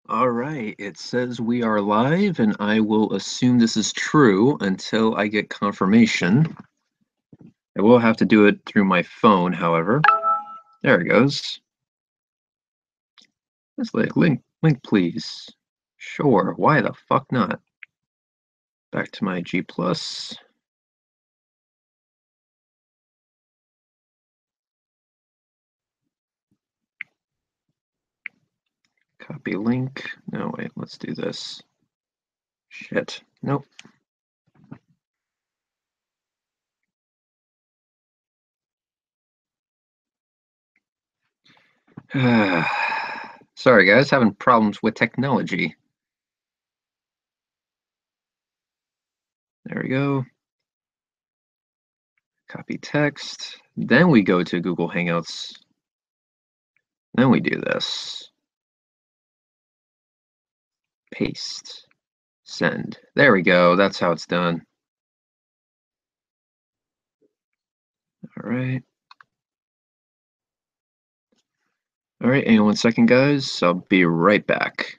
All right, it says we are live, and I will assume this is true until I get confirmation. I will have to do it through my phone, however. There it goes. Let's link, please. Sure, why the fuck not? Back to my G+. Copy link. No, wait, let's do this. Shit, nope. Sorry, guys, having problems with technology. There we go. Copy text. Then we go to Google Hangouts. Then we do this. Paste. Send. There we go. That's how it's done. All right. All right, hang on 1 second, guys. I'll be right back.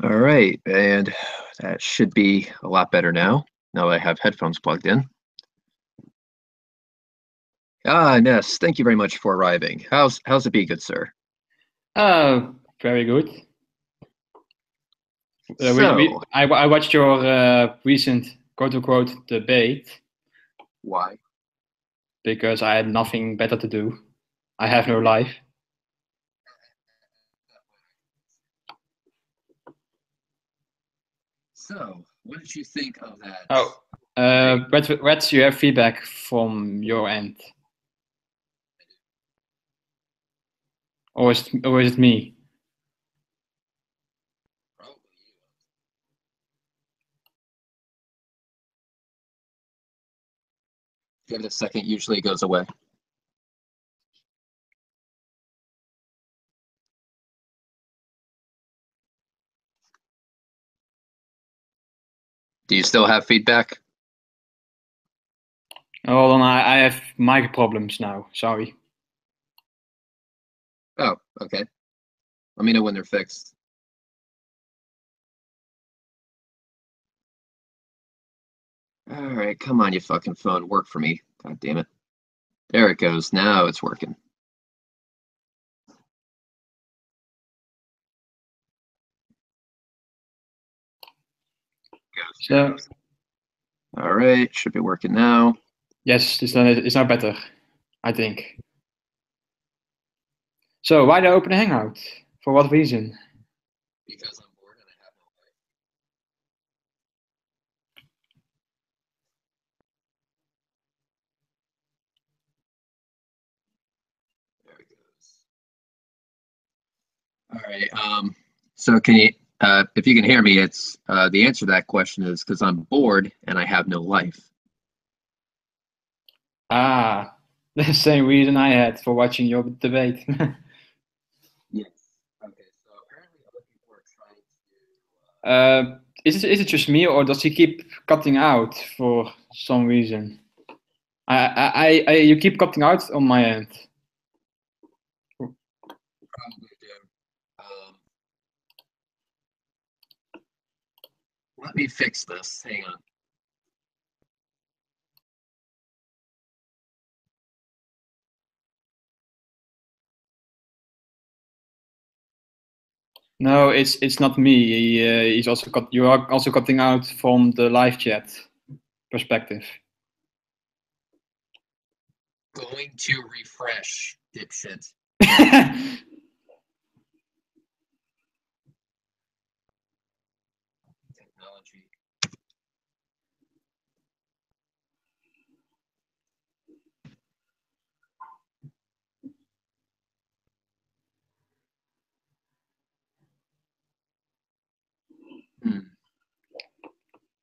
All right, and that should be a lot better now that I have headphones plugged in. Ah, Ness, thank you very much for arriving. How's it be, good sir? Oh, very good. So, I watched your recent quote-unquote debate why? because I had nothing better to do. I have no life. So, what did you think of that? Oh, Reds, you have feedback from your end, or is it me? Probably you. Give it a second, usually it goes away. Do you still have feedback? Hold on, I have mic problems now. Sorry. Oh, okay. Let me know when they're fixed. All right, come on, you fucking phone. Work for me. God damn it. There it goes. Now it's working. So All right, should be working now. yes, it's now better, I think. So why the open hangout? For what reason? Because I'm bored and I have no life. There it goes. All right. So can you, if you can hear me, it's the answer to that question is because I'm bored and I have no life. Ah, the same reason I had for watching your debate. Yes. Okay. So apparently other people are trying to. Is it just me, or does he keep cutting out for some reason? You keep cutting out on my end. Probably do. Let me fix this. Hang on. No, it's not me. He's also cut. You are also cutting out from the live chat perspective. Going to refresh, dipshit. Technology.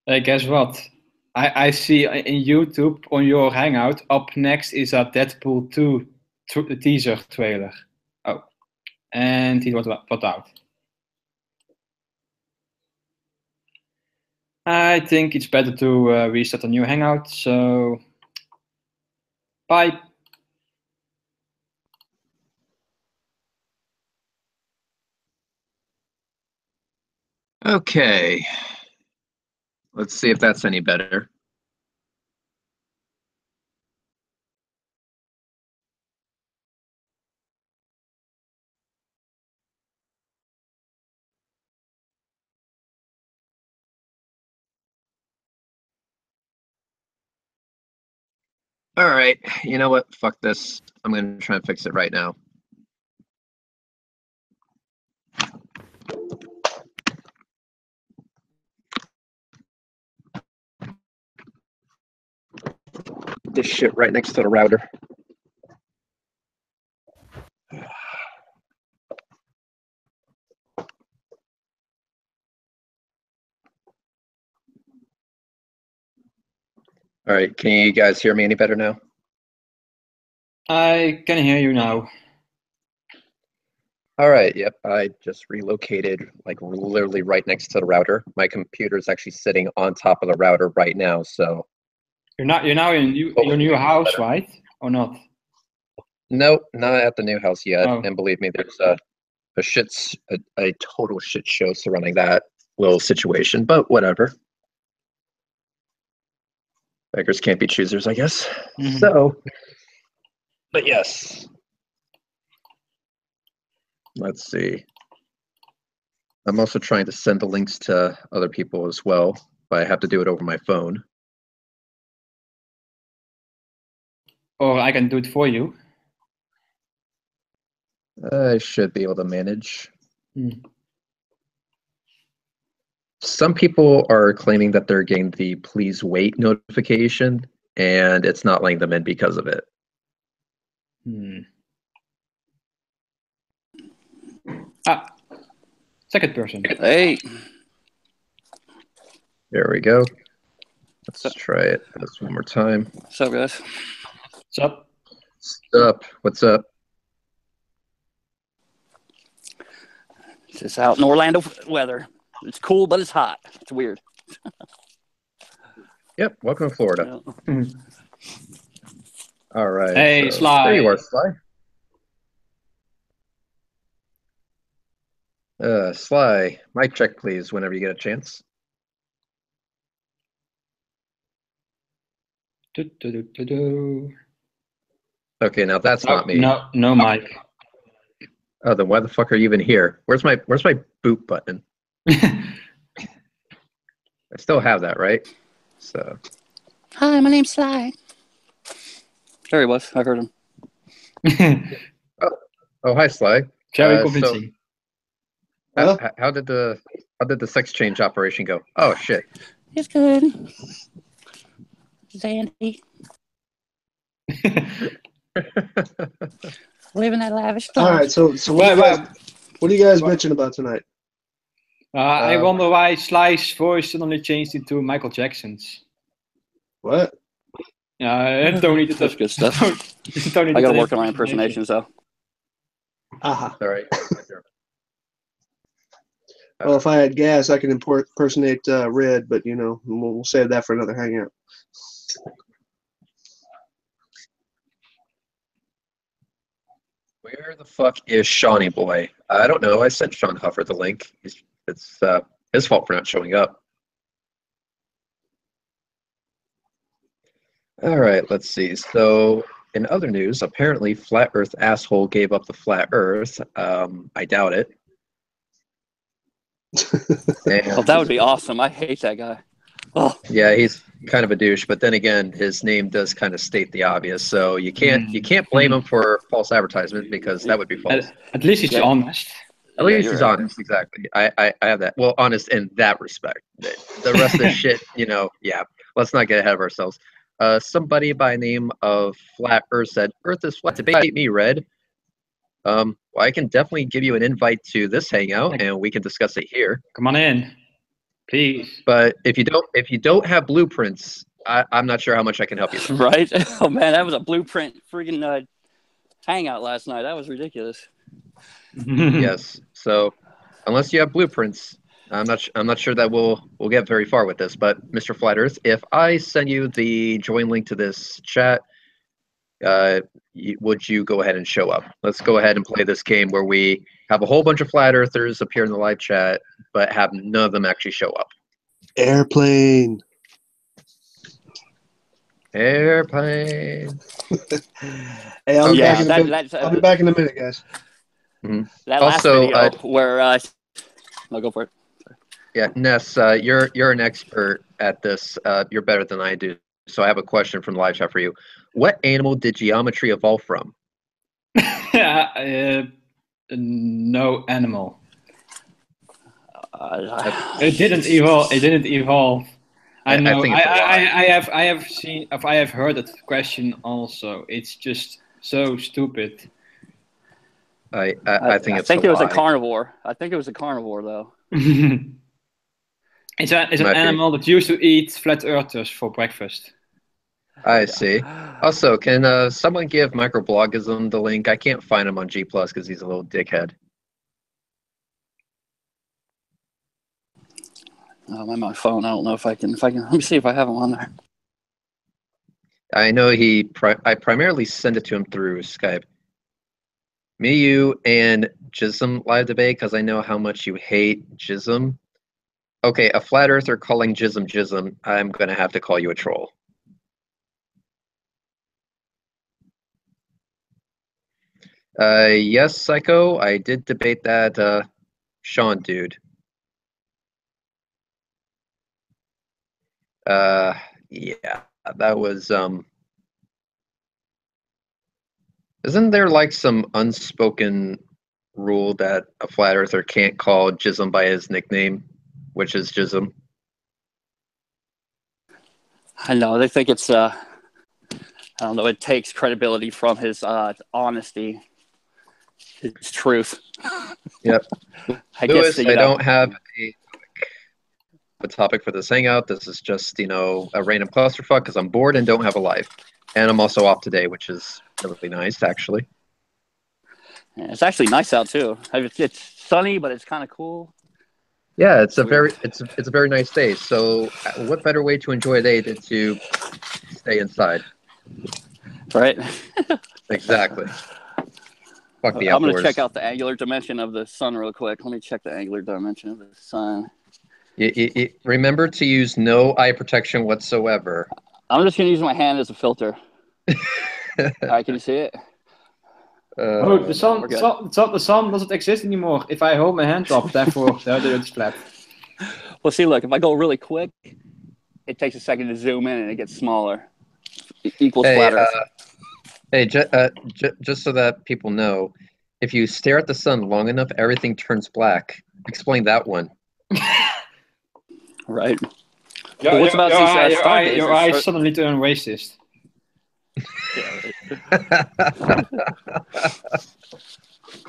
Hey, guess what? I see in YouTube on your Hangout up next is a Deadpool 2 teaser trailer. Oh, and he was put out. I think it's better to reset a new Hangout, so bye. Okay. Let's see if that's any better. All right, you know what? Fuck this. I'm gonna try and fix it right now. This shit right next to the router. All right, can you guys hear me any better now? I can hear you now. All right, yep, I just relocated like literally right next to the router. My computer is actually sitting on top of the router right now, so. You're now in your new house, right? Or not? Nope, not at the new house yet. Oh. And believe me, there's a total shit show surrounding that little situation, but whatever. Beggars can't be choosers, I guess. Mhm. So, but yes. Let's see. I'm also trying to send the links to other people as well, but I have to do it over my phone. Or I can do it for you. I should be able to manage. Some people are claiming that they're getting the please wait notification, and it's not letting them in because of it. Ah, second person. Hey. There we go. Let's try it this one more time. What's up, guys? What's up? What's up? What's up? It's out in Orlando weather. It's cool, but it's hot. It's weird. Yep, welcome to Florida. Yeah. All right. Hey, so, Sly. There you are, Sly. Sly, mic check, please, whenever you get a chance. Okay, now that's not me. No mic. Oh, then why the fuck are you even here? Where's my boot button? I still have that, right? So. Hi, my name's Sly. There he was. I heard him. Oh, hi, Sly. Very convincing. How did the sex change operation go? Oh shit. It's good. Zandy. Living that lavish life. All right, so what are you guys bitching about tonight? I wonder why Sly's voice suddenly changed into Michael Jackson's. What? Tony did That's good stuff. Tony I gotta work on my impersonations, though. Aha. All right. Well, if I had gas, I could impersonate Red, but you know, we'll save that for another hangout. Where the fuck is Shawnee Boy? I don't know. I sent Sean Huffer the link. It's his fault for not showing up. All right, let's see. So, in other news, apparently Flat Earth asshole gave up the Flat Earth. I doubt it. Oh, that would be awesome. I hate that guy. Oh. Yeah, he's kind of a douche, but then again, his name does kind of state the obvious. So you can't blame him for false advertisement because that would be false. At least he's honest. At least he's honest, exactly. I have that. Well, honest in that respect. The rest of the shit, you know, yeah. Let's not get ahead of ourselves. Somebody by name of Flat Earth said, "Earth is flat." Debate me, Red. Well, I can definitely give you an invite to this hangout, and we can discuss it here. Come on in, please. But if you don't have blueprints, I'm not sure how much I can help you. Right? Oh man, that was a blueprint freaking hangout last night. That was ridiculous. Yes. So unless you have blueprints, I'm not sure that we'll get very far with this. But Mr. Flat Earth, if I send you the join link to this chat, would you go ahead and show up? Let's go ahead and play this game where we have a whole bunch of flat earthers appear in the live chat, but have none of them actually show up. Airplane. Airplane. Hey, I'll be Yeah, back in a minute. I'll be back in a minute, guys. Mhm. That last Also, video where I'll go for it. Yeah, Ness, you're an expert at this. You're better than I do. So I have a question from the live chat for you. What animal did geometry evolve from? No animal. Uh, It didn't evolve. It didn't evolve. I know. I think it's a lie. I have seen. If I have heard that question also. It's just so stupid. I think I it's think a it was a lie. carnivore. I think it was a carnivore though. It's an Might be. animal that used to eat flat earthers for breakfast. I see. Also, can someone give Microblogism the link? I can't find him on G+ because he's a little dickhead. I'm on my phone. I don't know if I can. Let me see if I have him on there. I know I primarily send it to him through Skype. Me, you, and Jism live debate because I know how much you hate Jism. Okay, a flat earther calling Jism, I'm gonna have to call you a troll. Yes, Psycho, I did debate that Sean dude. Yeah, that was isn't there like some unspoken rule that a flat earther can't call Jism by his nickname, which is Jism? I know they think it's. I don't know. It takes credibility from his honesty, his truth. Yep. I Lewis, guess I don't have a topic for this hangout. This is just, a random clusterfuck because I'm bored and don't have a life. And I'm also off today, which is really nice, actually. Yeah, it's actually nice out too. It's sunny, but it's kind of cool. Yeah, it's Weird. a very nice day. So, what better way to enjoy a day than to stay inside? Right. Exactly. Fuck the I'm going outdoors. to check out the angular dimension of the sun real quick. Let me check the angular dimension of the sun. Remember to use no eye protection whatsoever. I'm just going to use my hand as a filter. All right, can you see it? The sun doesn't exist anymore. If I hold my hand up, therefore it's flat. Well, see, look, if I go really quick, it takes a second to zoom in and it gets smaller. Equals flat Earth. Just so that people know, if you stare at the sun long enough, everything turns black. Explain that one. Right. Well, what's about these stargazers? Your eyes suddenly turn racist.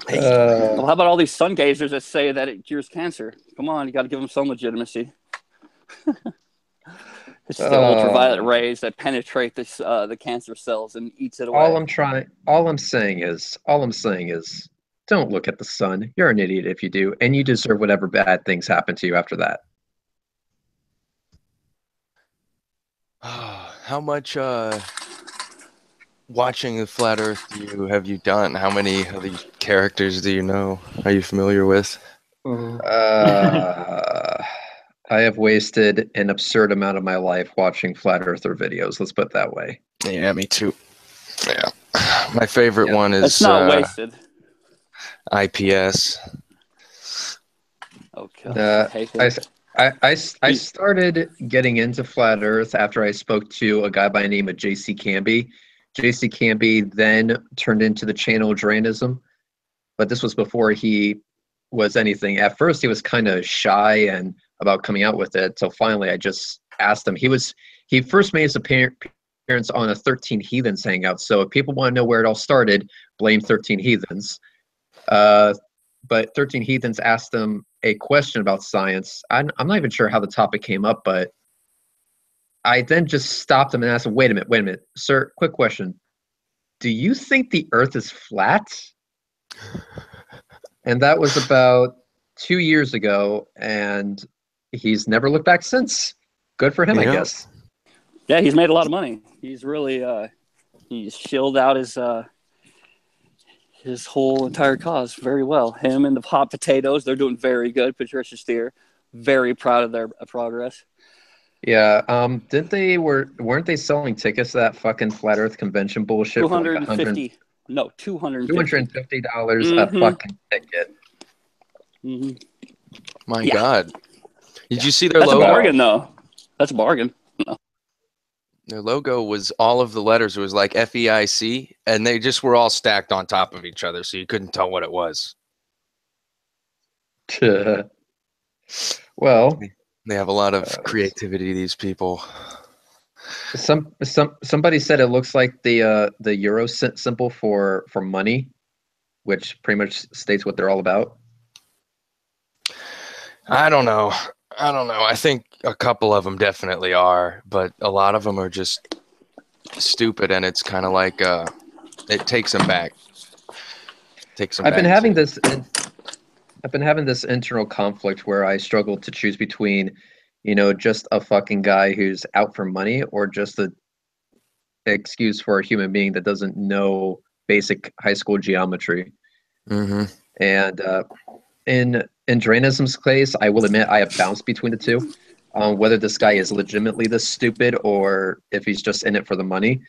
Well, how about all these sun gazers that say that it cures cancer? Come on, you got to give them some legitimacy. It's the ultraviolet rays that penetrate the cancer cells and eats it away. All I'm saying is, don't look at the sun. You're an idiot if you do, and you deserve whatever bad things happen to you after that. How much watching the Flat Earth have you done? How many of these characters do you know? Are you familiar with? I have wasted an absurd amount of my life watching Flat Earther videos. Let's put it that way. Yeah, me too. Yeah. My favorite one is it's not wasted. IPS. Okay. I started getting into Flat Earth after I spoke to a guy by the name of JC Camby. JC Camby then turned into the channel Dranism, but this was before he was anything. At first, he was kind of shy and about coming out with it. So finally, I just asked him. He first made his appearance on a 13 Heathens hangout. So if people want to know where it all started, blame 13 Heathens. But 13 Heathens asked him a question about science. I'm not even sure how the topic came up, but I then just stopped him and asked him, wait a minute, sir, quick question. Do you think the Earth is flat? And that was about 2 years ago, and he's never looked back since. Good for him, I Yeah. guess. Yeah, he's made a lot of money. He's really he's shilled out his whole entire cause very well. Him and the hot potatoes, they're doing very good. Patricia Steer, very proud of their progress. Yeah, weren't they selling tickets to that fucking flat Earth convention bullshit for like $250. No, $250. $250 a Mhm. fucking ticket? Mm-hmm. My Yeah. God. Did you see their That's logo? a bargain, though. That's a bargain. Their logo was all of the letters. It was like FEIC, and they just were all stacked on top of each other, so you couldn't tell what it was. Well, They have a lot of creativity, these people. somebody said it looks like the euro symbol for money, which pretty much states what they're all about. I don't know. I think a couple of them definitely are, but a lot of them are just stupid, and it's kind of like it takes them back. I've been having this internal conflict where I struggle to choose between, just a fucking guy who's out for money or just an excuse for a human being that doesn't know basic high school geometry. Mm-hmm. And in Drainism's case, I will admit I have bounced between the two, whether this guy is legitimately this stupid or if he's just in it for the money.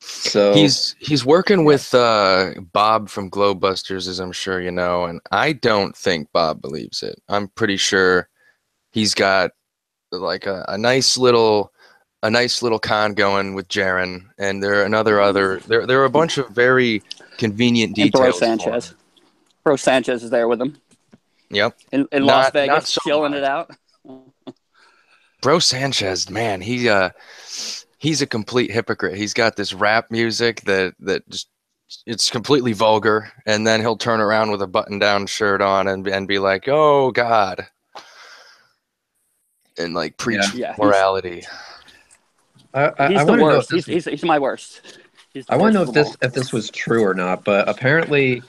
So he's working with Bob from Globebusters, as I'm sure you know, and I don't think Bob believes it. I'm pretty sure he's got like a nice little con going with Jaren, and there are a bunch of very convenient And Bro details. Sanchez. Bro Sanchez is there with him. Yep. In Las Not Vegas, so chilling much. it out. Bro Sanchez, man, he's a complete hypocrite. He's got this rap music that just it's completely vulgar, and then he'll turn around with a button-down shirt on and be like, "Oh God," and like preach morality. He's the worst. He's my worst. I want to know if this was true or not, but apparently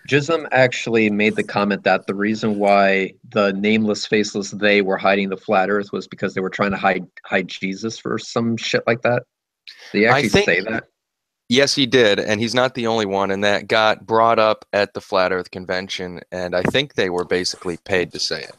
Jism actually made the comment that the reason why the nameless, faceless they were hiding the flat Earth was because they were trying to hide Jesus or some shit like that. Did he actually say that? Yes, he did, and he's not the only one, and that got brought up at the Flat Earth Convention, and I think they were basically paid to say it.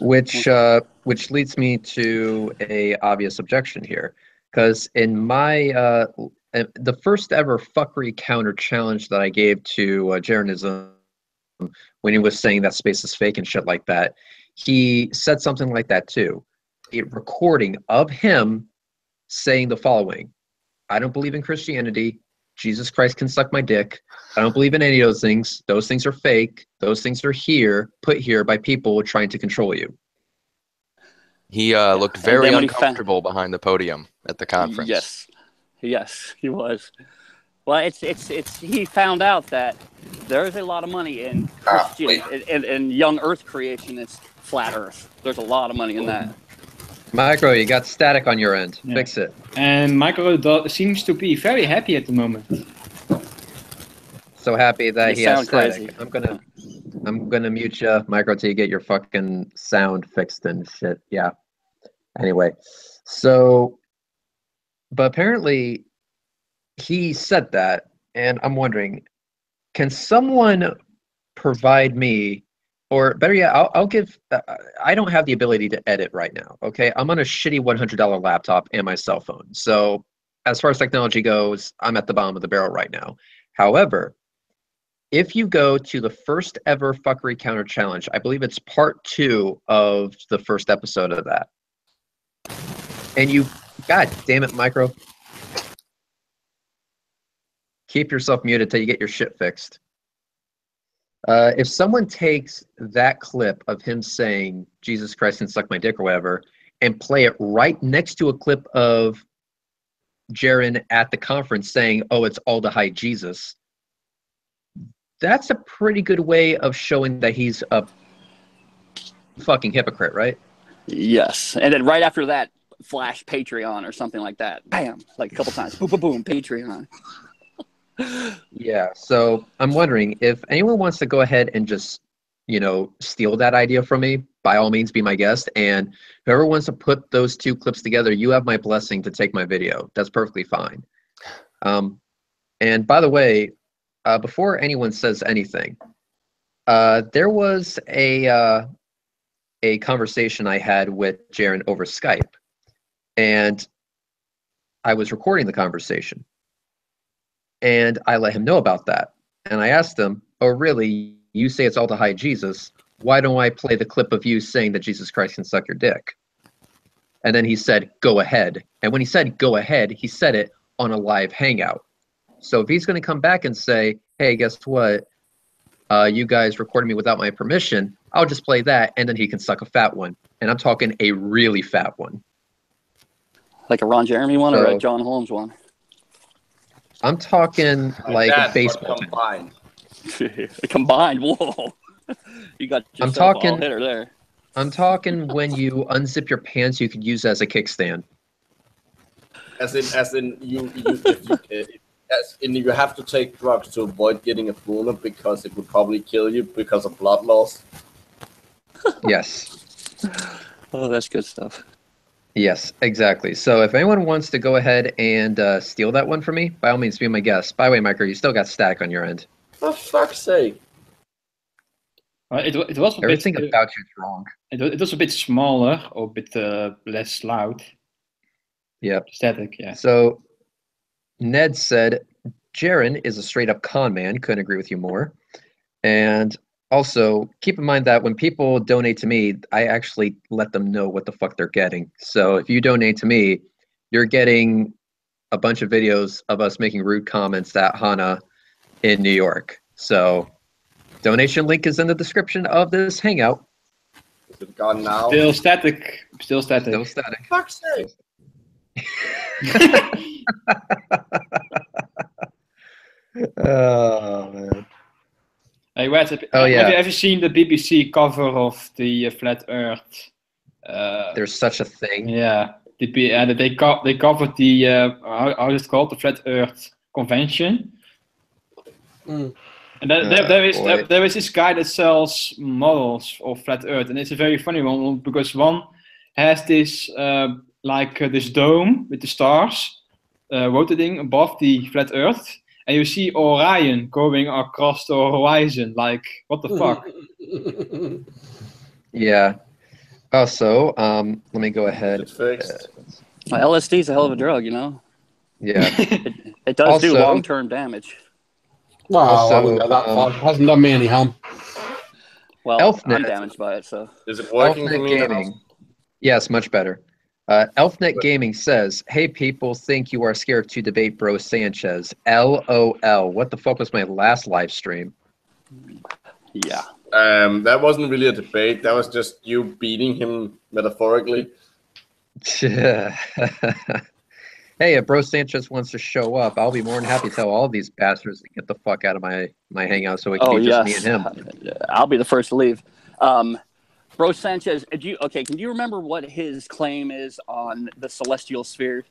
Which leads me to a obvious objection here, because in my the first ever fuckery counter challenge that I gave to Jeranism when he was saying that space is fake and shit like that, he said something like that too. A recording of him saying the following: I don't believe in Christianity. Jesus Christ can suck my dick. I don't believe in any of those things. Those things are fake. Those things are put here by people trying to control you. He looked very uncomfortable behind the podium at the conference. Yes, he was. Well, it's he found out that there is a lot of money in Christian in young Earth creation. It's flat Earth. There's a lot of money in that. Micro, you got static on your end. Yeah. Fix it. And Micro seems to be very happy at the moment. So happy that he has static. Crazy. I'm gonna mute you, Micro, till you get your fucking sound fixed and shit. Yeah. Anyway, so, but apparently he said that, and I'm wondering, can someone provide me, or better yet, I'll give, I don't have the ability to edit right now, okay? I'm on a shitty $100 laptop and my cell phone. So as far as technology goes, I'm at the bottom of the barrel right now. However, if you go to the first ever fuckery counter challenge, I believe it's part 2 of the first episode of that. And you, God damn it, Micro. Keep yourself muted till you get your shit fixed. If someone takes that clip of him saying, Jesus Christ can suck my dick or whatever, and play it right next to a clip of Jaren at the conference saying, oh, it's all to hide Jesus, that's a pretty good way of showing that he's a fucking hypocrite, right? Yes. And then right after that, flash Patreon or something like that. Bam! Like a couple times. Boom, boom, boom, Patreon. Yeah, so I'm wondering if anyone wants to go ahead and just, steal that idea from me, by all means be my guest. And whoever wants to put those two clips together, you have my blessing to take my video. That's perfectly fine. And by the way, before anyone says anything, there was a conversation I had with Jaren over Skype, and I was recording the conversation. And I let him know about that. And I asked him, oh, really? You say it's all to hide Jesus. Why don't I play the clip of you saying that Jesus Christ can suck your dick? And then he said, go ahead. And when he said go ahead, he said it on a live Hangout. So if he's going to come back and say, hey, guess what? You guys recorded me without my permission, I'll just play that, and then he can suck a fat one. And I'm talking a really fat one. Like a Ron Jeremy one or a John Holmes one? I'm talking like a that, baseball. combined. Combined, whoa. You got yourself all hitter there. I'm talking when you unzip your pants, you could use it as a kickstand. As in you have to take drugs to avoid getting a boner because it would probably kill you because of blood loss. Yes. Oh, that's good stuff. Yes, exactly. So if anyone wants to go ahead and steal that one from me, by all means, be my guest. By the way, Micro, you still got static on your end. For fuck's sake. It was a Everything bit, about you is wrong. It was a bit smaller or a bit less loud. Yep. Static, yeah. So Ned said, Jaren is a straight up con man. Couldn't agree with you more. And also, keep in mind that when people donate to me, I actually let them know what the fuck they're getting. So if you donate to me, you're getting a bunch of videos of us making rude comments at Hana in New York. So donation link is in the description of this Hangout. Is it gone now? Still static. Still static. Still static. Fuck's sake. Oh, man. Hey, Wes, have you seen the BBC cover of the Flat Earth? There's such a thing. Yeah, they covered the how is it called, the Flat Earth Convention. And there is this guy that sells models of Flat Earth, and it's a very funny one because one has this this dome with the stars rotating above the Flat Earth. And you see Orion going across the horizon. Like, what the fuck? Yeah. Also, let me go ahead. It's fixed. LSD is a hell of a drug, you know? Yeah. It does do long-term damage. Well, Also, I wouldn't go that far. It hasn't done me any harm. Well, Elfnet. I'm damaged by it, so. Is it working for Elfnet me now? Gaming. Yes, much better. Elfnet Gaming says, hey, people think you are scared to debate Bro Sanchez. LOL. What the fuck was my last live stream? Yeah. That wasn't really a debate. That was just you beating him metaphorically. Hey, if Bro Sanchez wants to show up, I'll be more than happy to tell all these bastards to get the fuck out of my hangout so it can be just me and him. I'll be the first to leave. Bro Sanchez, can you remember what his claim is on the celestial sphere?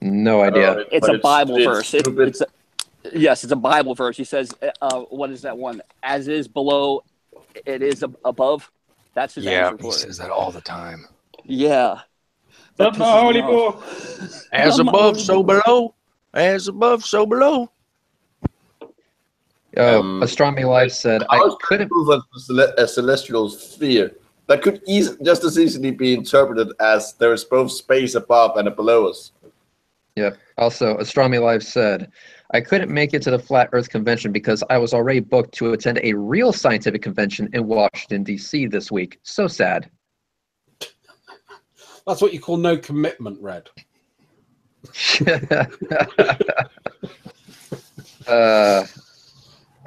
No idea. It's a Bible verse. Yes, it's a Bible verse. He says, what is that one? As is below, it is above. That's his answer for it. He says that all the time. Yeah. That's the holy book. As above, so below. As above, so below. Astronomy Live said, I couldn't prove a celestial sphere. That could just as easily be interpreted as there is both space above and below us. Yep. Also, Astronomy Live said, I couldn't make it to the Flat Earth Convention because I was already booked to attend a real scientific convention in Washington, D.C. this week. So sad. That's what you call no commitment, Red.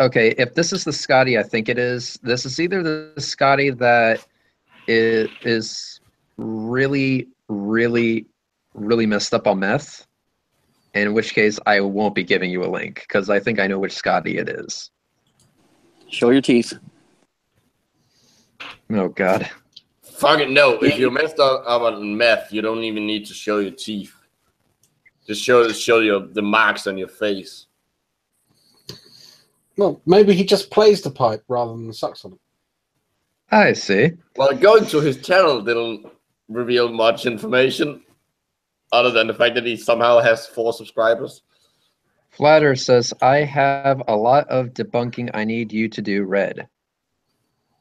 Okay, if this is the Scotty I think it is, this is either the Scotty that is really, really, really messed up on meth, in which case I won't be giving you a link, because I think I know which Scotty it is. Show your teeth. Oh, God. Fucking no. If you're messed up on meth, you don't even need to show your teeth. Just show you the marks on your face. Well, maybe he just plays the pipe rather than sucks on it. I see. Well, going to his channel didn't reveal much information, other than the fact that he somehow has 4 subscribers. Flatter says, I have a lot of debunking I need you to do, Red.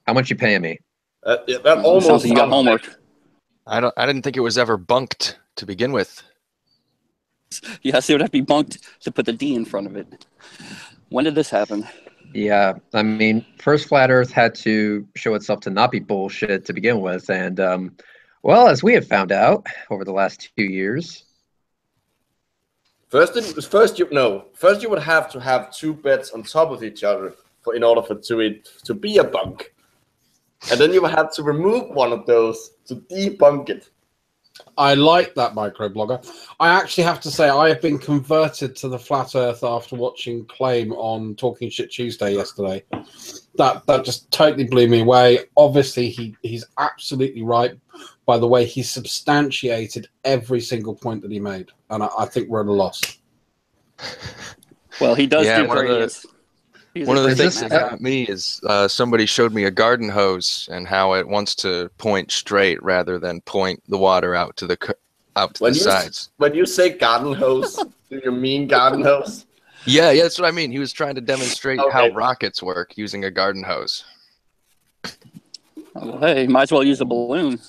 How much you paying me? Yeah, that almost sounds like you got homework. I didn't think it was ever bunked to begin with. Yes, it would have to be bunked to put the D in front of it. When did this happen? Yeah, I mean, first Flat Earth had to show itself to not be bullshit to begin with, and well, as we have found out over the last 2 years. First you would have to have 2 beds on top of each other in order for it to be a bunk, and then you would have to remove one of those to debunk it. I like that microblogger. I actually have to say I have been converted to the flat Earth after watching Claim on Talking Shit Tuesday yesterday. That just totally blew me away. Obviously, he's absolutely right by the way he substantiated every single point that he made, and I think we're at a loss. Well, he does do gradients. One of the things that got me is somebody showed me a garden hose and how it wants to point straight rather than point the water out to the sides. When you say garden hose, do you mean garden hose? Yeah, that's what I mean. He was trying to demonstrate how rockets work using a garden hose. Well, hey, might as well use a balloon.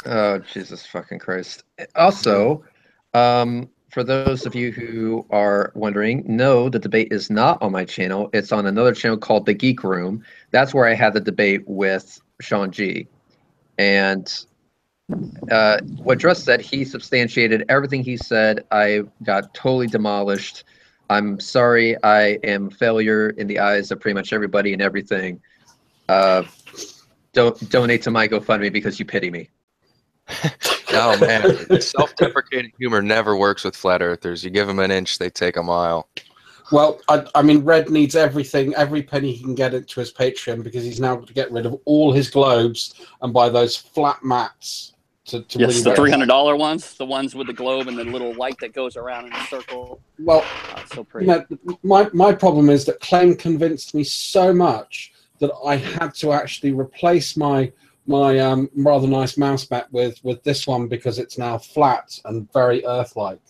Oh, Jesus fucking Christ. Also, for those of you who are wondering, no, the debate is not on my channel. It's on another channel called The Geek Room. That's where I had the debate with Sean G. And what Druss said, he substantiated everything he said. I got totally demolished. I'm sorry. I am a failure in the eyes of pretty much everybody and everything. Don't donate to my GoFundMe because you pity me. Oh man, self-deprecating humor never works with flat earthers. You give them an inch, they take a mile. Well, I mean, Red needs everything, every penny he can get into his Patreon, because he's now got to get rid of all his globes and buy those flat mats to yes, really the $300 ones, the ones with the globe and the little light that goes around in a circle. Well, so pretty. You know, my problem is that Claim convinced me so much that I had to actually replace my rather nice mouse mat with this one because it's now flat and very Earth-like.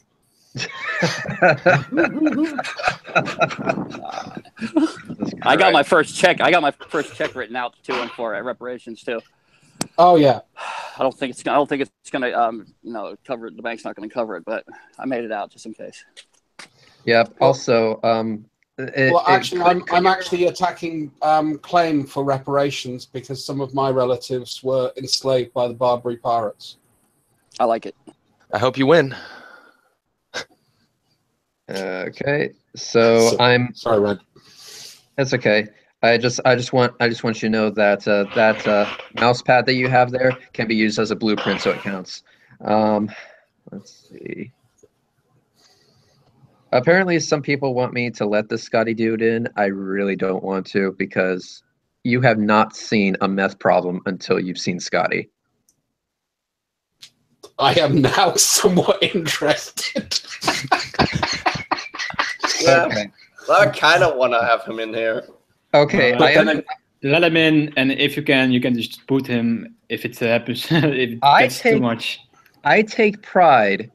I got my first check. I got my first check written out to him for reparations too. Oh yeah. I don't think it's gonna cover it. The bank's not gonna cover it, but I made it out just in case. Yeah. Also, I'm actually attacking Claim for reparations because some of my relatives were enslaved by the Barbary pirates. I like it. I hope you win. Okay, so I'm sorry, Red. That's okay. I just want you to know that that mouse pad that you have there can be used as a blueprint, so it counts. Let's see. Apparently, some people want me to let the Scotty dude in. I really don't want to because you have not seen a meth problem until you've seen Scotty. I am now somewhat interested. Yeah, okay. I kind of want to have him in here. Okay, let him in, and if you can just boot him if it happens. If it gets too much. I take pride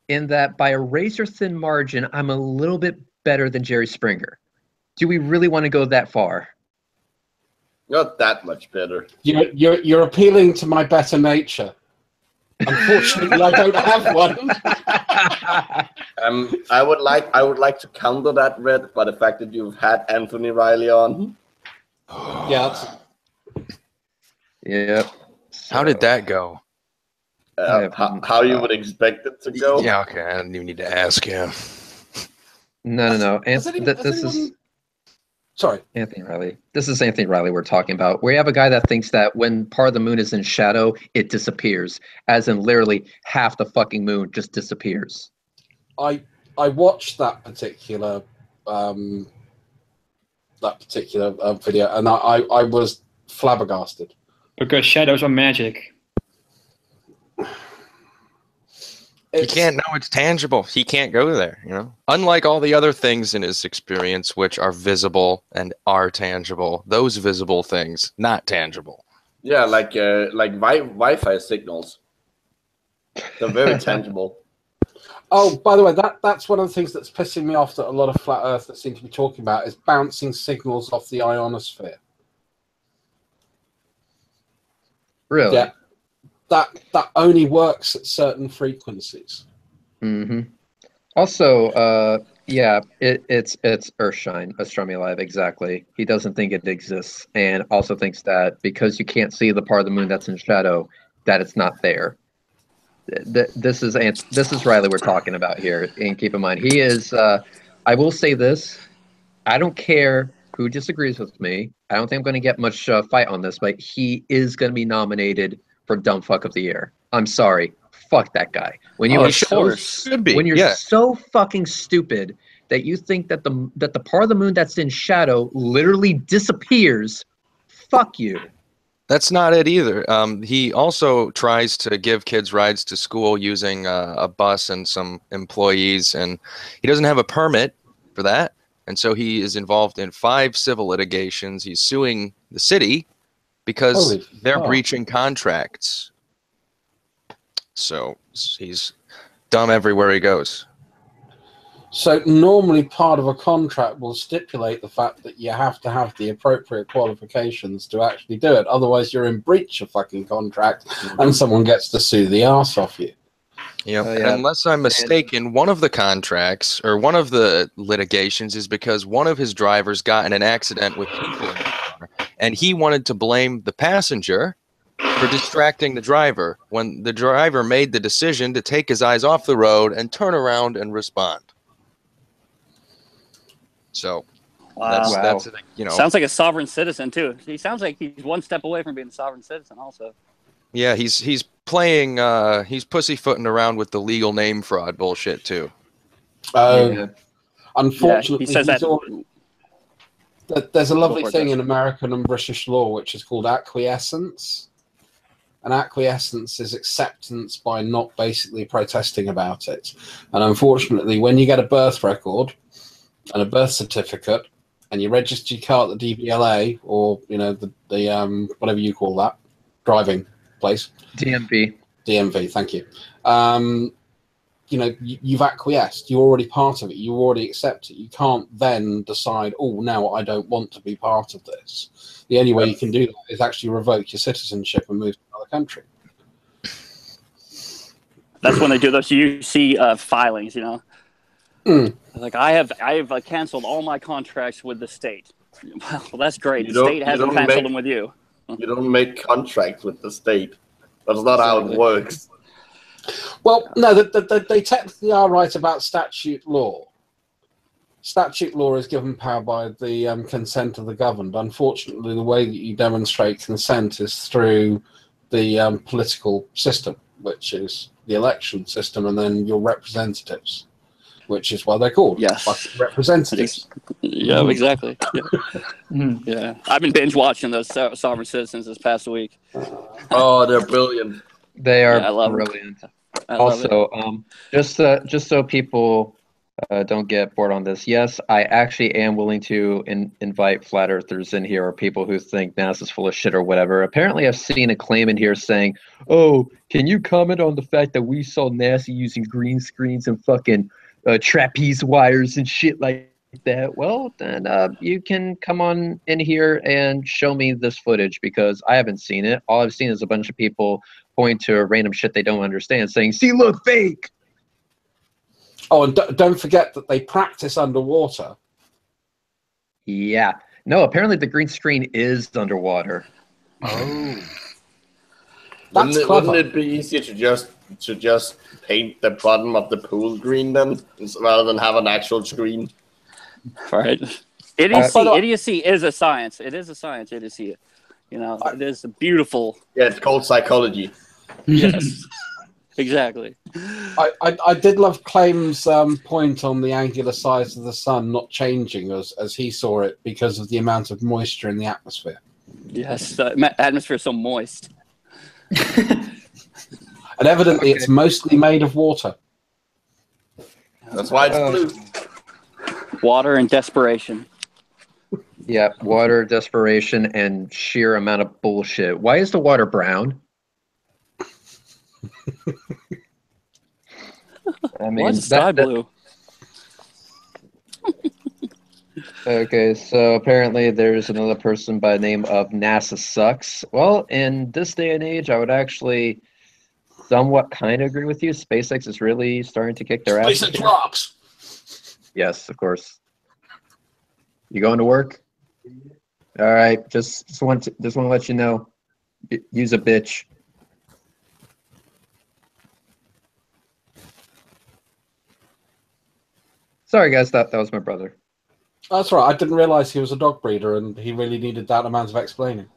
in that by a razor-thin margin, I'm a little bit better than Jerry Springer. Do we really want to go that far? Not that much better. You're appealing to my better nature. Unfortunately, I don't have one. I would like to counter that, Red, by the fact that you've had Anthony Riley on. Yeah. Yep. How did that go? How you would expect it to go? Yeah, okay. I don't even need to ask him. No. Sorry. Anthony Riley. This is Anthony Riley we're talking about. We have a guy that thinks that when part of the moon is in shadow, it disappears. As in literally half the fucking moon just disappears. I watched that particular video and I was flabbergasted. Because shadows are magic. He can't know it's tangible. He can't go there, you know? Unlike all the other things in his experience, which are visible and are tangible, those visible things, not tangible. Yeah, like Wi-Fi signals. They're very tangible. Oh, by the way, that's one of the things that's pissing me off that a lot of flat earthers seem to be talking about is bouncing signals off the ionosphere. Really? Yeah. That only works at certain frequencies. Mm-hmm. Also, yeah, it's Earthshine, Astronomy Alive, exactly. He doesn't think it exists, and also thinks that because you can't see the part of the moon that's in shadow, that it's not there. This is Riley we're talking about here, and keep in mind he is. I will say this: I don't care who disagrees with me. I don't think I'm going to get much fight on this, but he is going to be nominated for Dumb Fuck of the Year. I'm sorry. Fuck that guy. When you are when you're so fucking stupid that you think that the part of the moon that's in shadow literally disappears, fuck you. That's not it either. He also tries to give kids rides to school using a bus and some employees, and he doesn't have a permit for that. And so he is involved in 5 civil litigations. He's suing the city because they're breaching contracts. So he's dumb everywhere he goes. So normally part of a contract will stipulate the fact that you have to have the appropriate qualifications to actually do it. Otherwise, you're in breach of fucking contract and someone gets to sue the arse off you. Yep. Yeah. Unless I'm mistaken, one of the contracts or one of the litigations is because one of his drivers got in an accident with people in the car, and he wanted to blame the passenger for distracting the driver when the driver made the decision to take his eyes off the road and turn around and respond. So that's you know. Sounds like a sovereign citizen too. He sounds like he's one step away from being a sovereign citizen also. Yeah, he's playing he's pussyfooting around with the legal name fraud bullshit too. Unfortunately, he says there's a lovely thing in American and British law which is called acquiescence. And acquiescence is acceptance by not basically protesting about it. And unfortunately, when you get a birth record and a birth certificate and you register your car at the DVLA or the whatever you call that driving place, DMV, thank you. You've acquiesced. You're already part of it. You already accept it. You can't then decide, oh, now I don't want to be part of this. The only way you can do that is actually revoke your citizenship and move to another country. That's when they do those UC filings, Like I have canceled all my contracts with the state. Well, that's great. The state hasn't canceled them with you. You don't make contracts with the state. That's not how it works. Well, no, they technically are right about statute law. Statute law is given power by the consent of the governed. Unfortunately, the way that you demonstrate consent is through the political system, which is the election system, and then your representatives, which is why they're called representatives. Yeah, exactly. Yeah. I've been binge watching those Sovereign Citizens this past week. Oh, they're brilliant. They are brilliant. Also, just so people don't get bored on this, yes, I actually am willing to invite flat earthers in here or people who think NASA's full of shit or whatever. Apparently, I've seen a claim in here saying, "Oh, can you comment on the fact that we saw NASA using green screens and fucking trapeze wires and shit like that?" Well, then you can come on in here and show me this footage because I haven't seen it. All I've seen is a bunch of people point to random shit they don't understand, saying, "See, look, fake." Oh, and don't forget that they practice underwater. Yeah. No, apparently the green screen is underwater. Oh. Wouldn't it be easier to just paint the bottom of the pool green then, rather than have an actual screen? Right. Idiocy is a science. It is a science, idiocy. It is a beautiful... Yeah, it's called psychology. Yes. Exactly. I did love Claim's point on the angular size of the sun not changing as he saw it because of the amount of moisture in the atmosphere. Yes, the atmosphere is so moist. And evidently it's mostly made of water. That's why it's blue. Water and desperation. Yeah, water, desperation, and sheer amount of bullshit. Why is the water brown? I mean, Why is the sky blue? Okay, so apparently there's another person by the name of NASA Sucks. Well, in this day and age, I would actually somewhat kind of agree with you. SpaceX is really starting to kick their ass. SpaceX rocks. Yes, of course. You going to work? All right, just want to let you know. Use a bitch. Sorry, guys. That was my brother. That's right. I didn't realize he was a dog breeder, and he really needed that amount of explaining.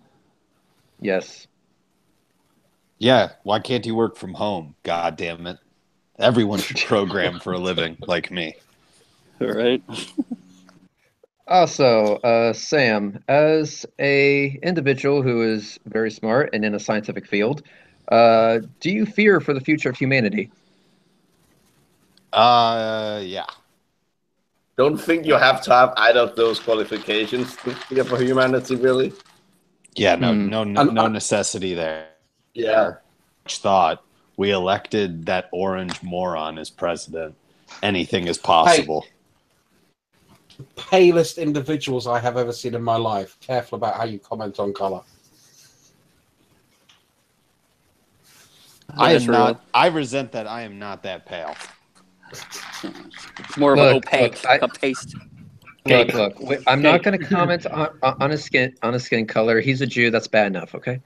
Yes. Yeah. Why can't he work from home? God damn it! Everyone should program for a living like me. All right. Also, Sam, as a individual who is very smart and in a scientific field, do you fear for the future of humanity? Yeah. Don't think you have to have either of those qualifications to fear for humanity, really. Yeah, no necessity there. Yeah. Thought we elected that orange moron as president. Anything is possible. Hey, palest individuals I have ever seen in my life. Careful about how you comment on color. I am not. I resent that I am not that pale. It's more of an opaque, a paste. Look. I'm not going to comment on his skin color. He's a Jew. That's bad enough. Okay.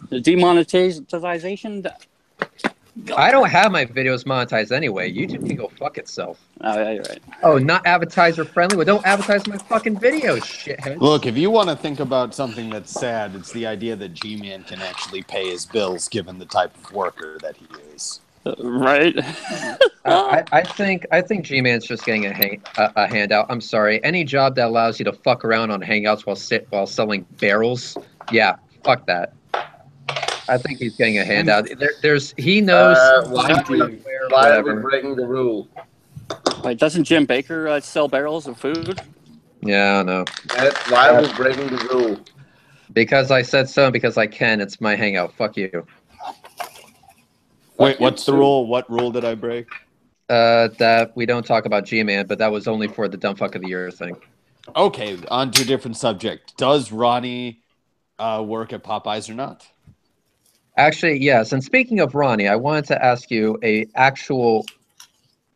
The demonetization. I don't have my videos monetized anyway. YouTube can go fuck itself. Oh yeah, you're right. Oh, not advertiser friendly. Well, don't advertise my fucking videos, shitheads. Look, if you want to think about something that's sad, it's the idea that G-Man can actually pay his bills given the type of worker that he is. Right. I think G-Man's just getting a handout. I'm sorry. Any job that allows you to fuck around on Hangouts while selling barrels, yeah, fuck that. I think he's getting a handout. He knows. Why are we breaking the rule? Wait, doesn't Jim Baker sell barrels of food? Yeah, I know. Why are we breaking the rule? Because I said so and because I can. It's my Hangout. Fuck you. Wait, what's the rule? What rule did I break? That we don't talk about G-Man, but that was only for the dumb fuck of the year thing. Okay, on to a different subject. Does Ronnie work at Popeyes or not? Actually, yes. And speaking of Ronnie, I wanted to ask you a actual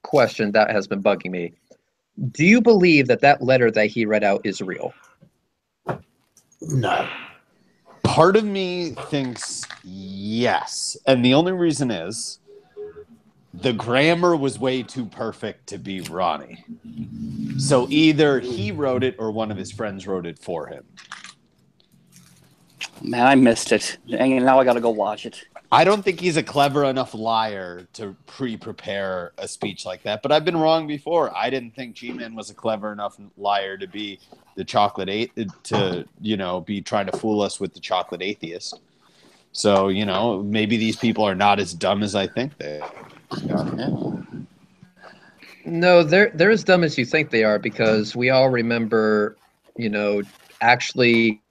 question that has been bugging me. Do you believe that letter that he read out is real? No. Part of me thinks yes. And the only reason is the grammar was way too perfect to be Ronnie. So either he wrote it or one of his friends wrote it for him. Man, I missed it. And now I got to go watch it. I don't think he's a clever enough liar to pre-prepare a speech like that, but I've been wrong before. I didn't think G-Man was a clever enough liar to be the be trying to fool us with the chocolate atheist. So, maybe these people are not as dumb as I think they are. No, they're as dumb as you think they are, because we all remember, actually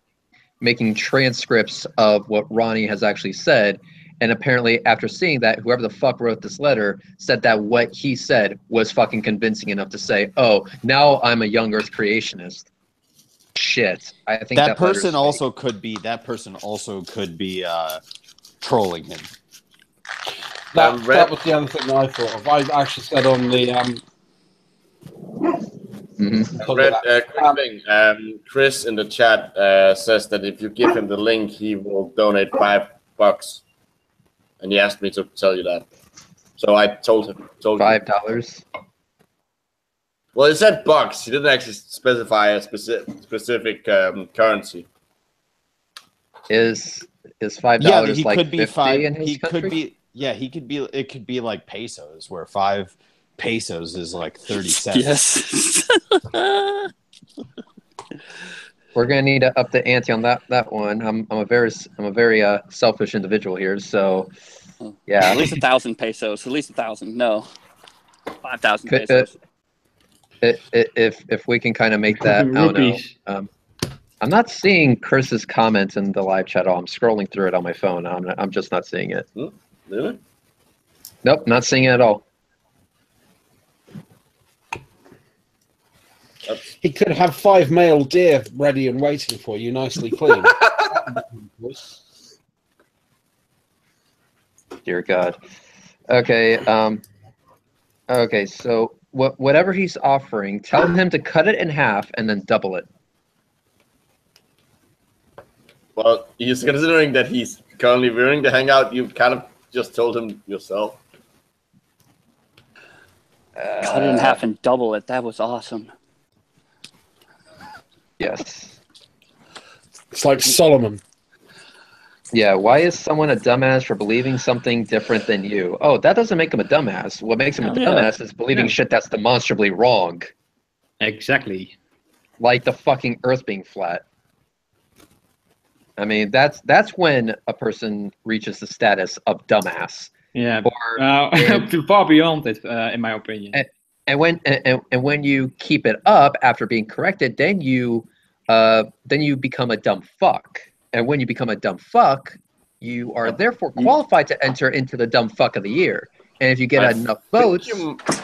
making transcripts of what Ronnie has actually said. And apparently after seeing that, whoever the fuck wrote this letter said that what he said was fucking convincing enough to say, oh, now I'm a young earth creationist. Shit. I think that person also could be trolling him. That was the other thing that I thought of. I actually said on the Quick thing. Chris in the chat says that if you give him the link, he will donate $5. And he asked me to tell you that. So I told him. $5? Well, he said bucks. He didn't actually specify a specific currency. Is $5 he like could be 50 in his country? It could be like pesos, where 5 pesos is like 30 cents. Yes. We're gonna need to up the ante on that one. I'm a very selfish individual here, so Yeah. At least 1,000 pesos. At least 1,000. No, 5,000 pesos. If we can kind of make that, I don't know. I'm not seeing Chris's comments in the live chat at all. I'm scrolling through it on my phone. I'm just not seeing it. Really? Nope, not seeing it at all. He could have 5 male deer ready and waiting for you, nicely clean. Dear God. Okay. Okay. So whatever he's offering, tell him to cut it in half and then double it. Well, he's considering that he's currently wearing the Hangout. You kind of just told him yourself. Cut it in half and double it. That was awesome. Yes. It's like Solomon. Yeah, why is someone a dumbass for believing something different than you? Oh, that doesn't make him a dumbass. What makes him a dumbass is believing shit that's demonstrably wrong. Exactly. Like the fucking Earth being flat. I mean, that's when a person reaches the status of dumbass. Yeah, far beyond it, in my opinion. And when you keep it up after being corrected, then you become a dumb fuck. And when you become a dumb fuck, you are therefore qualified to enter into the dumb fuck of the year. And if you get enough votes,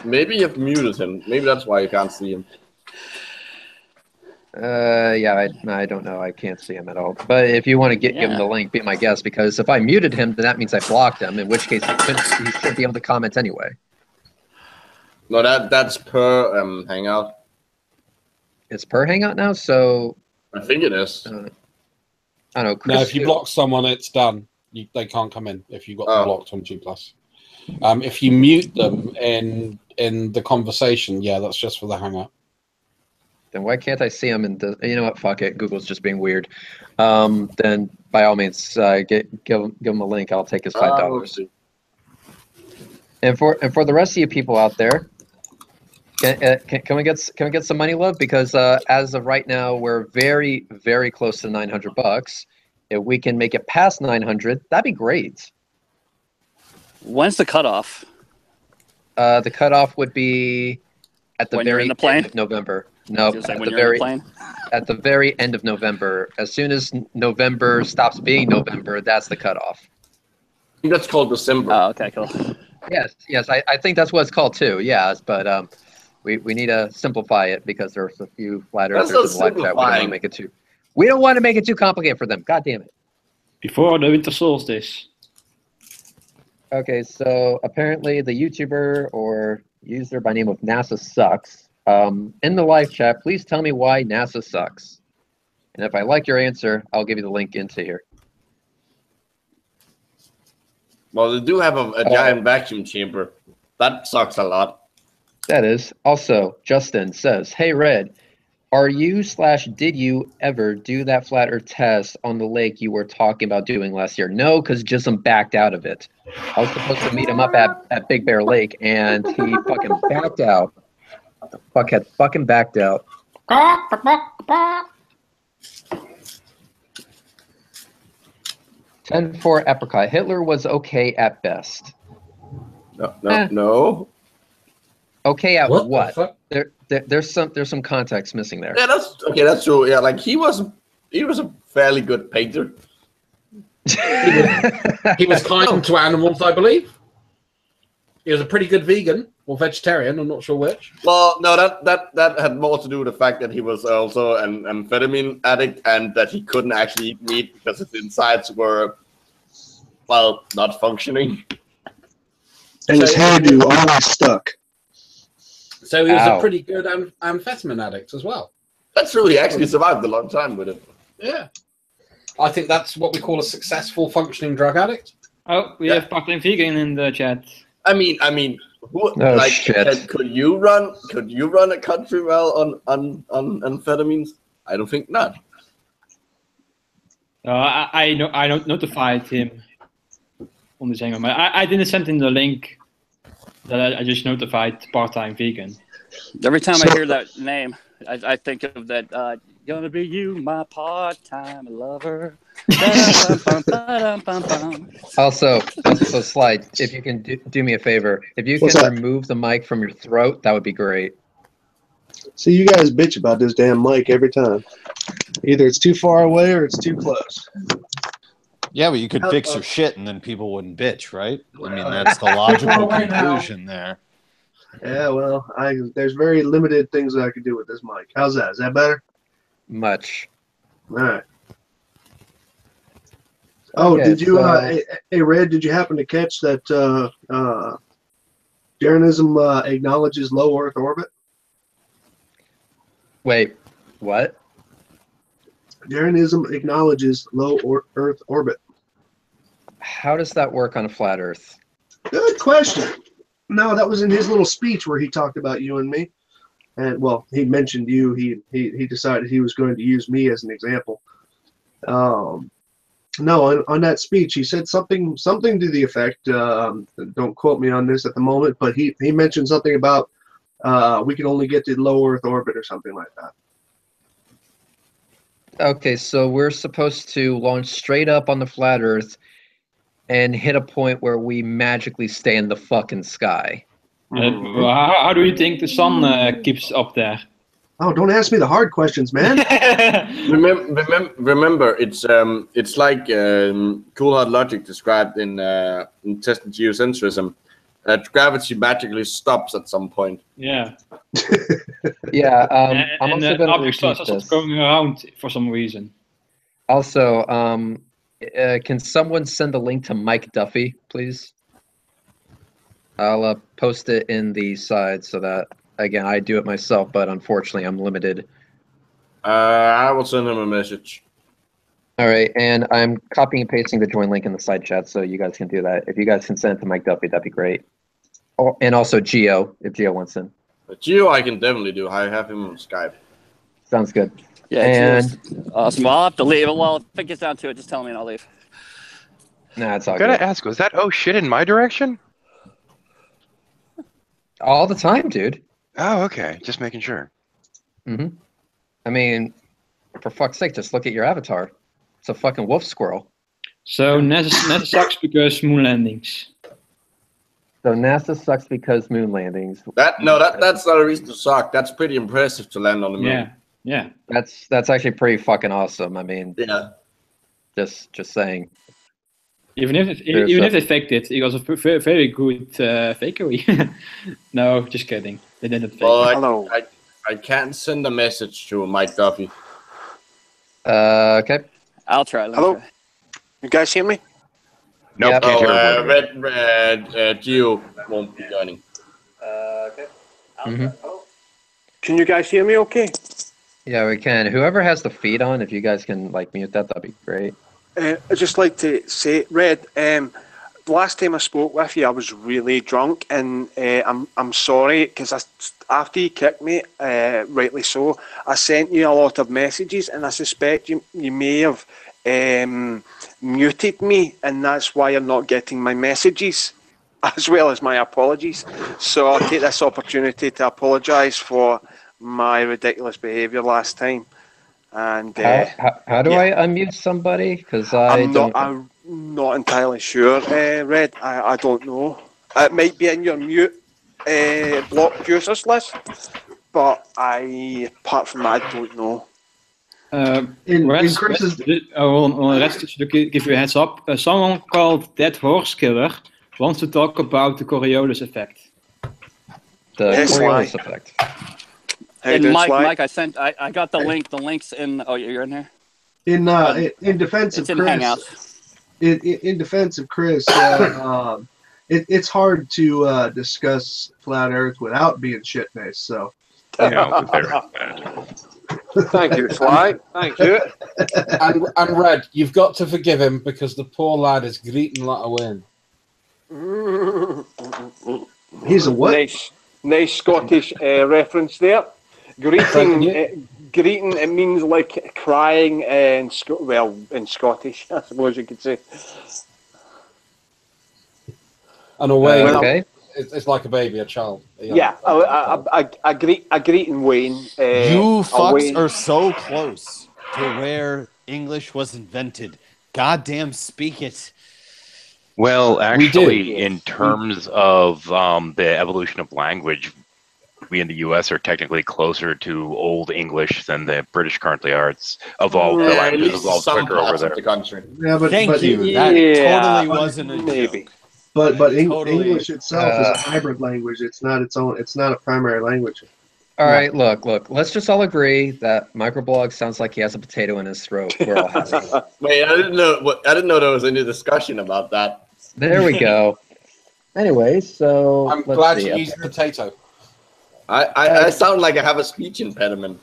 maybe you've muted him. Maybe that's why you can't see him. Yeah, I don't know. I can't see him at all. But if you want to give him the link, be my guest. Because if I muted him, then that means I blocked him. In which case, he should be able to comment anyway. No, that's per Hangout. It's per Hangout now, so I think it is. I don't know. Chris, No, if you block someone, it's done. They can't come in if you got them blocked on G+. If you mute them in the conversation, that's just for the Hangout. Then why can't I see him? You know what? Fuck it. Google's just being weird. Then by all means, give him a link. I'll take his $5. And for the rest of you people out there, can we get some money, love? Because as of right now, we're very, very close to $900. If we can make it past 900, that'd be great. When's the cutoff? The cutoff would be at the very end of November. No, at the very end of November. As soon as November stops being November, that's the cutoff. I think that's called December. Oh, okay, cool. Yes, I think that's what it's called too. Yes, but we need to simplify it because there's a few flat earthers in the live chat. We don't want to make it too. We don't want to make it too complicated for them. God damn it. Before the winter solstice. Okay, so apparently the YouTuber or user by name of NASA Sucks. In the live chat, please tell me why NASA sucks. And if I like your answer, I'll give you the link into here. Well, they do have a giant vacuum chamber. That sucks a lot. That is. Also, Justin says, hey, Red, are you/did you ever do that flat earth test on the lake you were talking about doing last year? No, because Jism backed out of it. I was supposed to meet him up at Big Bear Lake, and he fucking backed out. The fuckhead fucking backed out. 10-4 apricot. Hitler was okay at best. No. Okay at what? There's some context missing there. Yeah, that's true. Yeah, like he was a fairly good painter. He was kind to animals, I believe. He was a pretty good vegan or vegetarian. I'm not sure which. Well, no, that had more to do with the fact that he was also an amphetamine addict and that he couldn't actually eat meat because his insides were, well, not functioning. And his hairdo always stuck. So he was a pretty good amphetamine addict as well. That's true. He actually survived a long time with it. Yeah. I think that's what we call a successful functioning drug addict. Oh, we have Sparkling Vegan in the chat. I mean, could you run a country well on amphetamines? I don't think not. I notified him on this Hangout. I didn't send him the link. That I just notified part-time vegan. Every time I hear that name, I think of that. Gonna be you, my part-time lover. Also, Slide, if you can do me a favor, if you What's can that? remove the mic from your throat, that would be great. See, you guys bitch about this damn mic every time. Either it's too far away or it's too close. Yeah, but you could fix your shit and then people wouldn't bitch, right? I mean, that's the logical conclusion there. Yeah, well, there's very limited things that I can do with this mic. How's that? Is that better? Much. All right. Oh, Okay, did you, so- hey, Red, did you happen to catch that Jeranism acknowledges low Earth orbit? Wait, what? Jeranism acknowledges low Earth orbit. How does that work on a flat Earth? Good question. No, that was in his little speech where he talked about you and me. And, well, he mentioned you. He decided he was going to use me as an example. No, on that speech, he said something to the effect, don't quote me on this at the moment, but he mentioned something about we can only get to low Earth orbit or something like that. Okay, so we're supposed to launch straight up on the flat Earth and hit a point where we magically stay in the fucking sky. How do you think the sun keeps up there? Oh, don't ask me the hard questions, man. Remember, it's like Cool Hard Logic described in Test and Geocentrism. Gravity magically stops at some point. Yeah. Yeah, I'm and also going to objects repeat start this. going around for some reason. Also, can someone send the link to Mike Duffy, please? I'll post it in the side so that, again, I do it myself, but unfortunately I'm limited. I will send him a message. All right, and I'm copying and pasting the join link in the side chat so you guys can do that. If you guys can send it to Mike Duffy, that'd be great. Oh, and also Geo, if Geo wants in. But Geo, I can definitely do. I have him on Skype. Sounds good. Yeah, and awesome. Well, I'll have to leave. Well, if it gets down to it, just tell me and I'll leave. Nah, it's all I gotta good. ask, was that oh shit in my direction? All the time, dude. Oh, okay. Just making sure. Mm-hmm. I mean, for fuck's sake, just look at your avatar. It's a fucking wolf squirrel. So NASA sucks because moon landings. So NASA sucks because moon landings. That's not a reason to suck. That's pretty impressive to land on the moon. Yeah. That's actually pretty fucking awesome. I mean, yeah. Just saying. Even if they faked it, it was a very good fakery. No, just kidding. They didn't fake it. I can't send a message to Mike Duffy. Okay. I'll try. Hello? You guys hear me? Nope, Yep. can't hear a word. Red Geo won't be joining. Okay. Mm-hmm. Can you guys hear me okay? Yeah, we can. Whoever has the feed on, if you guys can mute that, that'd be great. I'd just like to say, Red, the last time I spoke with you, I was really drunk, and I'm sorry, because after you kicked me, rightly so, I sent you a lot of messages, and I suspect you may have muted me, and that's why you're not getting my messages, as well as my apologies. So I'll take this opportunity to apologise for my ridiculous behaviour last time. And how do I unmute somebody? Because I'm not entirely sure, Red. I don't know. It might be in your mute block users list, but apart from that, I don't know. Let's give you a heads up. Someone called Dead Horse Killer wants to talk about the Coriolis effect. The Coriolis effect. And Mike, I got the link. The link's in. Oh, you're in there. In defense of Chris. Hangout. In defense of Chris, it's hard to discuss flat Earth without being shit faced. So. Yeah. Thank you, Sly. Thank you. And Red, you've got to forgive him because the poor lad is greeting like a win. He's a what? Nice Scottish reference there. Greeting, greeting. It means like crying in Scottish, I suppose you could say. And a Wayne, okay. It's like a baby, a child. Yeah, I greet in Wayne. You fucks are so close to where English was invented Goddamn, speak it. Well, We do. actually, in terms of the evolution of language, we in the U.S. are technically closer to Old English than the British currently are. It's evolved. The Yeah, at language least evolved some quicker over parts there. of the country. Yeah, but Thank but you. That totally wasn't a maybe. joke. but Totally. English itself is a hybrid language. It's not its own. It's not a primary language. All right, look. Let's just all agree that Microblog sounds like he has a potato in his throat. We're all happy. Wait, I didn't know there was any discussion about that. There we go. Anyway, so I'm let's glad see. you used potato. I sound like I have a speech impediment.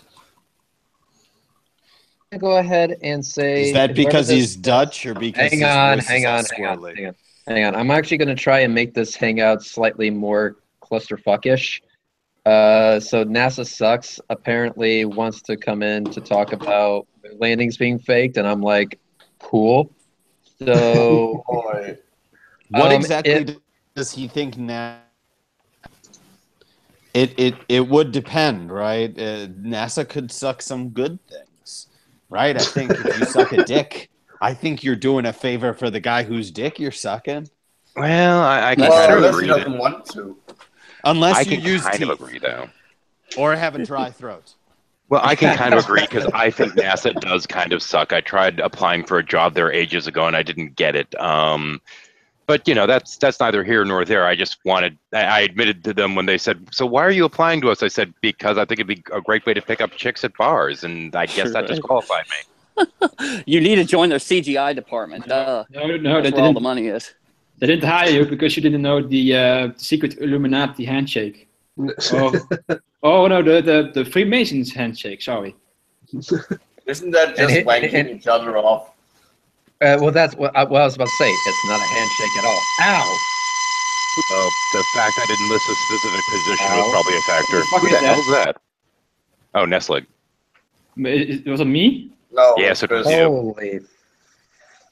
Go ahead and say. Is that whoever because this- he's Dutch or because Hang his on, voice hang is all on. squirrely? Hang on. I'm actually going to try and make this hangout slightly more clusterfuckish. So NASA sucks. Apparently wants to come in to talk about landings being faked, and I'm like, cool. So, What exactly does he think now? It would depend, right? NASA could suck some good things, right? I think if you suck a dick, I think you're doing a favor for the guy whose dick you're sucking. Well, I can Well, kind of unless he agree. doesn't want to. Unless I you can use kind teeth of agree, though. or have a dry throat. Well, I can kind of agree because I think NASA does kind of suck. I tried applying for a job there ages ago and I didn't get it. But you know, that's neither here nor there. I just wanted. I admitted to them when they said, "So why are you applying to us?" I said, "Because I think it'd be a great way to pick up chicks at bars," and I guess that disqualified me. You need to join their CGI department. No, That's they where all the didn't. money is. They didn't hire you because you didn't know the secret Illuminati handshake. Oh no, the Freemasons handshake. Sorry. Isn't that just wanking each other off? well, that's what I was about to say. It's not a handshake at all. Ow! So the fact I didn't list a specific position was Ow. probably a factor. What the fuck Who is the that? hell's that? Oh, Nestle. Was it me? No. Yes, it was you. Holy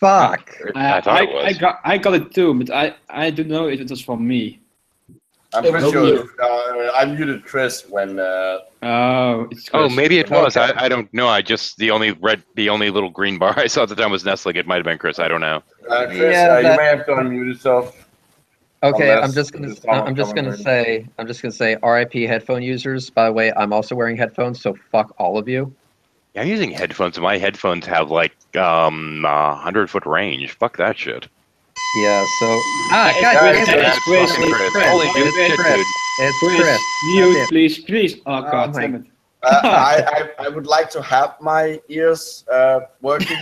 fuck! I thought it was. I got it too, but I don't know if it was from me. I'm pretty sure I muted Chris when. Oh, it's Oh, Chris. maybe it was. I don't know. I just the only little green bar I saw at the time was Nestle. It might have been Chris. I don't know. Chris, Yeah, you may have to unmute yourself. Okay, Unless I'm just gonna there's say RIP headphone users. By the way, I'm also wearing headphones, so fuck all of you. Yeah, I'm using headphones. My headphones have like 100-foot range. Fuck that shit. Yeah, so It's God Chris, damn it. it's Chris, fucking Chris. Chris. Holy It's shit, Chris. dude. It's Chris, Chris. mute, Goddamn. please. Oh god, my damn it. I would like to have my ears working.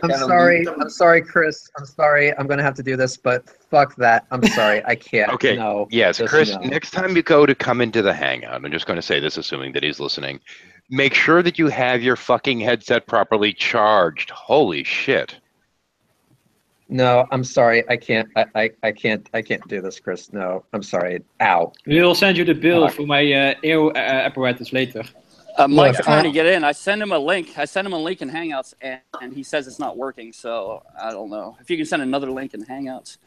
I'm sorry, Chris. I'm sorry. I'm gonna have to do this, but fuck that. I'm sorry. I can't. Okay. No. Yes, Just Chris, no. next time you go to come into the Hangout, I'm just going to say this assuming that he's listening, make sure that you have your fucking headset properly charged. Holy shit. No, I'm sorry. I can't. I can't do this, Chris. No, I'm sorry. Ow. We'll send you the bill for my ear apparatus later. Mike's Look, trying to get in. I sent him a link in Hangouts, and he says it's not working. So I don't know if you can send another link in Hangouts.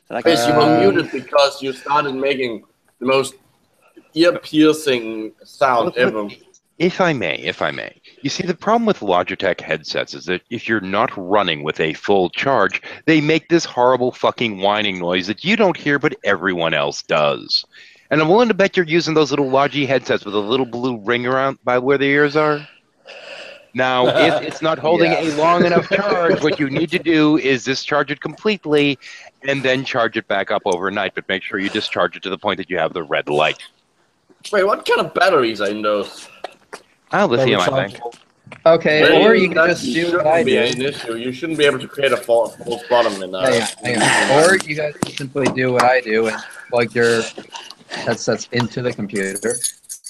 That I can Chris, you were muted because you started making the most ear-piercing sound ever. If I may, you see, the problem with Logitech headsets is that if you're not running with a full charge, they make this horrible fucking whining noise that you don't hear, but everyone else does. And I'm willing to bet you're using those little Logi headsets with a little blue ring around by where the ears are. Now, if it's not holding a long enough charge, what you need to do is discharge it completely and then charge it back up overnight, but make sure you discharge it to the point that you have the red light. Wait, what kind of batteries are in those? Lithium, I think. Okay, Well, or you can that just do shouldn't what I be do. an issue. You shouldn't be able to create a false bottom in that. Hang on. Or you guys can simply do what I do and plug your headsets into the computer.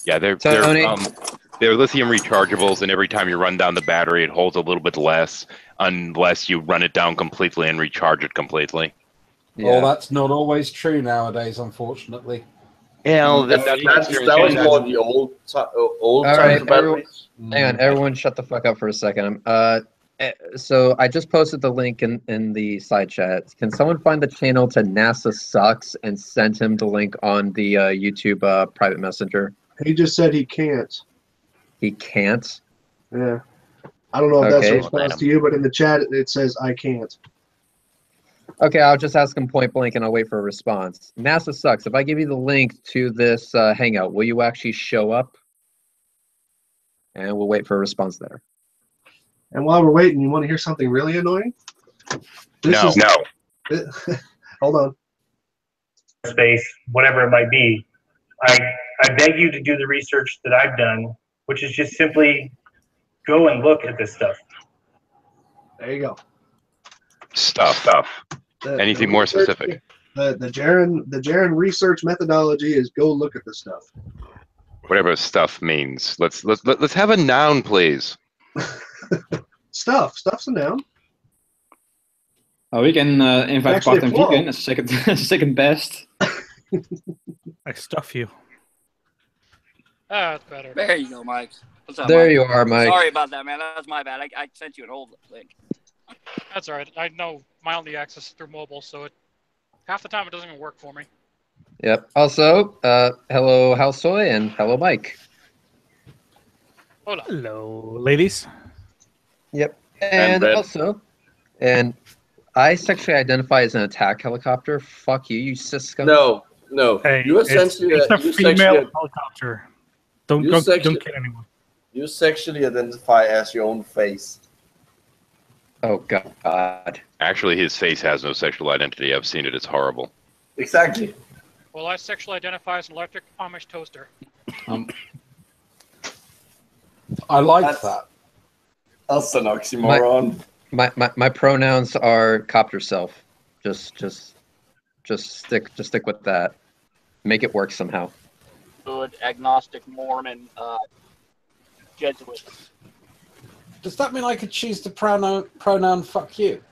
Yeah, they're lithium rechargeables, and every time you run down the battery, it holds a little bit less, unless you run it down completely and recharge it completely. Yeah. Well, that's not always true nowadays, unfortunately. Yeah, well, That was more the old times of batteries. Hang on, everyone shut the fuck up for a second. So I just posted the link in the side chat. Can someone find the channel to NASA Sucks and send him the link on the YouTube private messenger? He just said he can't. He can't? Yeah. I don't know if that's a Okay. response to you, but in the chat it says I can't. Okay, I'll just ask him point blank and I'll wait for a response. NASA sucks. If I give you the link to this Hangout, will you actually show up? And we'll wait for a response there. And while we're waiting, you want to hear something really annoying? No. Hold on. Space, whatever it might be. I beg you to do the research that I've done, which is just simply go and look at this stuff. There you go. Stuff. Anything more specific? The Jaren research methodology is go look at the stuff. Whatever stuff means. Let's have a noun, please. Stuff's a noun. Oh, we can invite Actually, Spartan plural. Vegan as second best. I stuff you. That's better. There you go, Mike. What's up, There Mike? you are, Mike. Sorry about that, man. That was my bad. I sent you an old link. That's all right. I know my only access is through mobile, so half the time it doesn't even work for me. Yep. Also, hello, Housesoy, and hello, Mike. Hola. Hello, ladies. Yep. And also, and I sexually identify as an attack helicopter. Fuck you, you cisco. No. Hey, You essentially it's a you female sexually, helicopter. Don't you sexually- don't kill anyone. you sexually identify as your own face. Oh God. Actually, his face has no sexual identity. I've seen it. It's horrible. Exactly. Well, I sexually identify as an electric Amish toaster. I like That's- that. That's an oxymoron. My pronouns are copter self. Just stick with that. Make it work somehow. Good agnostic Mormon Jesuit. Does that mean I could choose the pronoun fuck you?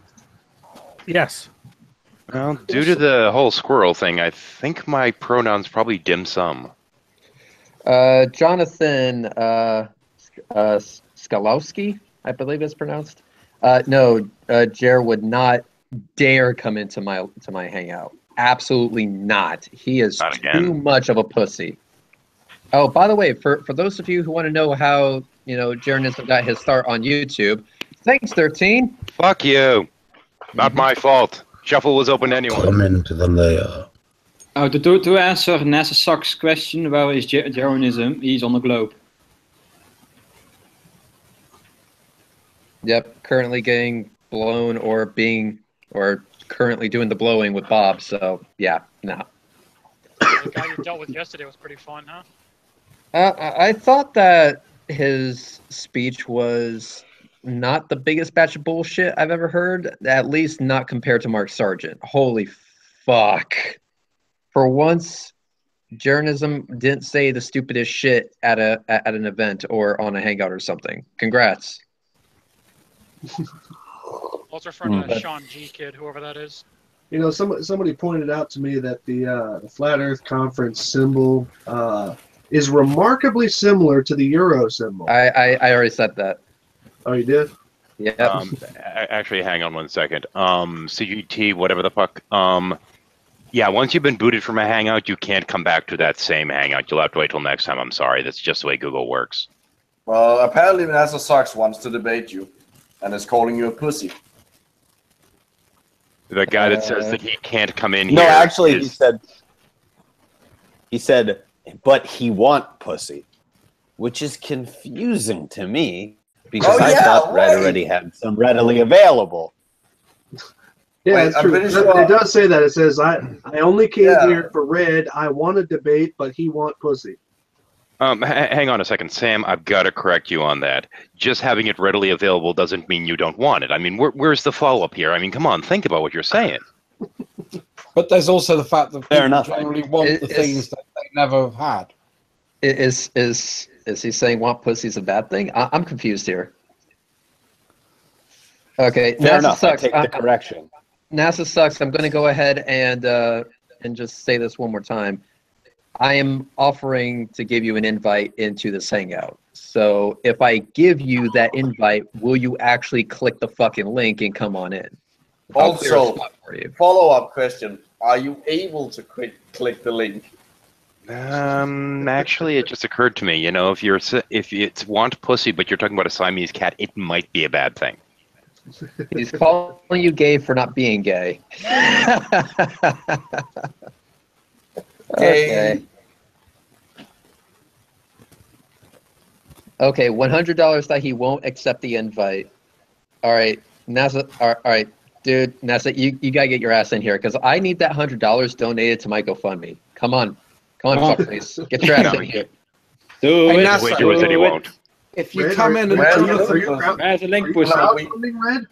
Yes. Well, due to the whole squirrel thing, I think my pronoun's probably dim sum. Jonathan Skalowski, I believe it's pronounced. No, Jer would not dare come into my hangout. Absolutely not. He is Not too again. much of a pussy. Oh, by the way, for those of you who want to know how Jeranism got his start on YouTube, thanks 13. Fuck you. Not my fault. Shuffle was open anyway. Come into the layer. Oh, to answer NASA Sucks' question, where is Jeronism? He's on the globe. Yep, currently getting blown or currently doing the blowing with Bob. So yeah, no. The guy you dealt with yesterday was pretty fun, huh? I thought that his speech was not the biggest batch of bullshit I've ever heard, at least not compared to Mark Sargent. Holy fuck. For once, Jeranism didn't say the stupidest shit at an event or on a hangout or something. Congrats. Also referring to that Sean G kid, whoever that is. You know, somebody pointed out to me that the Flat Earth Conference symbol is remarkably similar to the Euro symbol. I already said that. Oh, you did? Yeah. Actually, hang on one second. CGT, whatever the fuck. Yeah, once you've been booted from a hangout, you can't come back to that same hangout. You'll have to wait till next time. I'm sorry. That's just the way Google works. Well, apparently NASA Sucks wants to debate you and is calling you a pussy. The guy that says that he can't come in No, here. actually, is- he said, but he want pussy, which is confusing to me because I thought Red already had some readily available. Yeah, Wait, it's I'm true. pretty It sure- does say that. It says, I only came Yeah. here for Red. I want to debate, but he want pussy. Hang on a second, Sam. I've got to correct you on that. Just having it readily available doesn't mean you don't want it. I mean, where's the follow-up here? I mean, come on, think about what you're saying. But there's also the fact that Fair people enough. generally want the things that they never have had. Is he saying want pussy is a bad thing? I'm confused here. Okay, Fair NASA enough. sucks. I take the correction. NASA sucks. I'm going to go ahead and just say this one more time. I am offering to give you an invite into this hangout. So if I give you that invite, will you actually click the fucking link and come on in? I'll clear a Also, spot for you. follow-up question. Are you able to click the link? Actually, it just occurred to me. You know, if it's want pussy, but you're talking about a Siamese cat, it might be a bad thing. He's calling you gay for not being gay. Okay. Okay, $100 that he won't accept the invite. All right, NASA. All right, dude, NASA, you gotta get your ass in here because I need that $100 donated to my GoFundMe. Come on, fuckface, get your ass in here. Do it. NASA, Wager was that he won't. If you Red, come in and Red, do are you nothing, crowd- There's a link are you pussy. crowdfunding, Red?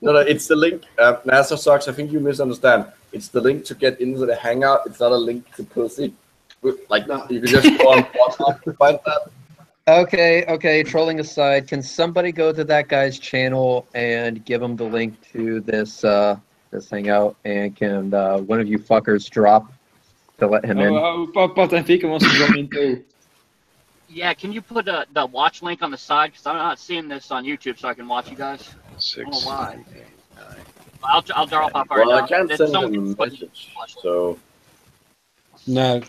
No, it's the link. NASA Socks, I think you misunderstand. It's the link to get into the Hangout. It's not a link to pussy. Like, you can just go on Pornhub to find that. Okay, trolling aside, can somebody go to that guy's channel and give him the link to this hangout? And can one of you fuckers drop to let him in? Pat and Vika wants to join in too. Yeah, can you put the watch link on the side? Because I'm not seeing this on YouTube, so I can watch you guys. I don't know why. I'll drop off right Well, now. I can't It's send someone him a put- message, so no,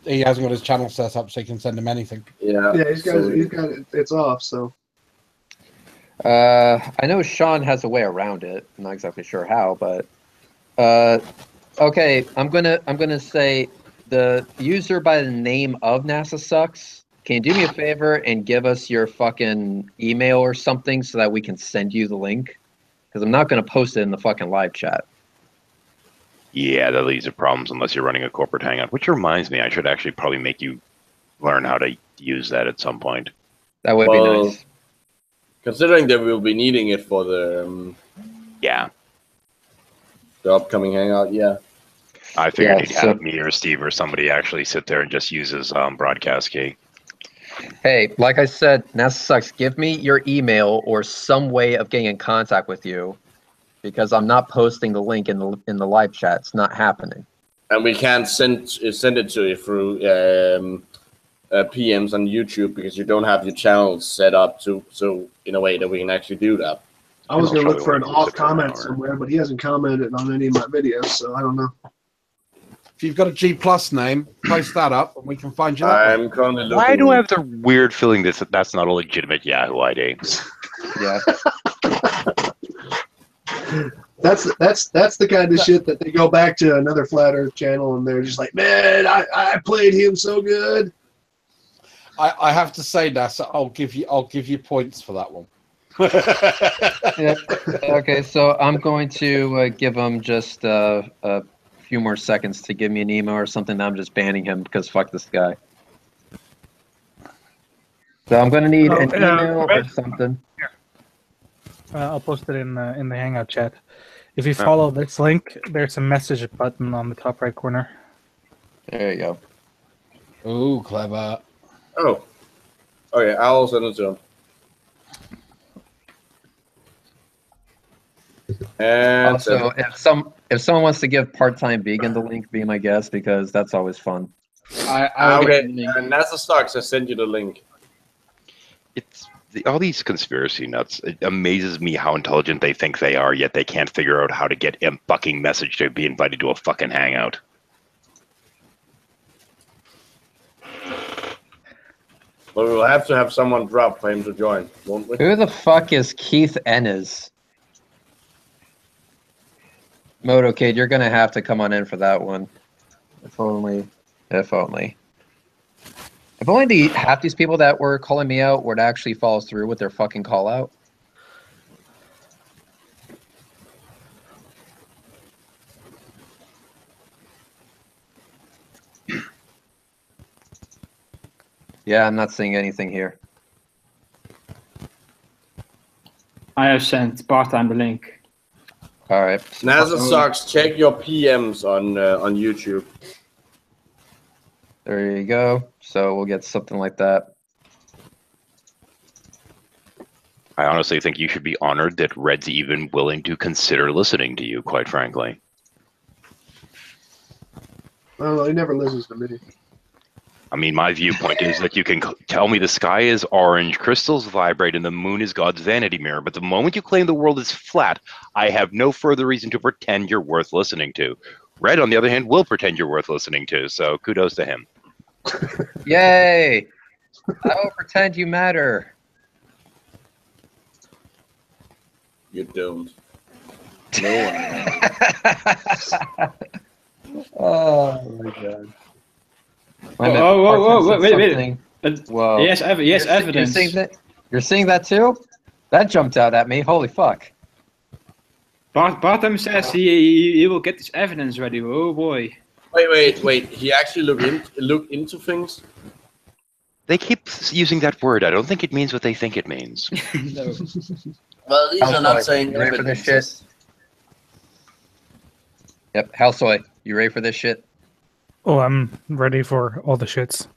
he hasn't got his channel set up, so he can send him anything. yeah. Yeah, he's got it. It's off. So I know Sean has a way around it. I'm not exactly sure how, but okay, I'm gonna say the user by the name of NASA Sucks. Can you do me a favor and give us your fucking email or something so that we can send you the link? Because I'm not gonna post it in the fucking live chat. Yeah, that leads to problems unless you're running a corporate hangout. Which reminds me, I should actually probably make you learn how to use that at some point. That would be nice. Considering that we'll be needing it for the upcoming Hangout, yeah. I figured Yeah, he'd have me or Steve or somebody actually sit there and just use his broadcast key. Hey, like I said, NASA Sucks, give me your email or some way of getting in contact with you, because I'm not posting the link in the live chat. It's not happening. And we can't send it to you through PMs on YouTube because you don't have your channel set up so in a way that we can actually do that. I was gonna look for an off comment somewhere, but he hasn't commented on any of my videos, so I don't know. If you've got a G Plus name, post that up, and we can find you. That I'm currently looking. Why do I have the weird feeling that's not a legitimate Yahoo ID? Yeah. That's the kind of shit that they go back to another Flat Earth channel and they're just like, man, I played him so good. I have to say, NASA, I'll give you points for that one. Yeah. Okay, so I'm going to give him just a few more seconds to give me an email or something. I'm just banning him because fuck this guy. So I'm going to need an email or something. I'll post it in the Hangout chat. If you follow this link, there's a message button on the top right corner. There you go. Oh, clever. Oh. Okay, I'll send it to him. And Also, if someone wants to give part-time vegan the link, be my guest because that's always fun. okay, and NASA Stocks, I sent you the link. It's all these conspiracy nuts. It amazes me how intelligent they think they are, yet they can't figure out how to get a fucking message to be invited to a fucking hangout. But we'll have to have someone drop for him to join, won't we? Who the fuck is Keith Ennis? Motorcade, you're gonna have to come on in for that one. If only. If only half these people that were calling me out would actually follow through with their fucking call out. Yeah, I'm not seeing anything here. I have sent part-time the link. All right. NASA Socks, check your PMs on YouTube. There you go. So we'll get something like that. I honestly think you should be honored that Red's even willing to consider listening to you, quite frankly. I don't know. He never listens to me. I mean, my viewpoint is that you can tell me the sky is orange, crystals vibrate, and the moon is God's vanity mirror. But the moment you claim the world is flat, I have no further reason to pretend you're worth listening to. Red, on the other hand, will pretend you're worth listening to. So kudos to him. Yay! I will pretend you matter. You don't. No one. Oh my god. Whoa, wait. Something. But Whoa. Yes, You're evidence. seeing that? You're seeing that too? That jumped out at me. Holy fuck. Bartham says he will get this evidence ready. Oh boy. Wait. He actually look into things. They keep using that word. I don't think it means what they think it means. No. Well, these are not saying you ready for this shit? Yep, Halsoy, you ready for this shit? Oh, I'm ready for all the shits.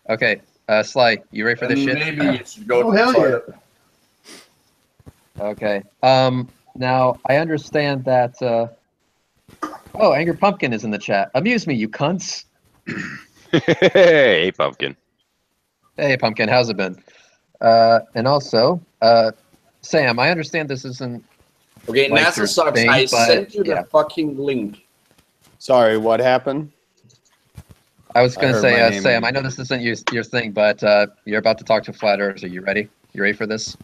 Okay, Sly, you ready for this shit? Maybe you should go. Oh, hell yeah. Okay. Now I understand that. Oh, Angry Pumpkin is in the chat. Amuse me, you cunts. Hey, Pumpkin. Hey, Pumpkin, how's it been? And also, Sam, I understand this isn't. Okay, like NASA your sucks. thing, I but, sent you yeah. the fucking link. Sorry, what happened? I was going to heard my say, name Sam, and- I know this isn't your thing, but you're about to talk to Flat Earth. Are you ready? You ready for this?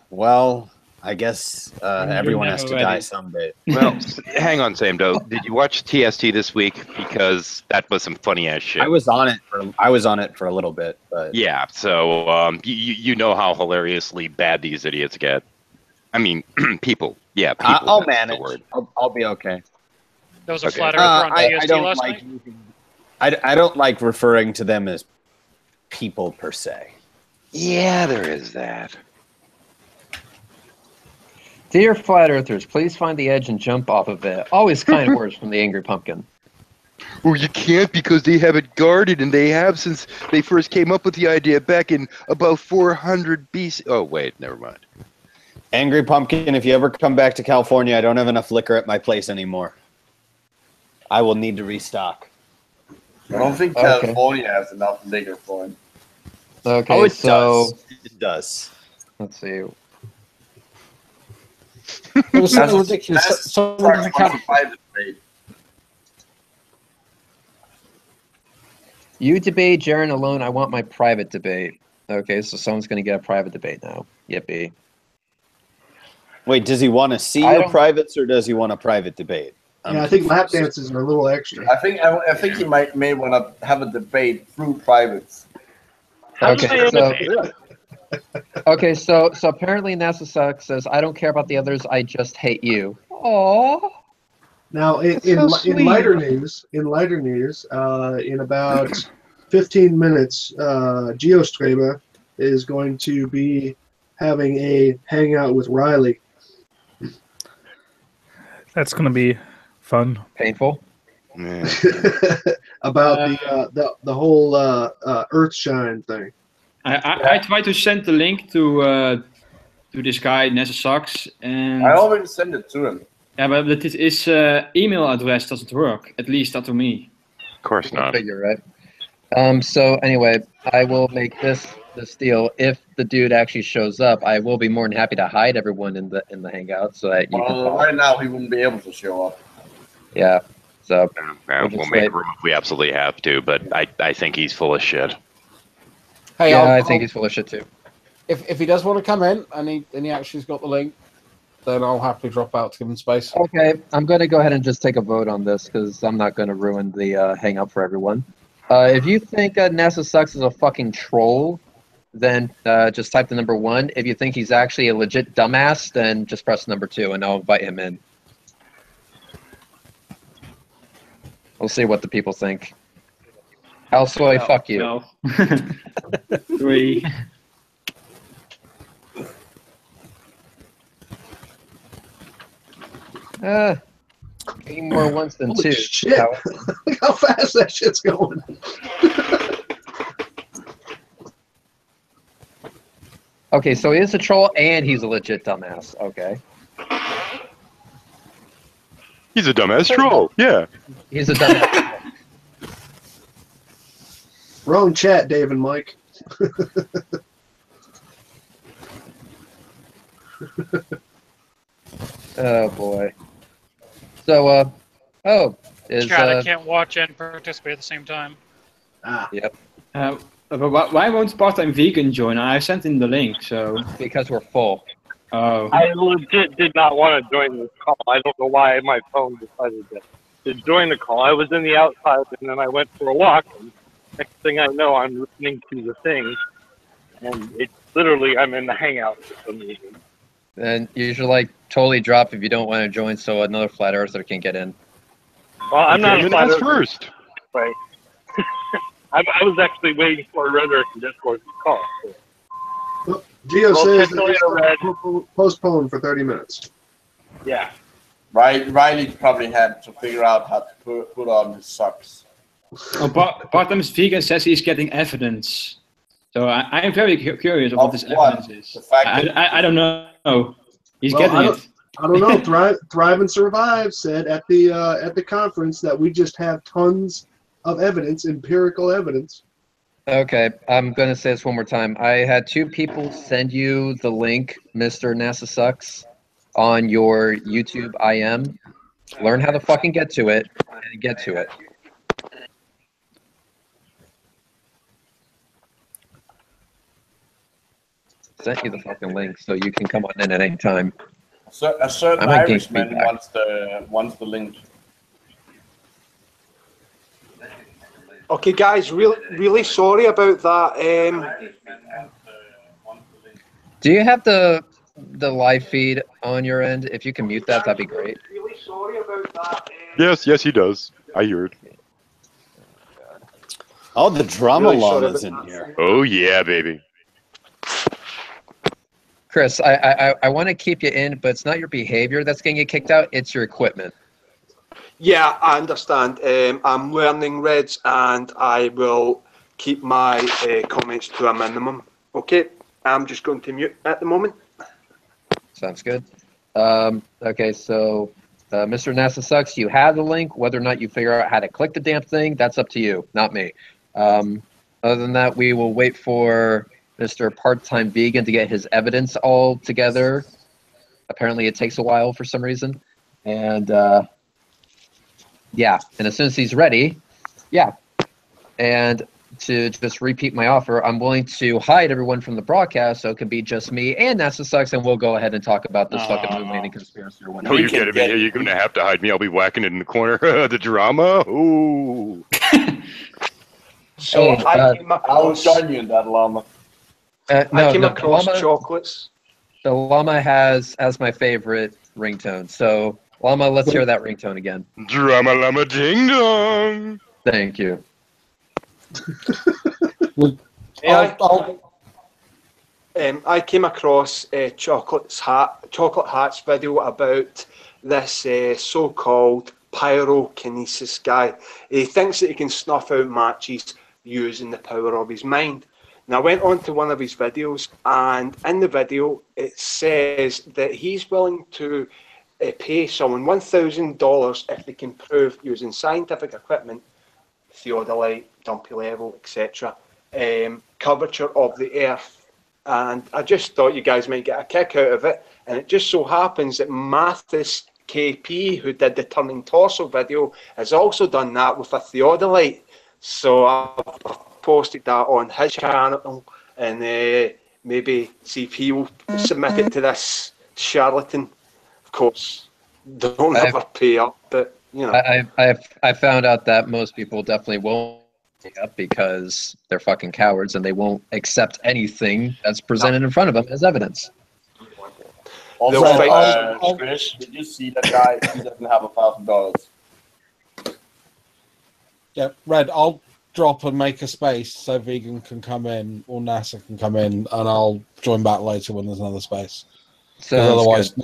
Well, I guess everyone has to never die ready. someday. Well, hang on, Sam. Though, did you watch TST this week? Because that was some funny ass shit. I was on it for a little bit, but Yeah. So you know how hilariously bad these idiots get. I mean, people. Yeah, people. I'll that's the manage. word. I'll be okay. There was a Okay. flat earther on I TST don't last like night. I don't like referring to them as people per se. Yeah, there is that. Dear Flat Earthers, please find the edge and jump off of it. Always kind words from the Angry Pumpkin. Well, you can't because they have it guarded, and they have since they first came up with the idea back in about 400 BC. Oh, wait, never mind. Angry Pumpkin, if you ever come back to California, I don't have enough liquor at my place anymore. I will need to restock. I don't think Okay. California has enough liquor for him. Okay, Oh, it so does. It does. let's see. It was so That's- ridiculous. that's Someone in the camp. private debate. You debate Jaren alone. I want my private debate. Okay, so someone's going to get a private debate now. Yippee. Wait, does he want to see I your don't- privates or does he want a private debate? Yeah, I think lap dances are a little extra. I think he may want to have a debate through privates. Okay, so apparently NASA sucks says I don't care about the others. I just hate you. Aww. Now, in so sweet. lighter news, in about 15 minutes, Geostreba is going to be having a hangout with Riley. That's gonna be fun. Painful. About the whole Earthshine thing. I tried to send the link to this guy Nessa Sachs, and I already sent it to him. yeah, but his email address doesn't work. At least not to me. Of course not. You're right. So anyway, I will make this deal. If the dude actually shows up, I will be more than happy to hide everyone in the hangout so that you can Well, talk. right now he wouldn't be able to show up. Yeah. So We'll just make wait. room if we absolutely have to, but I think he's full of shit. Hey, yeah, I I'll- think he's full of shit too. if he does want to come in and he actually's got the link, then I'll happily drop out to give him space. Okay, I'm going to go ahead and just take a vote on this because I'm not going to ruin the hangout for everyone. If you think NASA Sucks is a fucking troll, then just type the number 1. If you think he's actually a legit dumbass, then just press number 2 and I'll invite him in. We'll see what the people think. Housewife, fuck you. No. 3. Getting more once than Holy 2. shit. Look how fast that shit's going. Okay, so he is a troll and he's a legit dumbass. Okay. He's a dumbass troll. Yeah. He's a dumbass. Wrong chat, Dave and Mike. Oh boy. So, oh, Chat, I can't watch and participate at the same time. Yep. But why won't part-time vegan join? I sent in the link, so because we're full. Oh. I legit did not want to join this call. I don't know why my phone decided to join the call. I was in the outside, and then I went for a walk, and next thing I know, I'm listening to the thing, and it's literally, I'm in the Hangout for some reason. And you should like totally drop if you don't want to join, so another flat earther can get in. Well, I'm not a flat earther. first. Right. I was actually waiting for a Red Earth and Discord to call. So. Geo Well, says technically that it's postponed for 30 minutes. Yeah. Riley probably had to figure out how to put on his socks. Oh, part-time vegan says he's getting evidence. So I'm very curious of what this evidence is. The fact I don't know. He's Well, getting it. I don't know. Thrive and Survive said at the conference that we just have tons of evidence, empirical evidence. Okay, I'm going to say this one more time. I had 2 people send you the link, Mr. NASA Sucks, on your YouTube IM. Learn how to fucking get to it, and get to it. Sent you the fucking link, so you can come on in at any time. So a certain I might gain Irishman feedback. wants the link. Okay, guys, really sorry about that. Do you have the live feed on your end? If you can mute that, that'd be great. Really sorry about that. Yes, he does. I heard. Oh, the drama Really sorry llama's about in here. Oh yeah, baby. Chris, I want to keep you in, but it's not your behavior that's getting you kicked out. It's your equipment. Yeah, I understand. I'm learning, Reds, and I will keep my comments to a minimum. Okay, I'm just going to mute at the moment. Sounds good. Okay, so Mr. NASA Sucks, you have the link. Whether or not you figure out how to click the damn thing, that's up to you, not me. Other than that, we will wait for Mr. Part-Time Vegan to get his evidence all together. Apparently it takes a while for some reason. And yeah, and as soon as he's ready, yeah. And to just repeat my offer, I'm willing to hide everyone from the broadcast so it can be just me and NASA Sucks, and we'll go ahead and talk about this fucking moon landing conspiracy or whatever. No, you're kidding me. You're going to have to hide me. I'll be whacking it in the corner. The drama? Ooh. So I came I'll across, join you in that llama. No, I came the across llama, chocolates. the llama has my favorite ringtone. So, llama, let's hear that ringtone again. Drama llama ding dong. Thank you. I came across a chocolate hat's video about this so-called pyrokinesis guy. He thinks that he can snuff out matches using the power of his mind. Now, I went on to one of his videos, and in the video, it says that he's willing to pay someone $1,000 if they can prove using scientific equipment, theodolite, dumpy level, etc., curvature of the Earth. And I just thought you guys might get a kick out of it. And it just so happens that Mathis KP, who did the turning torso video, has also done that with a theodolite. So I've posted that on his channel, and maybe see if he will submit it to this charlatan. Of course, don't ever pay up, but you know. I found out that most people definitely won't pay up because they're fucking cowards and they won't accept anything that's presented in front of them as evidence. Also, Chris, did you see that guy? He doesn't have $1,000. Yeah, Red, I'll drop and make a space so Vegan can come in or NASA can come in, and I'll join back later when there's another space. Because otherwise,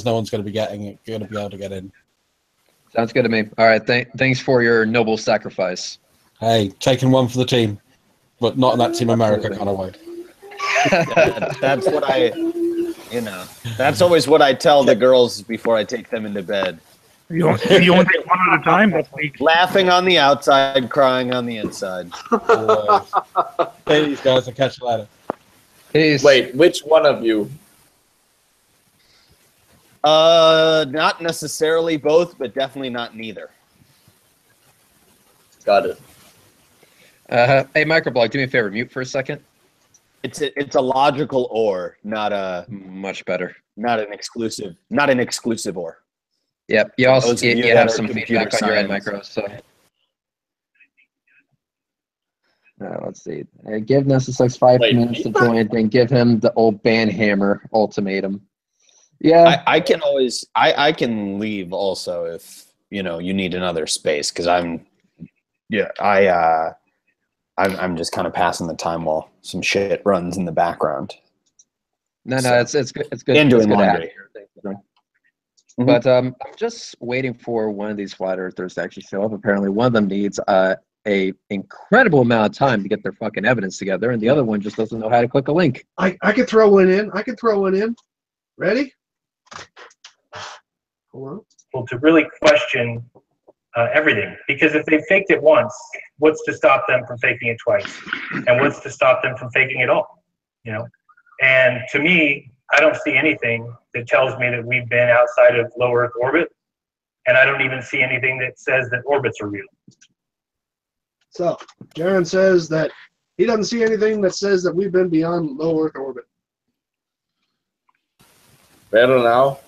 no one's going to be able to get in. Sounds good to me. All right, thanks for your noble sacrifice. Hey, taking one for the team, but not in that Team America kind of way. That's what that's always what I tell the girls before I take them into bed. You want to take one at a time? That's weak. Laughing on the outside, crying on the inside. Hey, guys, I'll catch you later. Peace. Wait, which one of you? Not necessarily both, but definitely not neither. Got it. Hey, Microblog, do me a favor. Mute for a second. It's a logical or, not a much better. Not an exclusive or. Yep. You For also those of you you that have are some computer feedback on your end, science. Micro. So let's see. Give Nessus 5 minutes to join, then give him the old banhammer ultimatum. Yeah, I can always I can leave also if you need another space because I'm just kind of passing the time while some shit runs in the background. No, it's good. It's good. And It's doing good to have laundry. you here. But I'm just waiting for one of these flat earthers to actually show up. Apparently, one of them needs a incredible amount of time to get their fucking evidence together, and the other one just doesn't know how to click a link. I could throw one in. Ready? Hold on. Well, to really question everything, because if they faked it once, what's to stop them from faking it twice, and what's to stop them from faking it all? And to me, I don't see anything that tells me that we've been outside of low Earth orbit, and I don't even see anything that says that orbits are real. So, Jaron says that he doesn't see anything that says that we've been beyond low Earth orbit. Better now?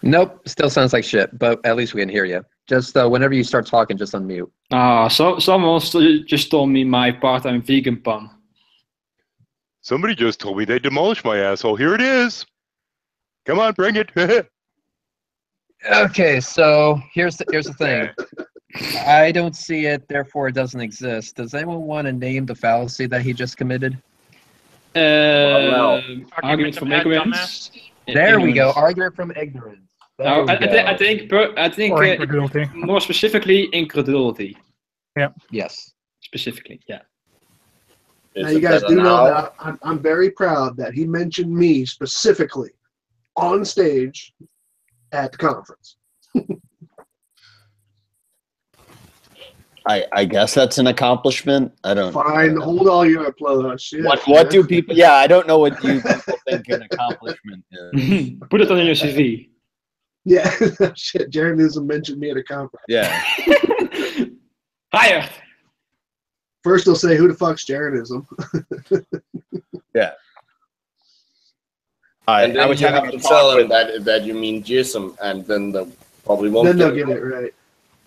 Nope, still sounds like shit, but at least we can hear you. Just whenever you start talking, just unmute. Someone just told me my part-time vegan pun. Somebody just told me they demolished my asshole. Here it is. Come on, bring it. Okay, so here's the thing. I don't see it, therefore it doesn't exist. Does anyone want to name the fallacy that he just committed? Argument from ignorance. There we go. Argument from ignorance. No, I think Or incredulity. More specifically incredulity. Yeah. Yes. Specifically, yeah. Now you guys do know that I'm very proud that he mentioned me specifically on stage at the conference. I guess that's an accomplishment. I don't. Fine, hold all your applause. Shit. What do people? Yeah, I don't know what you people think an accomplishment is. Put it on your CV. Yeah, shit. Jared Newsom mentioned me at a conference. Yeah. Hired. First they'll say, "Who the fuck's Jaredism?" Yeah. And then I was you having have a to talk tell them with- that you mean jism, and then they probably won't. Then they'll get it right.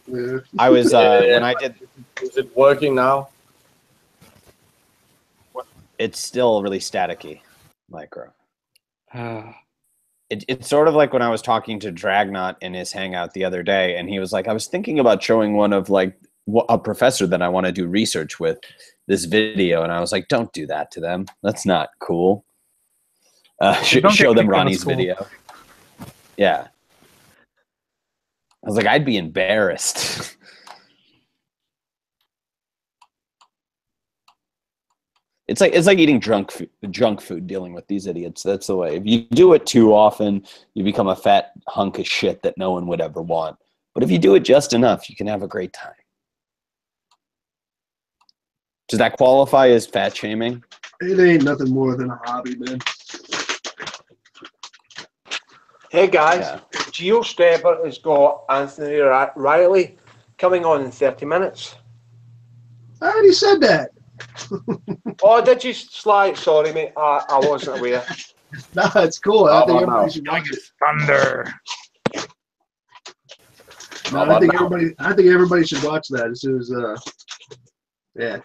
Yeah. I was when I did. Is it working now? It's still really staticky, Micro. It's sort of like when I was talking to Dragnot in his Hangout the other day, and he was like, I was thinking about showing one of like a professor that I want to do research with this video, and I was like, don't do that to them. That's not cool. Show them Ronnie's video. Yeah. I was like, I'd be embarrassed. It's like eating junk food, dealing with these idiots. That's the way. If you do it too often, you become a fat hunk of shit that no one would ever want. But if you do it just enough, you can have a great time. Does that qualify as fat shaming? It ain't nothing more than a hobby, man. Hey guys, Geo Stepper has got Anthony Riley coming on in 30 minutes. I already said that. Oh, did you slide? Sorry, mate. I wasn't aware. No, it's cool. I think everybody should watch it. Thunder. No, I think everybody should watch that as soon as yeah.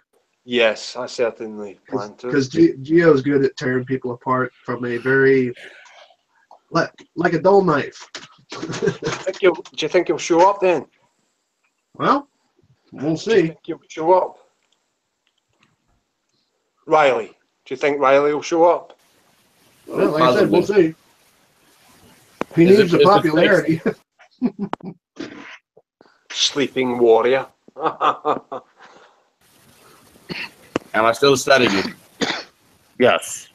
Yes, I certainly plan to. Because Geo's good at tearing people apart from a very like a dull knife. Do you think he'll show up then? Well, we'll see. Do you think he'll show up? Riley. Do you think Riley will show up? Well, like I said, we'll see. He needs the popularity. Sleeping warrior. Am I still studying you? Yes.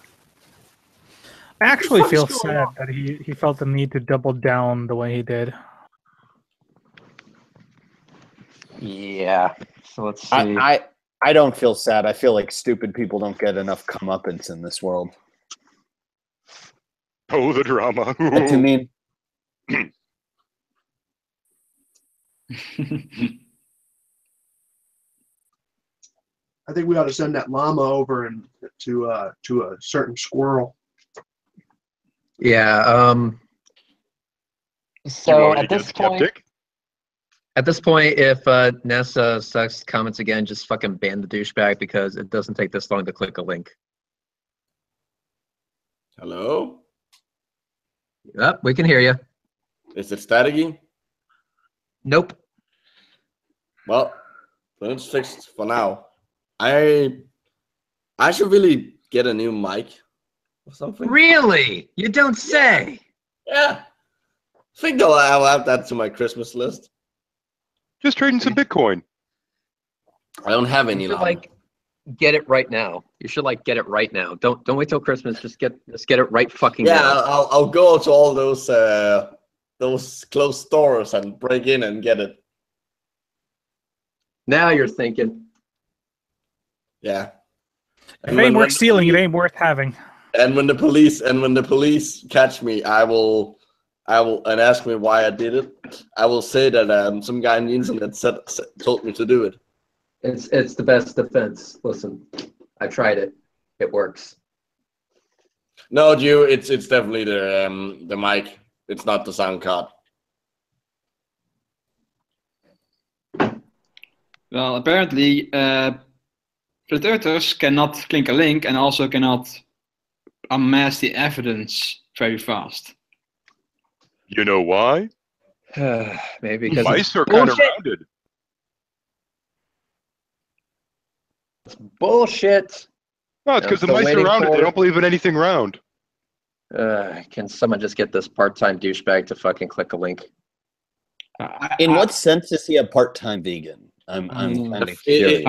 I actually feel sad that he felt the need to double down the way he did. Yeah. So let's see. I don't feel sad. I feel like stupid people don't get enough comeuppance in this world. Oh, the drama. What do you mean? I think we ought to send that llama over and to a certain squirrel. Yeah. So at this point, if NASA sucks comments again, just fucking ban the douchebag because it doesn't take this long to click a link. Hello? Yep, we can hear you. Is it staticky? Nope. Well, then it's fixed for now. I should really get a new mic or something. Really? You don't say. Yeah. I think I'll add that to my Christmas list. Just trading some Bitcoin. I don't have any You should, now. like, get it right now. You should like get it right now. Don't wait till Christmas. Just get it right fucking Yeah, now. I'll go to all those closed stores and break in and get it. Now you're thinking. Yeah. If it ain't worth stealing, it ain't worth having. And when the police catch me, I will and ask me why I did it. I will say that some guy on the internet told me to do it. It's the best defense. Listen, I tried it. It works. No, Drew, it's definitely the mic. It's not the sound card. Well, apparently, flat earthers cannot click a link and also cannot amass the evidence very fast. You know why? Maybe because mice are kind of rounded. It's bullshit. No, it's because the mice are rounded. They don't believe in anything round. Can someone just get this part-time douchebag to fucking click a link? In what sense is he a part-time vegan? I'm kind of curious.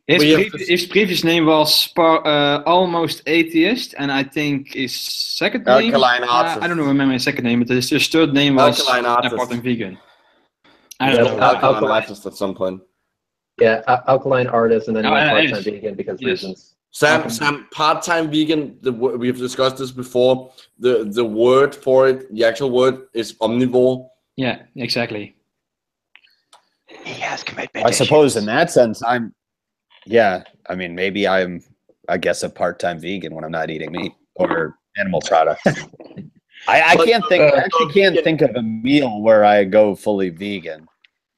His previous name was Almost Atheist, and I think his second name, I don't remember his second name, but his third name was Part-Time Vegan. I don't know. Alkaline Artist at some point. Yeah, Alkaline Artist, and then Part-Time Vegan because reasons. Sam, part-time vegan. We've discussed this before. The word for it, the actual word, is omnivore. Yeah, exactly. He has commitment. I suppose in that sense, I mean, maybe I'm, I guess, a part-time vegan when I'm not eating meat or animal products. I actually can't think of a meal where I go fully vegan.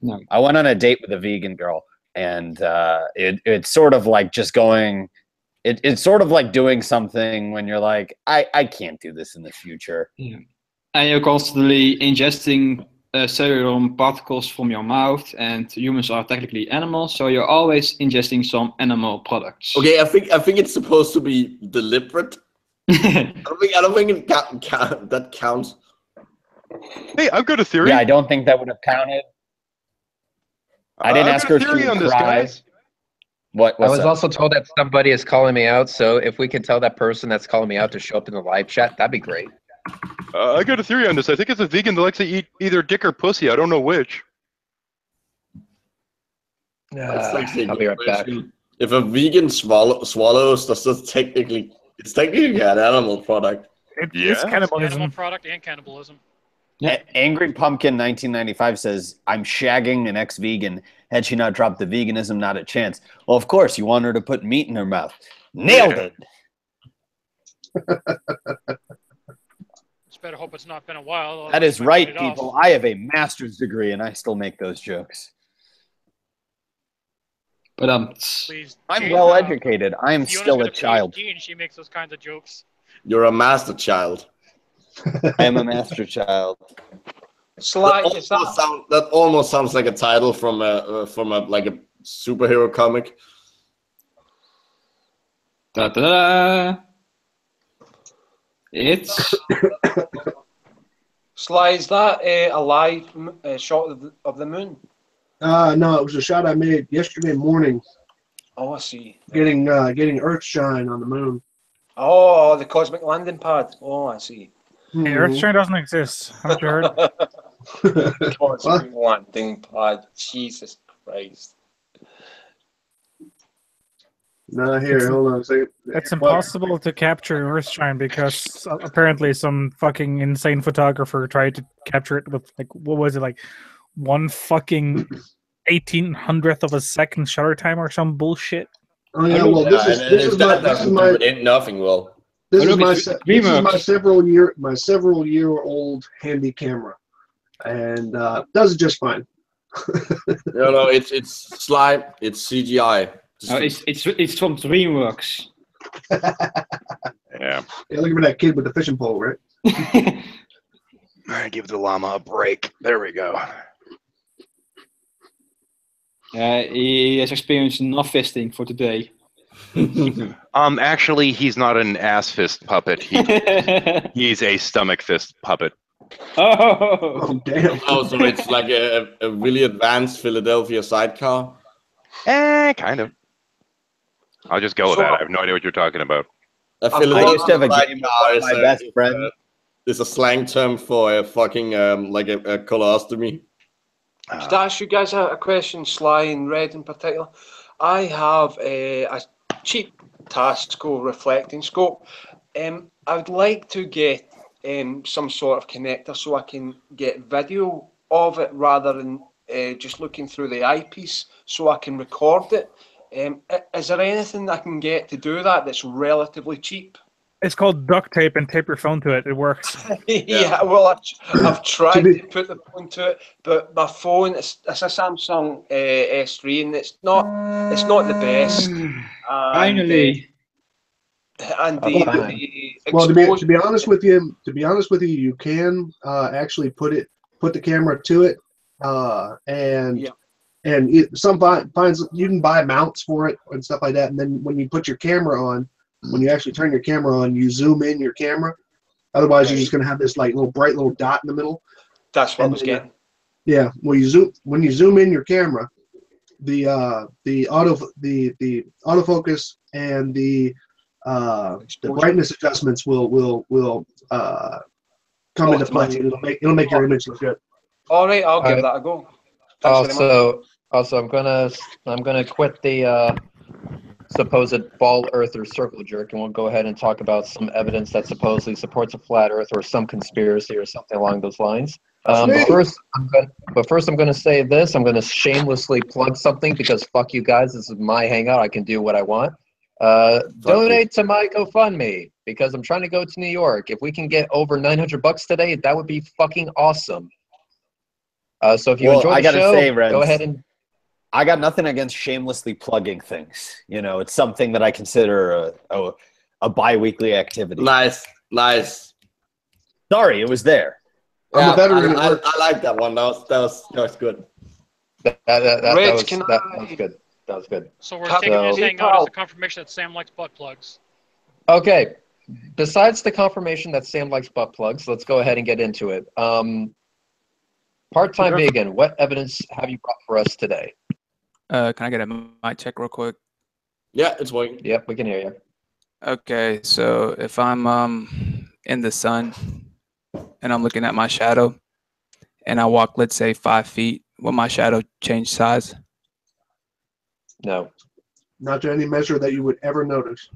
No. I went on a date with a vegan girl, and it's sort of like just going. It's sort of like doing something when you're like, I can't do this in the future. Yeah. And you're constantly ingesting cellular particles from your mouth, and humans are technically animals, so you're always ingesting some animal products. Okay, I think it's supposed to be deliberate. I don't think that counts. Hey, I've got a theory. Yeah, I don't think that would have counted. I didn't ask her to on this, cry. guys. What? I was also told that somebody is calling me out, so if we could tell that person that's calling me out to show up in the live chat, that'd be great. I got a theory on this. I think it's a vegan that likes to eat either dick or pussy. I don't know which. I'll be right back. If a vegan swallows, it's technically an animal product. It's cannibalism. Animal product and cannibalism. Angry Pumpkin 1995 says, I'm shagging an ex-vegan. Had she not dropped the veganism, not a chance. Well, of course, you want her to put meat in her mouth. Nailed it. Just better hope it's not been a while. That is right, people. I have a master's degree, and I still make those jokes. But Please, I'm Jane, well educated. I am Fiona's still got a child. PhD and she makes those kinds of jokes. You're a master child. I am a master child. That almost sounds like a title from a like a superhero comic. Ta-da! It's Sly, is that a live shot of the moon? No, it was a shot I made yesterday morning. Oh, I see. Getting Earthshine on the moon. Oh, the cosmic landing pad. Oh, I see. Hey, Earthshine doesn't exist. Haven't you heard? Cosmic landing pad. Jesus Christ. No, here, hold on a second. It's impossible to capture Earthshine because apparently some fucking insane photographer tried to capture it with, like, what was it, like one fucking 1800th of a second shutter time or some bullshit. Oh yeah, well this is nothing will. This is my several year old handy camera, and does it just fine. No, it's slime. It's CGI. Oh, it's from DreamWorks. Yeah. Yeah, looking for that kid with the fishing pole, right? All right, give the llama a break. There we go. He has experienced enough fisting for today. Actually, he's not an ass fist puppet. He's a stomach fist puppet. Oh damn! Oh, so it's like a really advanced Philadelphia sidecar. Kind of. I'll just go with that. I have no idea what you're talking about. A I used to have a game sidecar with my best friend. Is a slang term for a fucking like a colostomy. Should I ask you guys a question, Sly and Red in particular? I have a cheap Tasco reflecting scope. I would like to get some sort of connector so I can get video of it rather than just looking through the eyepiece so I can record it. Is there anything I can get to do that's relatively cheap? It's called duct tape and tape your phone to it. It works. Yeah, well, I've tried to put the phone to it, but my phone it's a Samsung S3, and it's not the best. Finally. And well, to be honest with you, you can actually put the camera to it, and some finds you can buy mounts for it and stuff like that, and then when you put your camera on. When you actually turn your camera on, you zoom in your camera. Otherwise, you're just going to have this like bright little dot in the middle. That's what I was getting. Yeah, when you zoom in your camera, the autofocus and the brightness adjustments will come into play. It'll make your image look good. All right, I'll give that a go. Also, I'm gonna quit the supposed ball earth or circle jerk, and we'll go ahead and talk about some evidence that supposedly supports a flat earth or some conspiracy or something along those lines. But first I'm going to say this. I'm going to shamelessly plug something because fuck you guys. This is my hangout. I can do what I want. Donate to my GoFundMe because I'm trying to go to New York. If we can get over $900 today, that would be fucking awesome. So if you enjoy the show, go ahead and. I got nothing against shamelessly plugging things. You know, it's something that I consider a bi-weekly activity. Nice. Sorry, it was there. Yeah, I like that one. That was good. That was good. So we're taking this hangout as a confirmation that Sam likes butt plugs. Okay. Besides the confirmation that Sam likes butt plugs, let's go ahead and get into it. Part-time vegan, what evidence have you brought for us today? Can I get a mic check real quick? Yeah, it's working. Yep, we can hear you. Okay, so if I'm in the sun and I'm looking at my shadow and I walk, let's say 5 feet, will my shadow change size? No. Not to any measure that you would ever notice.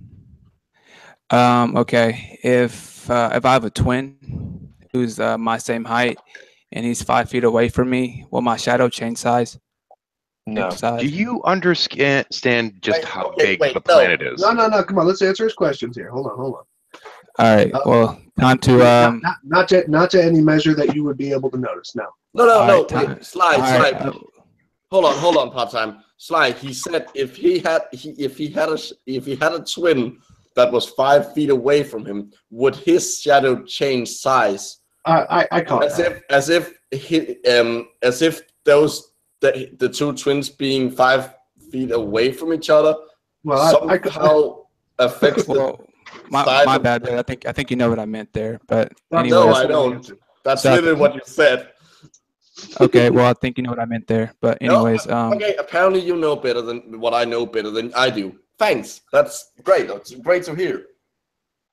Okay, if I have a twin who's my same height and he's 5 feet away from me, will my shadow change size? No. Do you understand just how big the planet is? No. Come on, let's answer his questions here. Hold on. All right. Well, time to not to any measure that you would be able to notice. No. No. Wait, Slide. Hold on, part-time. Sly, he said if he had a twin that was 5 feet away from him, would his shadow change size? I caught as if the two twins being 5 feet away from each other somehow affects my bad. I think you know what I meant there, but anyways, no, I don't. That's literally what you said. Okay, well, I think you know what I meant there, but anyways, okay. Apparently, you know better than what I know better than I do. Thanks. That's great. That's great to hear.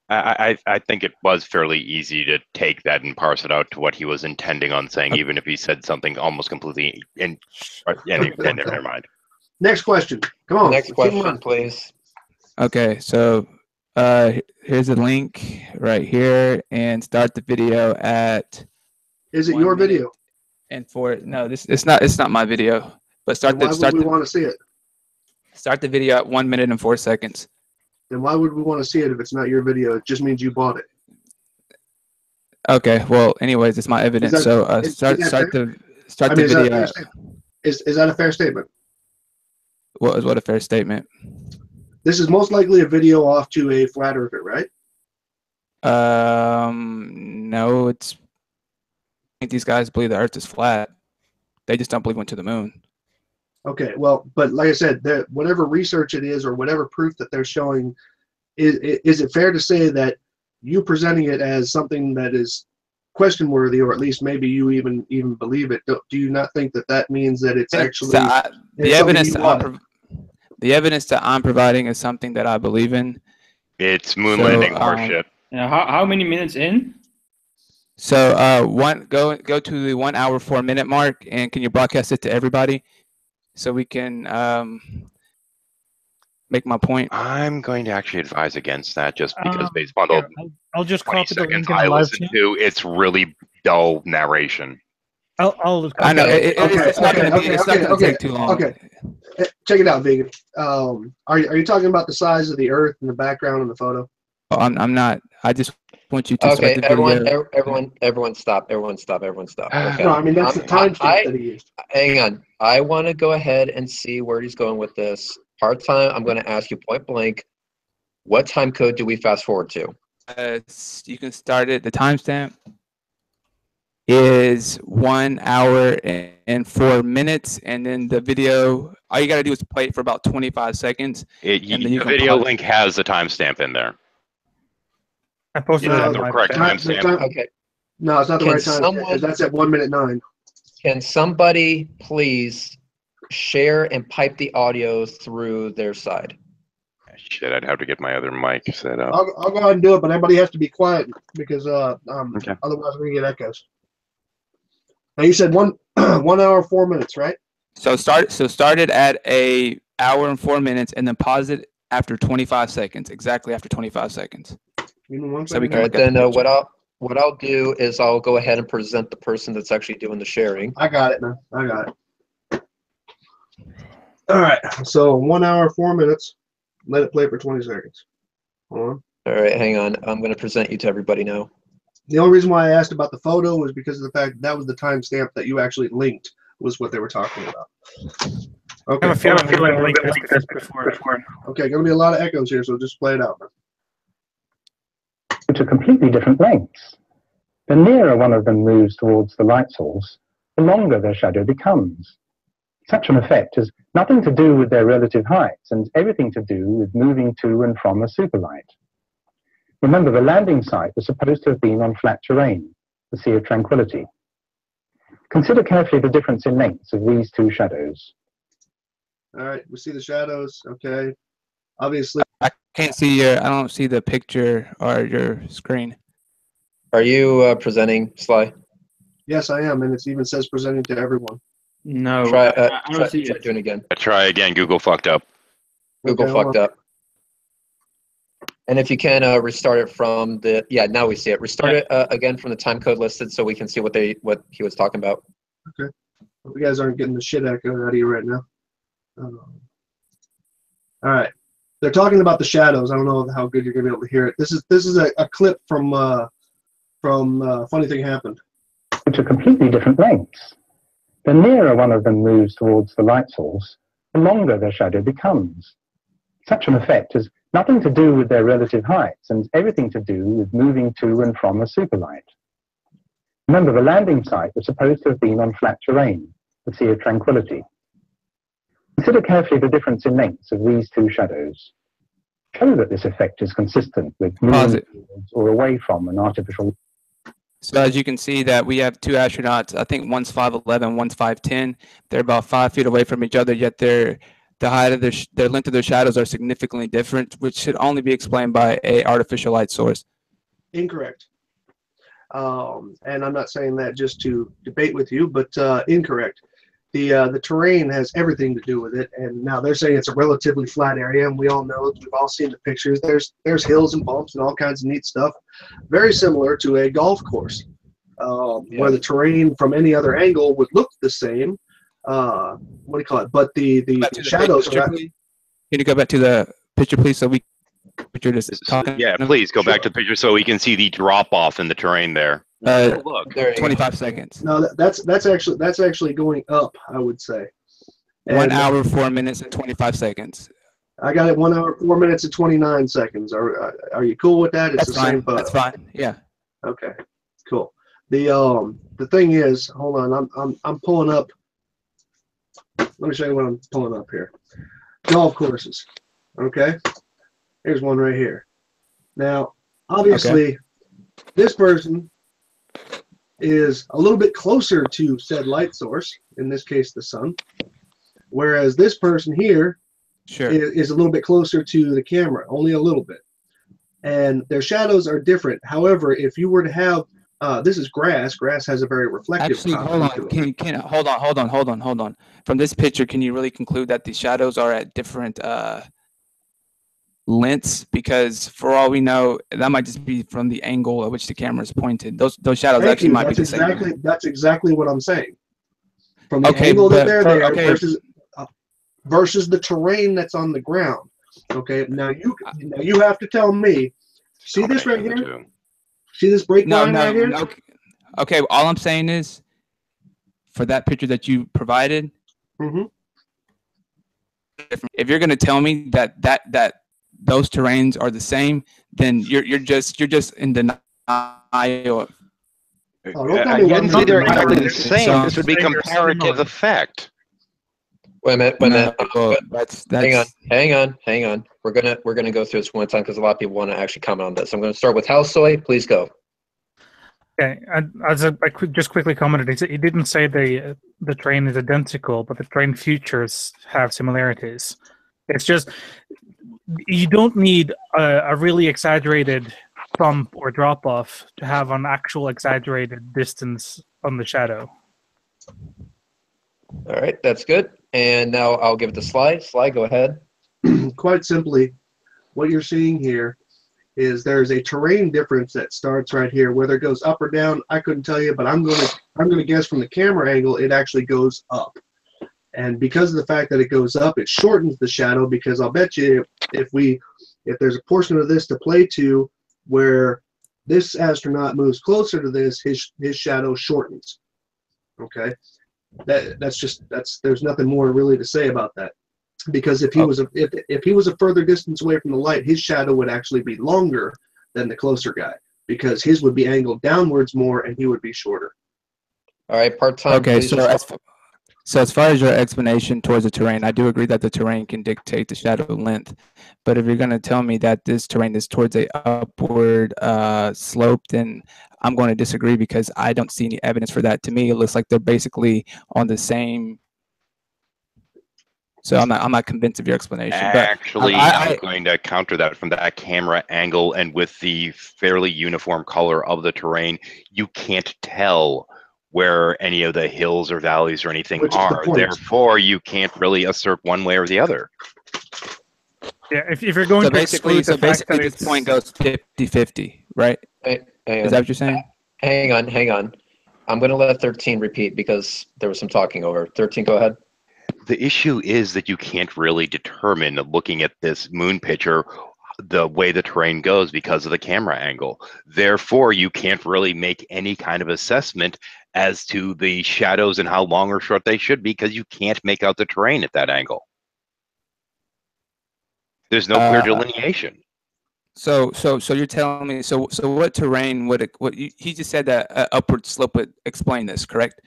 I think it was fairly easy to take that and parse it out to what he was intending on saying, even if he said something almost completely never mind. Next question. Come on. Next question, please. Okay, so here's a link right here, and start the video at. Is it your video? And for no, it's not my video. But start. Why would we want to see it? Start the video at 1 minute and 4 seconds. Then why would we want to see it if it's not your video? It just means you bought it. Okay. Well, anyways, it's my evidence. That, so start the video. Is that a fair statement? What a fair statement. This is most likely a video off to a flat earther, right? No, I think these guys believe the Earth is flat. They just don't believe we went to the moon. Okay, well, but like I said, whatever research it is or whatever proof that they're showing, is it fair to say that you presenting it as something that is question worthy, or at least maybe you even believe it? Do you not think that means that it's actually the evidence? The evidence that I'm providing is something that I believe in. It's moon landing horseshit. Yeah, how many minutes in? So go to the 1 hour 4 minute mark, and can you broadcast it to everybody so we can make my point? I'm going to actually advise against that just because based on the I'll just 20 copy the seconds link in I the live listen to, it's really dull narration. I know it's not going to take too long. Okay, check it out, Vegan. Are you talking about the size of the Earth in the background in the photo? Oh, I'm not. I just want you to start the video. Everyone stop. Okay. No, I mean that's the timestamp that he used. Hang on. I want to go ahead and see where he's going with this. Part time. I'm going to ask you point blank. What time code do we fast forward to? You can start it. The timestamp is 1 hour and 4 minutes, and then the video. All you got to do is play it for about 25 seconds. The video link has a timestamp in there. I posted it on the my correct timestamp. Okay. No, it's not the right time. That's at 1:09. Can somebody please share and pipe the audio through their side? Shit, I'd have to get my other mic set up. I'll go ahead and do it, but everybody has to be quiet because otherwise we're gonna get echoes. Now you said 1 hour 4 minutes, right? So start it at a hour and 4 minutes, and then pause it after 25 seconds. Exactly after 25 seconds. So we can then what I'll do is I'll go ahead and present the person that's actually doing the sharing. I got it, man. I got it. All right. So 1 hour 4 minutes. Let it play for 20 seconds. Hold on. All right, hang on. I'm going to present you to everybody now. The only reason why I asked about the photo was because of the fact that was the timestamp that you actually linked was what they were talking about. Okay. I have a feeling link this before. Okay, going to be a lot of echoes here, so just play it out, man. To completely different lengths. The nearer one of them moves towards the light source, the longer their shadow becomes. Such an effect has nothing to do with their relative heights and everything to do with moving to and from a superlight. Remember, the landing site was supposed to have been on flat terrain, the Sea of Tranquility. Consider carefully the difference in lengths of these two shadows. All right, we see the shadows. Okay, obviously. I can't see I don't see the picture or your screen. Are you presenting, Sly? Yes, I am, and it even says presenting to everyone. No, try I don't see it. doing it again. Try again. Google fucked up. Google fucked up. And if you can restart it from the now we see it. Restart it again from the time code listed so we can see what he was talking about. Okay. Hope you guys aren't getting the shit echoed out of you right now. All right. They're talking about the shadows. I don't know how good you're gonna be able to hear it. This is a clip from Funny Thing Happened. To completely different lengths. The nearer one of them moves towards the light source, the longer their shadow becomes. Such an effect has nothing to do with their relative heights and everything to do with moving to and from a superlight. Remember, the landing site was supposed to have been on flat terrain, the Sea of Tranquility. Consider carefully the difference in lengths of these two shadows. Show that this effect is consistent with moving towards or away from an artificial. So as you can see that we have two astronauts. I think one's 5'11", one's 5'10". They're about 5 feet away from each other, yet the height of their length of their shadows are significantly different, which should only be explained by a artificial light source. Incorrect. And I'm not saying that just to debate with you, but incorrect. The terrain has everything to do with it, and now they're saying it's a relatively flat area, and we all know, we've all seen the pictures. There's hills and bumps and all kinds of neat stuff, very similar to a golf course, where the terrain from any other angle would look the same. What do you call it? But the shadows are Can you go back to the picture, please, so we picture just talking? Yeah, please go back to the picture so we can see the drop off in the terrain there. Look, There you 25 seconds. No, that's actually going up, I would say. 1 hour, 4 minutes, and 25 seconds. I got it 1 hour, 4 minutes, and 29 seconds. Are you cool with that? It's That's the fine. same photo. That's fine. Yeah. Okay, cool. The thing is, hold on, I'm pulling up. Let me show you what I'm pulling up here. Golf courses. Okay, here's one right here. Now, obviously, this person is a little bit closer to said light source, in this case, the sun, whereas this person here is a little bit closer to the camera, only a little bit. And their shadows are different. However, if you were to have, this is grass. Grass has a very reflective. Actually, hold on. Hold on. From this picture, can you really conclude that the shadows are at different lengths? Because for all we know, that might just be from the angle at which the camera is pointed. Those shadows actually might be the same. That's exactly what I'm saying. From the angle that they're there versus the terrain that's on the ground. Okay, now you have to tell me. See this right here? See this break line right here? No. Okay, all I'm saying is, for that picture that you provided, if you're going to tell me that those terrains are the same, then you're just in denial. I didn't say they're exactly the same. This would be comparative effect. Wait a minute. Hang on. We're gonna go through this one time because a lot of people want to actually comment on this. I'm going to start with House Soy. Please go. Okay, just quickly commented. He didn't say the train is identical, but the train features have similarities. It's just you don't need a really exaggerated bump or drop off to have an actual exaggerated distance on the shadow. All right, that's good. And now I'll give it to Sly. Sly, go ahead. Quite simply, what you're seeing here is there's a terrain difference that starts right here. Whether it goes up or down, I couldn't tell you, but I'm going to guess from the camera angle, it actually goes up. And because of the fact that it goes up, it shortens the shadow. Because I'll bet you, if there's a portion of this to play to, where this astronaut moves closer to this, his shadow shortens. Okay. There's nothing more really to say about that, because if he was a further distance away from the light, his shadow would actually be longer than the closer guy, because his would be angled downwards more and he would be shorter. All right, part-time. Okay, so as far as your explanation towards the terrain, I do agree that the terrain can dictate the shadow length. But if you're going to tell me that this terrain is towards a upward slope, then I'm going to disagree, because I don't see any evidence for that. To me, it looks like they're basically on the same. So I'm not convinced of your explanation. Actually, but I'm going to counter that from that camera angle, and with the fairly uniform color of the terrain, you can't tell where any of the hills or valleys or anything are. Therefore, you can't really assert one way or the other. Yeah, if you're going to basically this point goes 50-50, right? Is that what you're saying? Hang on. I'm going to let 13 repeat because there was some talking over. 13, go ahead. The issue is that you can't really determine, looking at this moon picture, the way the terrain goes because of the camera angle. Therefore, you can't really make any kind of assessment as to the shadows and how long or short they should be, because you can't make out the terrain at that angle. There's no clear delineation. So you're telling me, so what terrain would he just said that upward slope would explain this, correct?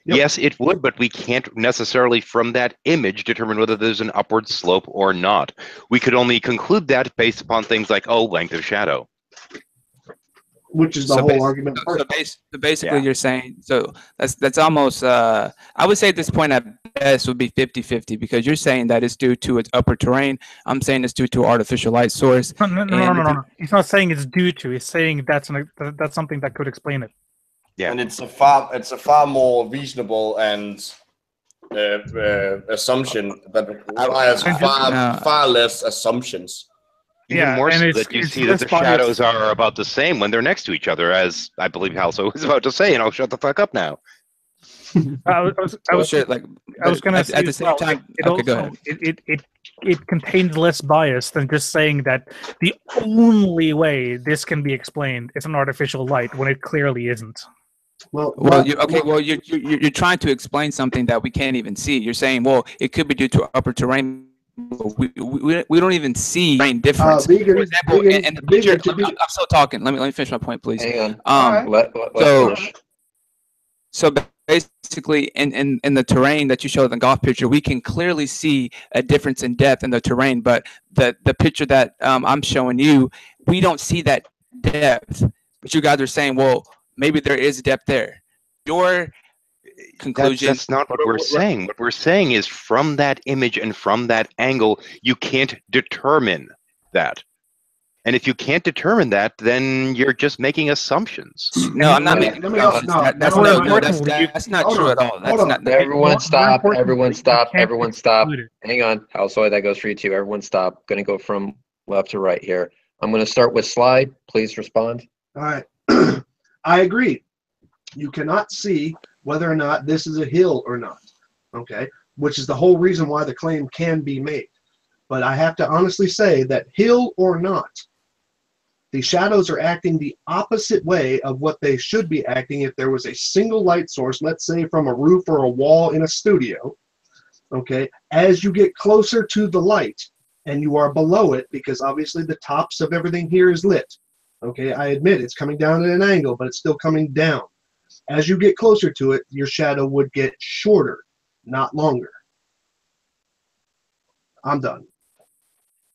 Yep. Yes, it would, but we can't necessarily from that image determine whether there's an upward slope or not. We could only conclude that based upon things like, length of shadow. Which is the whole argument. So basically you're saying, so that's almost, I would say at this point at best would be 50-50, because you're saying that it's due to its upper terrain. I'm saying it's due to artificial light source. No. He's not saying it's due to. He's saying that's something that could explain it. Yeah, and it's a far more reasonable and assumption that requires far less assumptions. Even more so that you see that the shadows are about the same when they're next to each other, as I believe Halso was about to say, and I'll shut the fuck up now. I was going to say at the same time. Okay, go ahead. It contains less bias than just saying that the only way this can be explained is an artificial light when it clearly isn't. You're trying to explain something that we can't even see. You're saying, well, it could be due to upper terrain. We don't even see terrain difference. For example, in the picture, I'm still talking. Let me finish my point, please. Hang on. Let finish. So basically, in the terrain that you showed in the golf picture, we can clearly see a difference in depth in the terrain. But the picture that I'm showing you, we don't see that depth. But you guys are saying, well, maybe there is depth there. Your conclusion. That's not what we're saying. What we're saying is from that image and from that angle, you can't determine that. And if you can't determine that, then you're just making assumptions. No, I'm not making assumptions. That's not true at all. That's not. Everyone stop. Everyone stop. Everyone stop. Hang on. Household, that goes for you too. Everyone stop. Going to go from left to right here. I'm going to start with Sly. Please respond. All right. I agree. You cannot see whether or not this is a hill or not. Okay. Which is the whole reason why the claim can be made. But I have to honestly say that hill or not, the shadows are acting the opposite way of what they should be acting if there was a single light source, let's say from a roof or a wall in a studio. Okay, as you get closer to the light and you are below it, because obviously the tops of everything here is lit. Okay, I admit it's coming down at an angle, but it's still coming down. As you get closer to it, your shadow would get shorter, not longer. I'm done.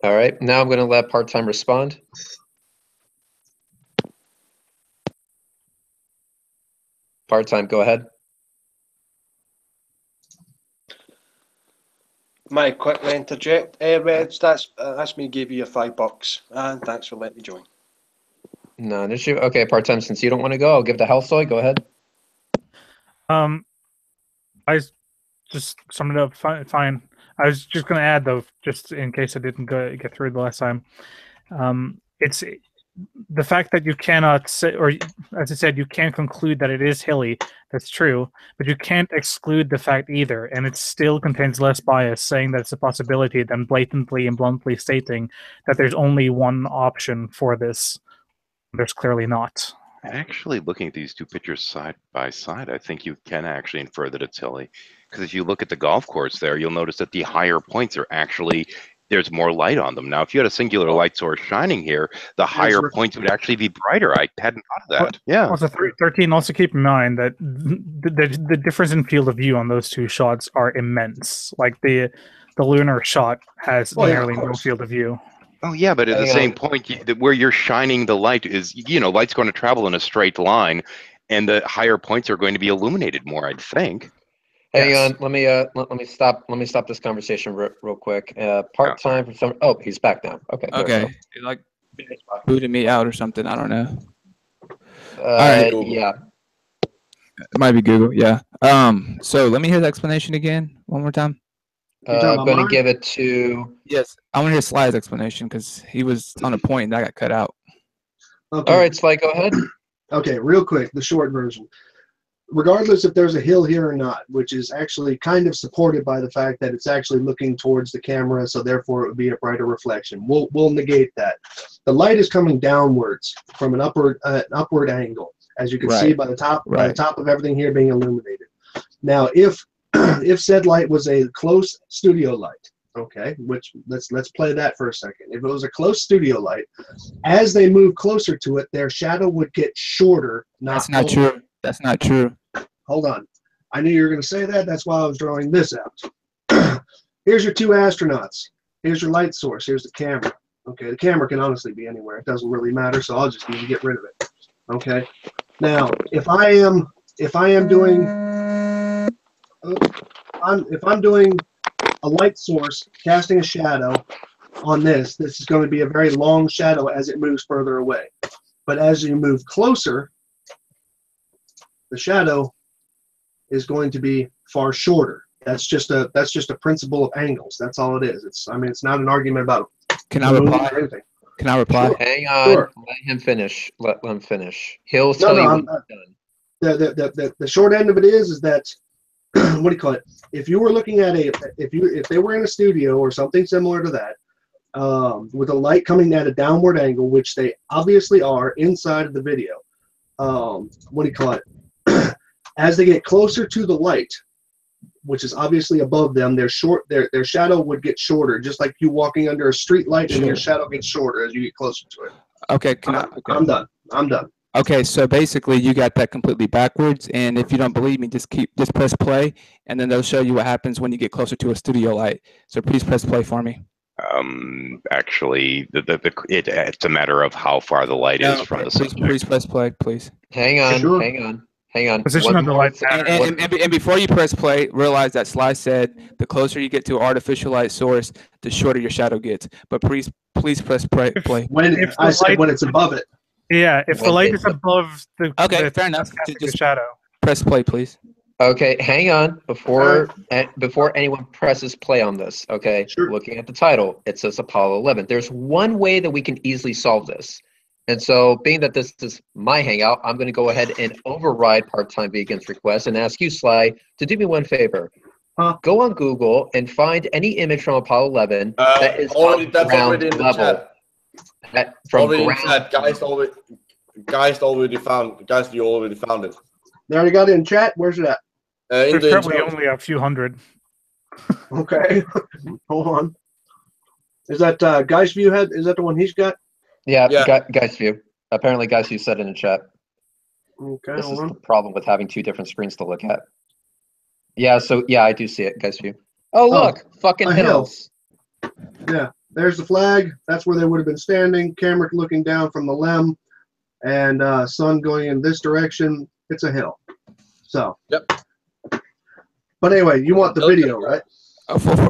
All right, now I'm going to let part-time respond. Part-time, go ahead. Might quickly interject. Reds, that's me give you $5, and thanks for letting me join. No, an issue. Okay, part-time, since you don't want to go, I'll give the house soy. Go ahead. I just summed it up fine. I was just going to add, though, just in case I didn't get through the last time. It's the fact that you cannot say, or as I said, you can't conclude that it is hilly. That's true, but you can't exclude the fact either, and it still contains less bias saying that it's a possibility than blatantly and bluntly stating that there's only one option for this. There's clearly not. Actually, looking at these two pictures side by side, I think you can actually infer that it's hilly. Because if you look at the golf course there, you'll notice that the higher points are actually, there's more light on them. Now, if you had a singular light source shining here, the higher points would actually be brighter. I hadn't thought of that. Yeah. Also, 13, also keep in mind that the difference in field of view on those two shots are immense. Like the lunar shot has nearly no field of view. Oh, yeah, but at the same point, where you're shining the light is, light's going to travel in a straight line, and the higher points are going to be illuminated more, I'd think. Hang on, let me stop this conversation real quick. Part-time for some. Oh, he's back now. Okay. Okay. He like booted me out or something. I don't know. All right. Yeah. It might be Google. Yeah. So let me hear the explanation again one more time. I'm going to give it to. Yes, I want to hear Sly's explanation because he was on a point and that got cut out. Okay. All right, Sly, go ahead. Okay, real quick, the short version. Regardless if there's a hill here or not, which is actually kind of supported by the fact that it's actually looking towards the camera, so therefore it would be a brighter reflection. We'll negate that. The light is coming downwards from an upward angle, as you can see by the top of everything here being illuminated. Now, if said light was a close studio light, okay, which let's play that for a second. If it was a close studio light, as they move closer to it, their shadow would get shorter. That's not true. That's not true. Hold on. I knew you were going to say that. That's why I was drawing this out. Here's your two astronauts. Here's your light source. Here's the camera. Okay, the camera can honestly be anywhere. It doesn't really matter, so I'll just need to get rid of it. Okay. Now, if I'm doing a light source casting a shadow on this is going to be a very long shadow as it moves further away. But as you move closer, the shadow is going to be far shorter. That's just a principle of angles. That's all it is. It's not an argument about. Can I reply? Can I reply? Sure. Hang on. Sure. Let him finish. Let him finish. He'll tell you when he's done. The short end of it is that what do you call it? If you were looking at if they were in a studio or something similar to that, with a light coming at a downward angle, which they obviously are inside of the video, what do you call it? As they get closer to the light, which is obviously above them, their shadow would get shorter, just like you walking under a street light, and your shadow gets shorter as you get closer to it. Okay, I'm done. I'm done. Okay, so basically you got that completely backwards, and if you don't believe me, just press play, and then they'll show you what happens when you get closer to a studio light. So please press play for me. Actually, it's a matter of how far the light is from the subject. Please press play, please. Hang on. Position of the light. And before you press play, realize that Sly said the closer you get to an artificial light source, the shorter your shadow gets. But please press play. When I said when it's above it. Yeah, if the light is above the fair enough. Just shadow. Press play, please. Okay, hang on before anyone presses play on this. Okay, looking at the title, it says Apollo 11. There's one way that we can easily solve this, and so being that this is my Hangout, I'm going to go ahead and override Part-Time Vegan's request and ask you, Sly, to do me one favor. Go on Google and find any image from Apollo 11 that is already ground in the level. chat. From already ground. in chat. Guys already found it. They already got it in chat. Where's it at? In There's the probably only a few hundred. Okay, hold on. Is that Guy's View head? Is that the one he's got? Yeah. Guy's View. Apparently, Guy's View said in the chat. Okay, this is the problem with having two different screens to look at. Yeah, so yeah, I do see it, Guy's View. Oh look, fucking hills. Yeah, there's the flag. That's where they would have been standing. Camera looking down from the LEM, and sun going in this direction. It's a hill. So. Yep. But anyway, you want the video, right?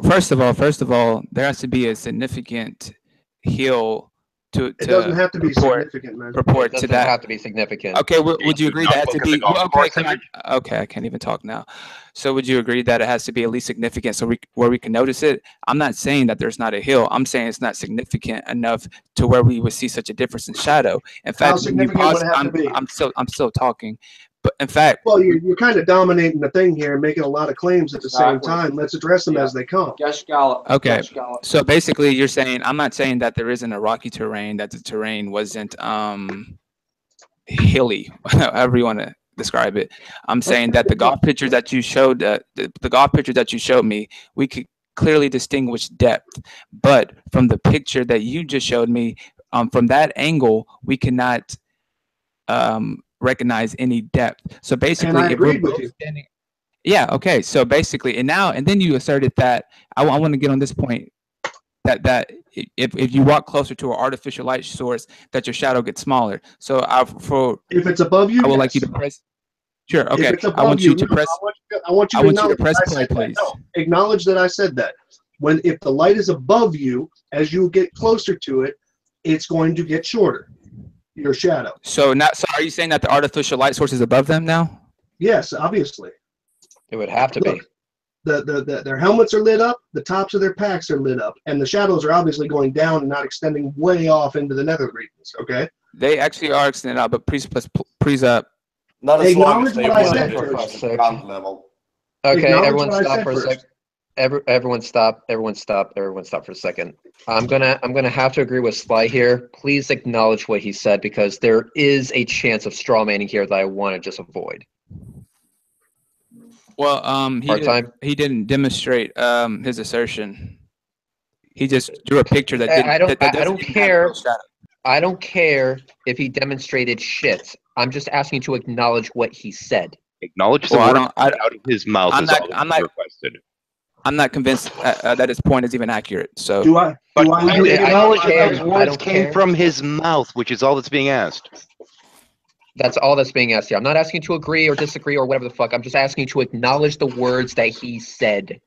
First of all, there has to be a significant hill to. It doesn't have to be significant, man. Report to that. Doesn't have to be significant. Okay, would you agree that it has to be? Okay, I can't even talk now. So would you agree that it has to be at least significant so where we can notice it? I'm not saying that there's not a hill. I'm saying it's not significant enough to where we would see such a difference in shadow. In fact, how significant would it have to be? I'm still talking. But in fact, well, you're kind of dominating the thing here, making a lot of claims at the same time. Let's address them as they come. Okay, so basically, you're saying I'm not saying that there isn't a rocky terrain, that the terrain wasn't hilly, however you want to describe it. I'm saying that the golf pictures that you showed, the golf pictures that you showed me, we could clearly distinguish depth. But from the picture that you just showed me, from that angle, we cannot recognize any depth. So basically, and I agreed with you. Yeah. Okay. So basically, and then you asserted that I want to get on this point that if you walk closer to an artificial light source, that your shadow gets smaller. So if it's above you, I would like you to press. Sure. Okay. I want you to press. I want you to press play, please. No, acknowledge that I said that. If the light is above you, as you get closer to it, it's going to get shorter. Your shadow. So are you saying that the artificial light source is above them now? Yes, obviously. It would have to be. Their helmets are lit up, the tops of their packs are lit up, and the shadows are obviously going down and not extending way off into the nether regions. Okay. They actually are extended out, but please up. Not as long as they want to ground level. Okay, everyone stop for a sec. Everyone stop for a second. I'm gonna have to agree with Sly here. Please acknowledge what he said, because there is a chance of straw manning here that I want to just avoid. Well, he didn't demonstrate his assertion. He just drew a picture that didn't. I don't care. I don't care if he demonstrated shit. I'm just asking you to acknowledge what he said. Acknowledge the word out of his mouth. I'm not requested. I'm not convinced that his point is even accurate. So acknowledge that his words came from his mouth, which is all that's being asked. That's all that's being asked here. I'm not asking you to agree or disagree or whatever the fuck. I'm just asking you to acknowledge the words that he said.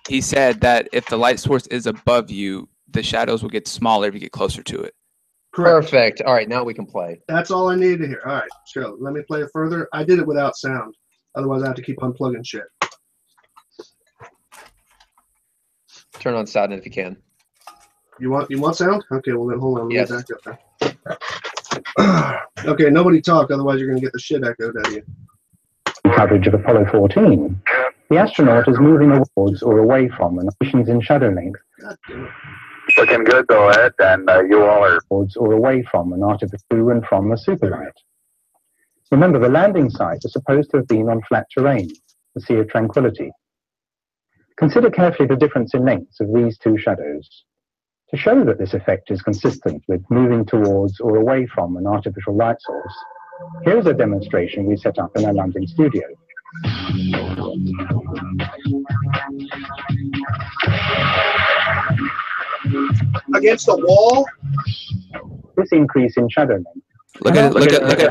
He said that if the light source is above you, the shadows will get smaller if you get closer to it. Correct. Perfect. All right, now we can play. That's all I needed to hear. All right, so let me play it further. I did it without sound. Otherwise, I have to keep unplugging shit. Turn on sound if you can. You want sound? Okay, well then hold on. Let Yes. me back up there. Okay, nobody talk, otherwise you're going to get the shit echoed out of you. Coverage of Apollo 14. The astronaut is moving towards or away from an oceans in shadow length. Looking good though, Ed, and you all are towards or away from an artificial to and from a superlight. Remember, the landing site is supposed to have been on flat terrain, the Sea of Tranquility. Consider carefully the difference in lengths of these two shadows. To show that this effect is consistent with moving towards or away from an artificial light source, here is a demonstration we set up in our London studio. Against the wall? This increase in shadow length. Look at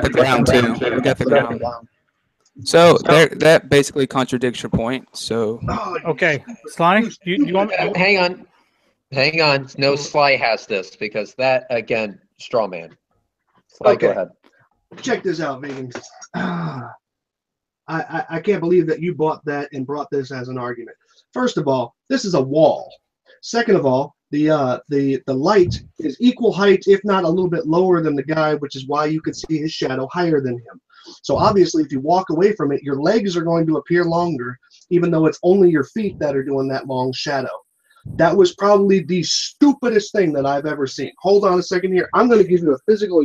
the ground too. Look at the ground. So there, that basically contradicts your point. So okay, Sly, you want? Hang on. No, Sly has this because that again, straw man. Sly, Okay. go ahead. Check this out, Vegan. I can't believe that you bought that and brought this as an argument. First of all, this is a wall. Second of all, the light is equal height, if not a little bit lower than the guy, which is why you could see his shadow higher than him. So obviously, if you walk away from it, your legs are going to appear longer, even though it's only your feet that are doing that long shadow. That was probably the stupidest thing that I've ever seen. Hold on a second here. I'm going to give you a physical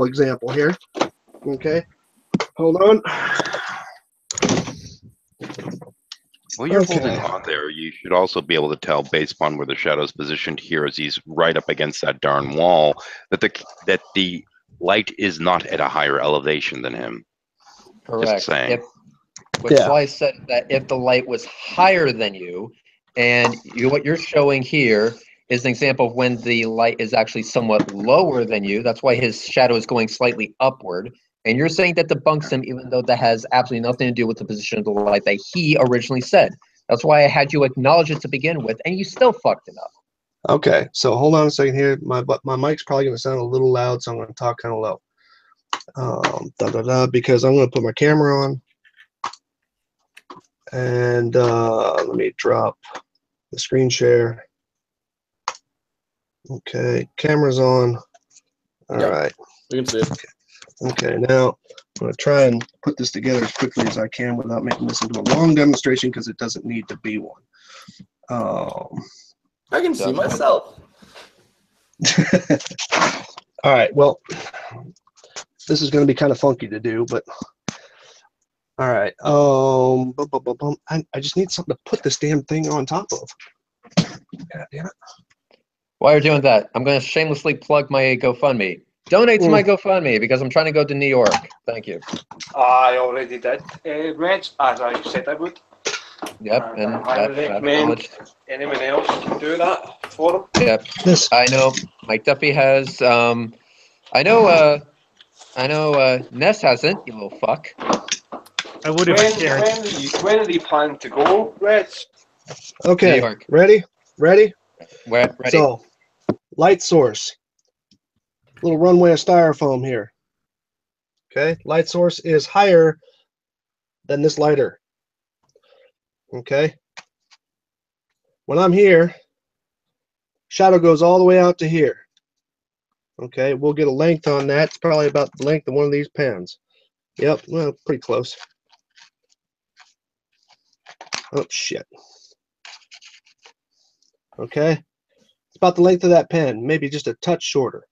example here. Okay, hold on. Well, you're holding on there. You should also be able to tell, based upon where the shadow's positioned here, as he's right up against that darn wall, that the light is not at a higher elevation than him. Correct. Just saying. Sly said that if the light was higher than you, and what you're showing here is an example of when the light is actually somewhat lower than you. That's why his shadow is going slightly upward. And you're saying that debunks him, even though that has absolutely nothing to do with the position of the light that he originally said. That's why I had you acknowledge it to begin with, and you still fucked it up. Okay, so hold on a second here. My mic's probably going to sound a little loud, so I'm going to talk kind of low. Because I'm going to put my camera on. And let me drop the screen share. Okay, camera's on. All right. We can see it. Okay, now I'm going to try and put this together as quickly as I can without making this into a long demonstration because it doesn't need to be one. I can see myself. All right, well, this is going to be kind of funky to do, but all right. I just need something to put this damn thing on top of. God damn it. While you're doing that, I'm going to shamelessly plug my GoFundMe. Donate to my GoFundMe because I'm trying to go to New York. Thank you. I already did, Reg, as I said I would. Yep, and I would recommend anyone else can do that for them. Yep. I know Mike Duffy has. I know Ness hasn't. You little fuck. I would have cared. When are you planning to go, Reg? Okay. New York. Ready? Ready. So, light source. Little runway of styrofoam here. Okay, light source is higher than this lighter. Okay. When I'm here, shadow goes all the way out to here. Okay, we'll get a length on that. It's probably about the length of one of these pens. Yep, well, pretty close. Oh, shit. Okay. It's about the length of that pen, maybe just a touch shorter.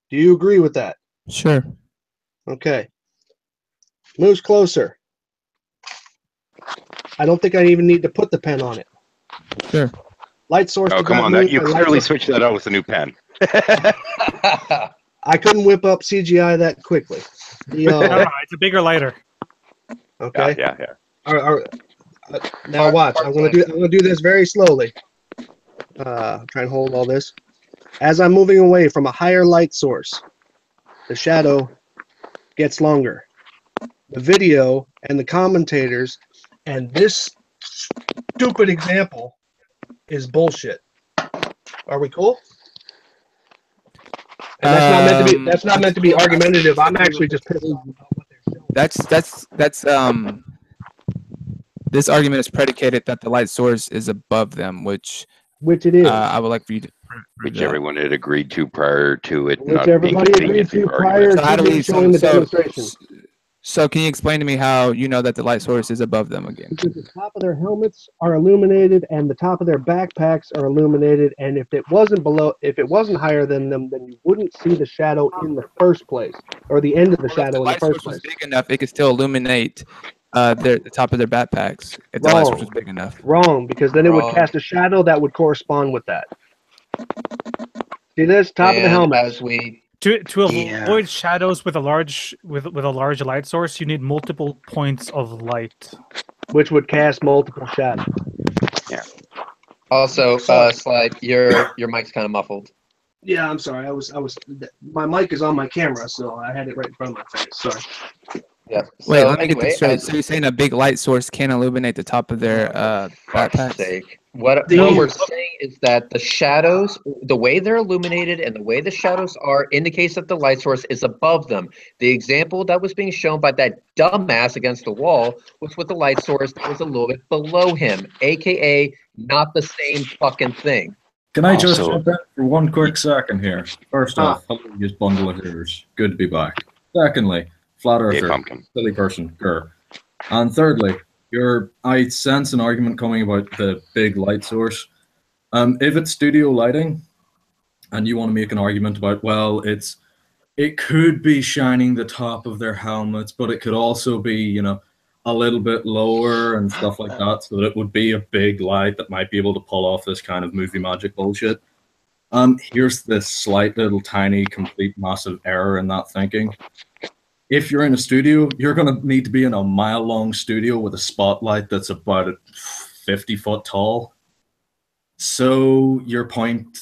Do you agree with that? Sure. Okay. Moves closer. I don't think I even need to put the pen on it. Sure. Light source. Oh, come on. You clearly switched that out with a new pen. I couldn't whip up CGI that quickly. No, it's a bigger lighter. Okay. Yeah. Now watch. I'm gonna do this very slowly. Try and hold all this. As I'm moving away from a higher light source, the shadow gets longer. The video and the commentators and this stupid example is bullshit. Are we cool? And that's not meant to be argumentative. I'm actually just pissed off about what they're showing. This argument is predicated that the light source is above them, which it is. I would like for you to Which everyone had agreed to prior to it Which not being everybody agreed convenient for to your prior argument. to me showing the demonstration. So can you explain to me how you know that the light source is above them again? Because the top of their helmets are illuminated and the top of their backpacks are illuminated, and if it wasn't higher than them, then you wouldn't see the shadow in the first place, or the end of the shadow in the first place. If the light source was big enough, it could still illuminate the top of their backpacks if the light source was big enough. Wrong, because then it would cast a shadow that would correspond with that. See this top of the helmet. To avoid shadows with a large light source, you need multiple points of light, which would cast multiple shadows. Yeah. Also, Slide, your mic's kind of muffled. Yeah, I'm sorry. My mic is on my camera, so I had it right in front of my face. Sorry. Yeah. Wait, let me get this straight. So you're saying a big light source can illuminate the top of their backpacks? What we're saying is that the shadows, the way they're illuminated and the way the shadows are, indicates that the light source is above them. The example that was being shown by that dumbass against the wall was with the light source that was a little bit below him, aka not the same fucking thing. Can I just jump in for one quick second here? First off, hello, you bundle of hearers. Good to be back. Secondly, flat earther, silly person, grr. And thirdly, I sense an argument coming about the big light source. If it's studio lighting, and you want to make an argument about, well, it could be shining the top of their helmets, but it could also be, you know, a little bit lower and stuff like that, so that it would be a big light that might be able to pull off this kind of movie magic bullshit. Here's this slight little tiny complete massive error in that thinking. If you're in a studio, you're going to need to be in a mile-long studio with a spotlight that's about 50 foot tall. So your point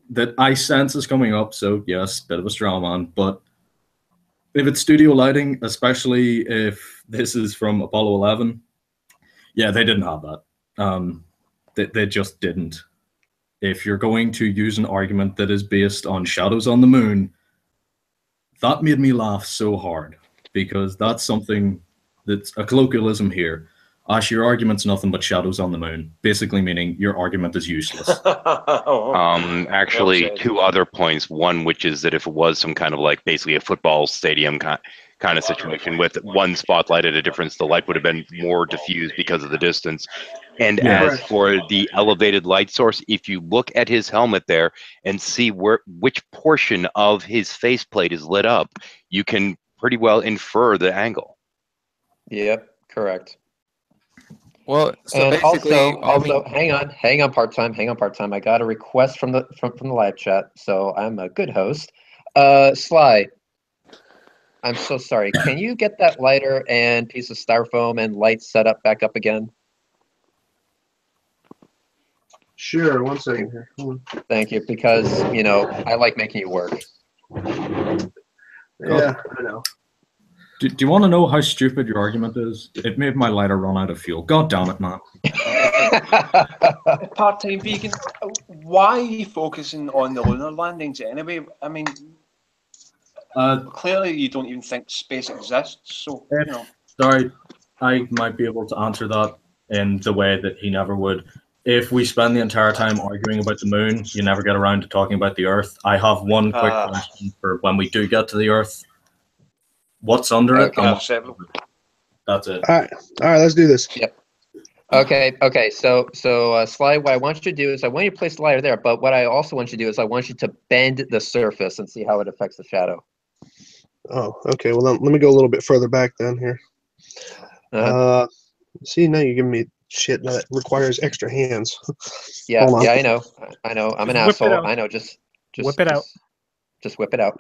that I sense is coming up, so yes, bit of a straw man, but if it's studio lighting, especially if this is from Apollo 11, yeah, they didn't have that. They just didn't. If you're going to use an argument that is based on shadows on the moon, that made me laugh so hard, because that's something that's a colloquialism here. Ash, your argument's nothing but shadows on the moon, basically meaning your argument is useless. Actually, two other points. One, which is that if it was some kind of like basically a football stadium kind of situation with one spotlight at a difference, the light would have been more diffused because of the distance. And as for the elevated light source, if you look at his helmet there and see which portion of his faceplate is lit up, you can pretty well infer the angle. Yep, correct. Well, so and basically, also, hang on, part-time. I got a request from the live chat, so I'm a good host. Sly, I'm so sorry. Can you get that lighter and piece of styrofoam and light set up back up again? Sure, 1 second here. Hold on. Thank you, because you know I like making you work. Yeah, I know. Do you want to know how stupid your argument is? It made my lighter run out of fuel. God damn it, man. Part-time vegan, why are you focusing on the lunar landings anyway? I mean, clearly you don't even think space exists, so, you know. Sorry, I might be able to answer that in the way that he never would. If we spend the entire time arguing about the moon, you never get around to talking about the Earth. I have one quick question for when we do get to the Earth. What's under it? That's it. All right, let's do this. Yep. Okay. So, Sly, what I want you to do is I want you to place the lighter there, but what I also want you to do is I want you to bend the surface and see how it affects the shadow. Oh, okay. Well, let me go a little bit further back then here. See, now you're giving me shit that requires extra hands. Yeah, I know. I'm an asshole. I know. Just whip it out. Just whip it out.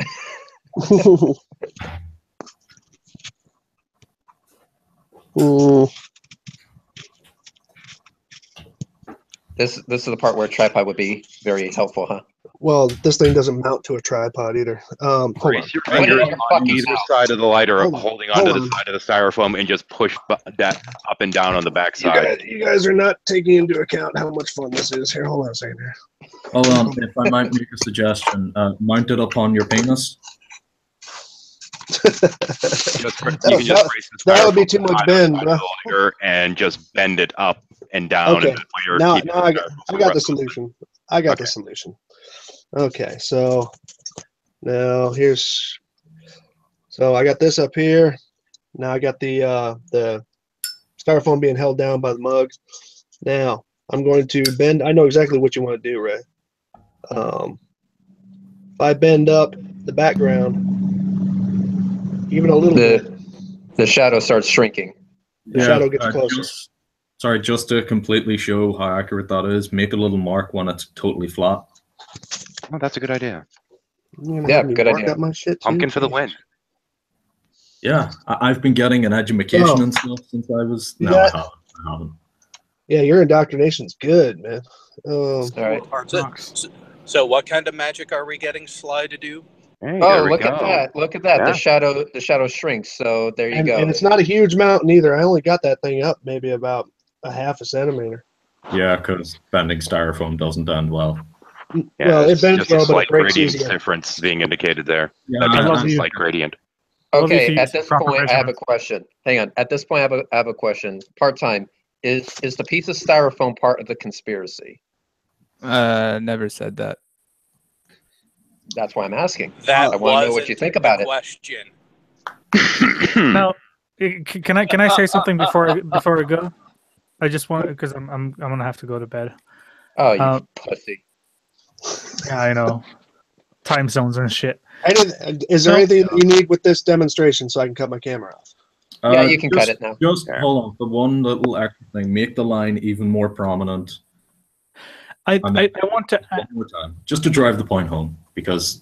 This is the part where a tripod would be very helpful, huh? Well, this thing doesn't mount to a tripod either. Hold on. Your fingers on either side of the lighter, holding onto the side of the styrofoam, and just push that up and down on the back side. You guys are not taking into account how much fun this is. Here, hold on a second here. Hold on, if I might make a suggestion, mount it upon your penis. That would be too much bend, bro. And just bend it up and down. Okay. And Now I got the solution. I got the solution. Okay, so now so I got this up here, Now I got the styrofoam being held down by the mugs. Now I'm going to bend. I know exactly what you want to do, Ray. If I bend up the background, even a little bit, the shadow starts shrinking. The shadow gets closer. Just to completely show how accurate that is, make a little mark when it's totally flat. Oh, that's a good idea. Yeah, good idea. My shit too? Pumpkin for the win. Yeah, I've been getting an education and stuff since I was. No, I haven't. Yeah, your indoctrination's good, man. All right. So what kind of magic are we getting Sly to do? Hey, oh, look at that! Look at that! Yeah. The shadow shrinks. So there you go. And it's not a huge mountain either. I only got that thing up maybe about a half a centimeter. Yeah, because bending styrofoam doesn't end well. Yeah, well, it bends just well, a but it slight breaks gradient easier. difference being indicated there. Yeah, That means I it's love a you. slight gradient. Okay, at this point, I have a question. Hang on. At this point, I have a question. Part-time. Is the piece of styrofoam part of the conspiracy? Never said that. That's why I'm asking. That I want to know what you think about it. Question. Now, can I say something before I go? I just want because I'm gonna have to go to bed. Oh, you pussy! Yeah, I know. Time zones and shit. Is there anything that you need with this demonstration so I can cut my camera off? Yeah, you can cut it now. Just hold on. The one little extra thing. Make the line even more prominent. I want to one more time, just to drive the point home, because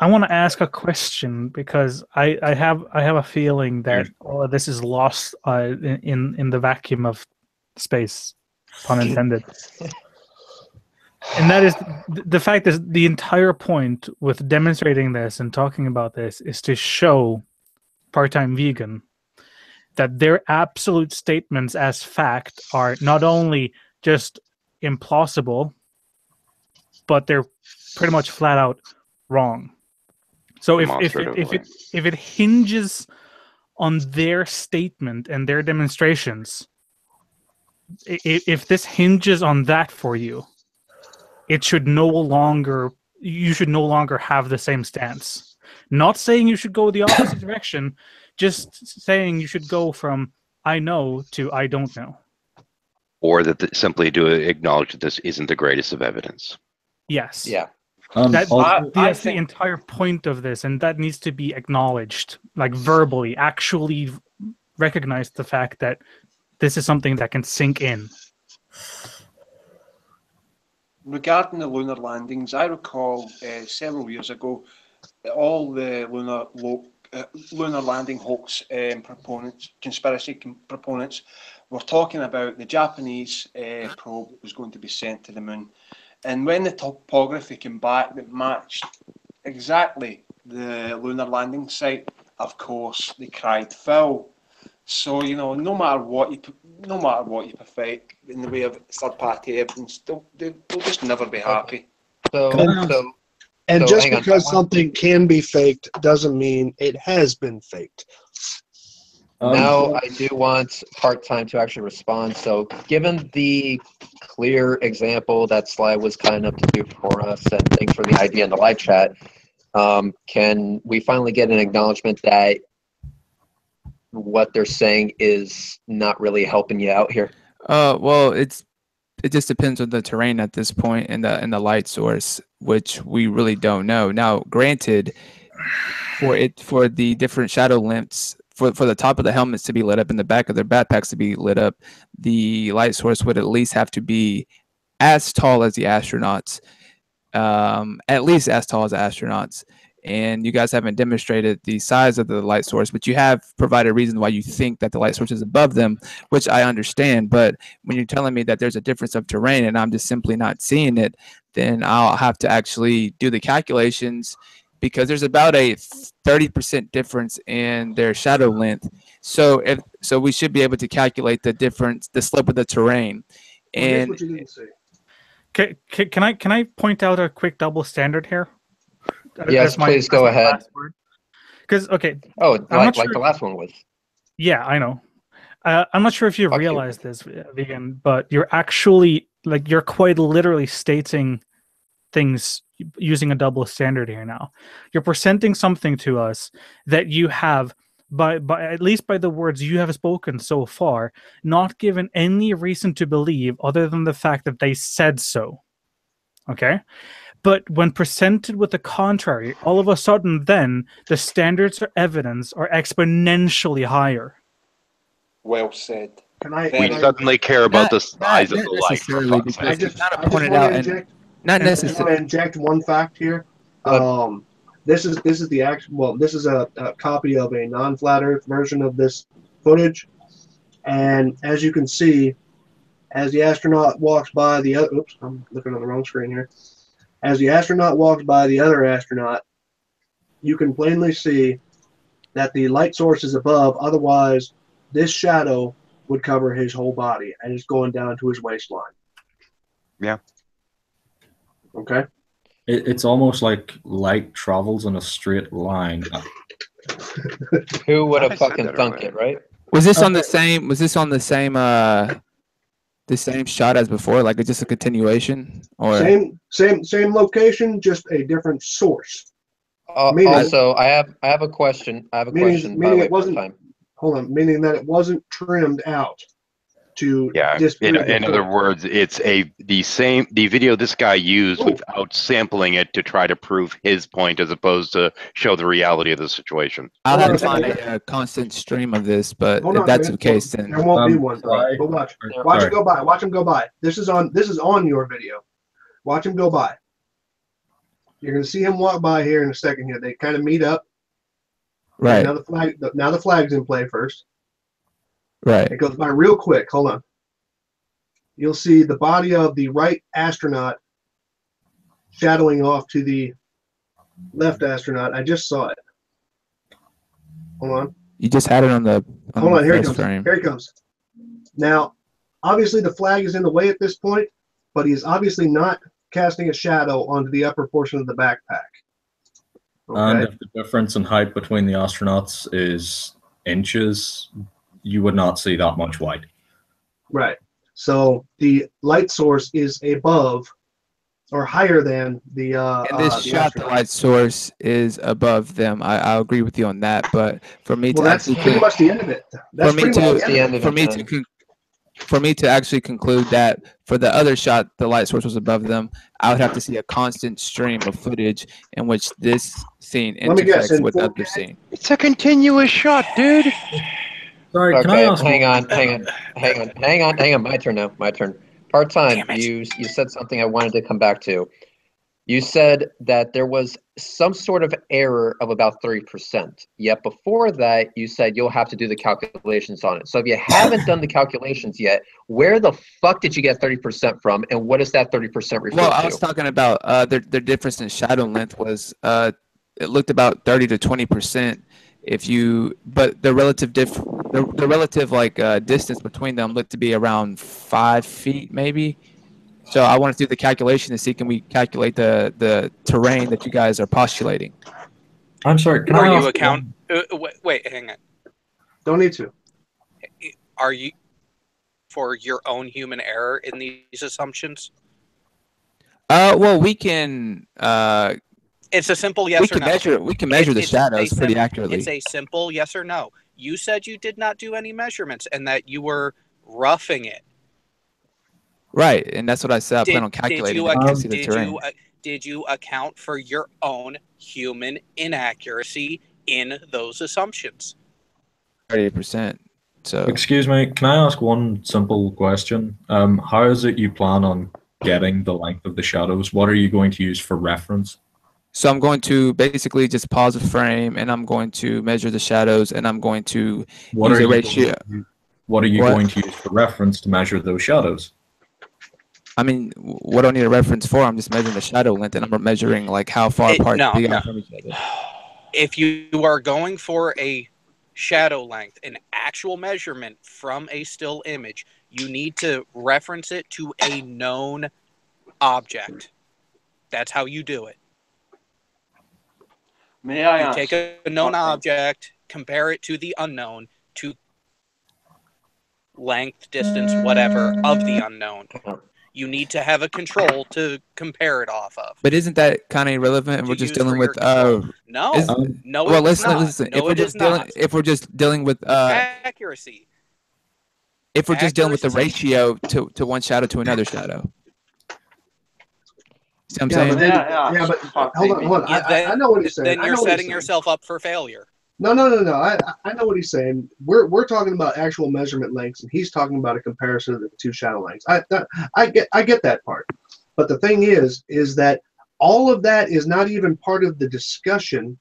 I want to ask a question because I have a feeling that all of this is lost in the vacuum of space, pun intended. And that is the fact that the entire point with demonstrating this and talking about this is to show part-time vegan that their absolute statements as fact are not only just implausible, but they're pretty much flat out wrong. So if it hinges on their statement and their demonstrations, if this hinges on that for you, you should no longer have the same stance. Not saying you should go the opposite direction, just saying you should go from I know to I don't know. Or that simply to acknowledge that this isn't the greatest of evidence. Yes. Yeah. That's the entire point of this, and that needs to be acknowledged, like verbally, actually recognize the fact that this is something that can sink in. Regarding the lunar landings, I recall several years ago, all the lunar landing hoax conspiracy proponents were talking about the Japanese probe that was going to be sent to the moon. And when the topography came back that matched exactly the lunar landing site, of course, they cried foul. So, you know, no matter what you perfect in the way of third-party evidence, they'll just never be happy. And just because something can be faked doesn't mean it has been faked. Now I do want part-time to actually respond. So given the clear example that Sly was kind enough to do for us, and thanks for the idea in the live chat, can we finally get an acknowledgement that what they're saying is not really helping you out here? Well, it just depends on the terrain at this point and the light source, which we really don't know. Now, granted, for the different shadow lengths, for the top of the helmets to be lit up and the back of their backpacks to be lit up, the light source would at least have to be as tall as the astronauts, at least as tall as the astronauts. And you guys haven't demonstrated the size of the light source, but you have provided reasons why you think that the light source is above them, which I understand. But when you're telling me that there's a difference of terrain and I'm just simply not seeing it, then I'll have to actually do the calculations, because there's about a 30% difference in their shadow length. So we should be able to calculate the difference, the slope of the terrain. And what you didn't say. Can I point out a quick double standard here? Yes, please go ahead. Because okay. Oh, like sure the last one was. Yeah, I know. I'm not sure if you realize this, Vegan, but you're actually you're quite literally stating things using a double standard here now. You're presenting something to us that you have, by at least by the words you have spoken so far, not given any reason to believe other than the fact that they said so. Okay? But when presented with the contrary, all of a sudden then the standards or evidence are exponentially higher. Well said. We suddenly care about the size of the light. For fuck's sake. I just pointed want to out inject. not I just want necessarily. to inject one fact here. This is the actual. Well, this is a copy of a non-flat Earth version of this footage, and as you can see, as the astronaut walks by the other. Oops, I'm looking on the wrong screen here. As the astronaut walks by the other astronaut, you can plainly see that the light source is above. Otherwise, this shadow would cover his whole body, and it's going down to his waistline. Yeah. Okay. It's almost like light travels in a straight line. Who would have fucking thunk it, right? Was this on the same? Was this on the same shot as before? Like it's just a continuation, or Same location, just a different source. Also, I have a question. I have a question. By the way, it wasn't. time. Hold on. Meaning that it wasn't trimmed out to Yeah. In other words, it's the video this guy used without sampling it to try to prove his point, as opposed to show the reality of the situation. I'll have to find a constant stream of this, but if that's the case, then there won't be one, bro. But watch him go by. Watch him go by. This is on your video. Watch him go by. You're gonna see him walk by here in a second. Here, they kind of meet up. Right. Now the flag's in play first. Right. It goes by real quick. Hold on. You'll see the body of the right astronaut shadowing off to the left astronaut. I just saw it. Hold on. You just had it on the. Hold on. Here he first comes. frame. Here he comes. Now, obviously the flag is in the way at this point, but he's obviously not casting a shadow onto the upper portion of the backpack. And if the difference in height between the astronauts is inches, you would not see that much white. Right. So the light source is above or higher than the. In this shot, the light source is above them. I'll agree with you on that. But for me to that's actually pretty much the end of it. That's pretty much the end of it. For me to actually conclude that for the other shot, the light source was above them, I would have to see a constant stream of footage in which this scene intersects with the other scene. It's a continuous shot, dude. Sorry, Okay, can I ask? hang on. My turn now. My turn. Part-time, you said something I wanted to come back to. You said that there was some sort of error of about 30%. Yet before that, you said you'll have to do the calculations on it. So if you haven't done the calculations yet, where the fuck did you get 30% from, and what does that 30% refer to? Well, I was talking about their difference in shadow length was it looked about 30 to 20%. But the relative distance between them looked to be around 5 feet maybe. So I want to do the calculation to see, can we calculate the terrain that you guys are postulating? I'm sorry. Can Are I you ask account? Wait, hang on. Don't need to. Are you for your own human error in these assumptions? Well, we can. It's a simple yes or no. We can measure the shadows pretty accurately. It's a simple yes or no. You said you did not do any measurements and that you were roughing it. Right, and that's what I said. I plan on calculating. Did you account for your own human inaccuracy in those assumptions? 30%. So. Excuse me, can I ask one simple question? How is it you plan on getting the length of the shadows? What are you going to use for reference? So I'm going to basically just pause the frame, and I'm going to measure the shadows, and I'm going to use a ratio. What are you going to use for reference to measure those shadows? I mean, what do I need a reference for? I'm just measuring the shadow length, and I'm measuring like how far apart they are from each other. If you are going for a shadow length, an actual measurement from a still image, you need to reference it to a known object. That's how you do it. May I ask? Take a known object, compare it to the unknown, to length, distance, whatever, of the unknown. You need to have a control to compare it off of. But isn't that kind of irrelevant? And we're just dealing with No, no, well, it's not. listen. No, it is not. If we're just dealing with accuracy. If we're just dealing with the ratio to one shadow to another shadow. See what I'm saying? But hold on. I know what he's saying. Then you're setting yourself up for failure. No. I know what he's saying. We're talking about actual measurement lengths, and he's talking about a comparison of the two shadow lengths. I get that part, but the thing is that all of that is not even part of the discussion.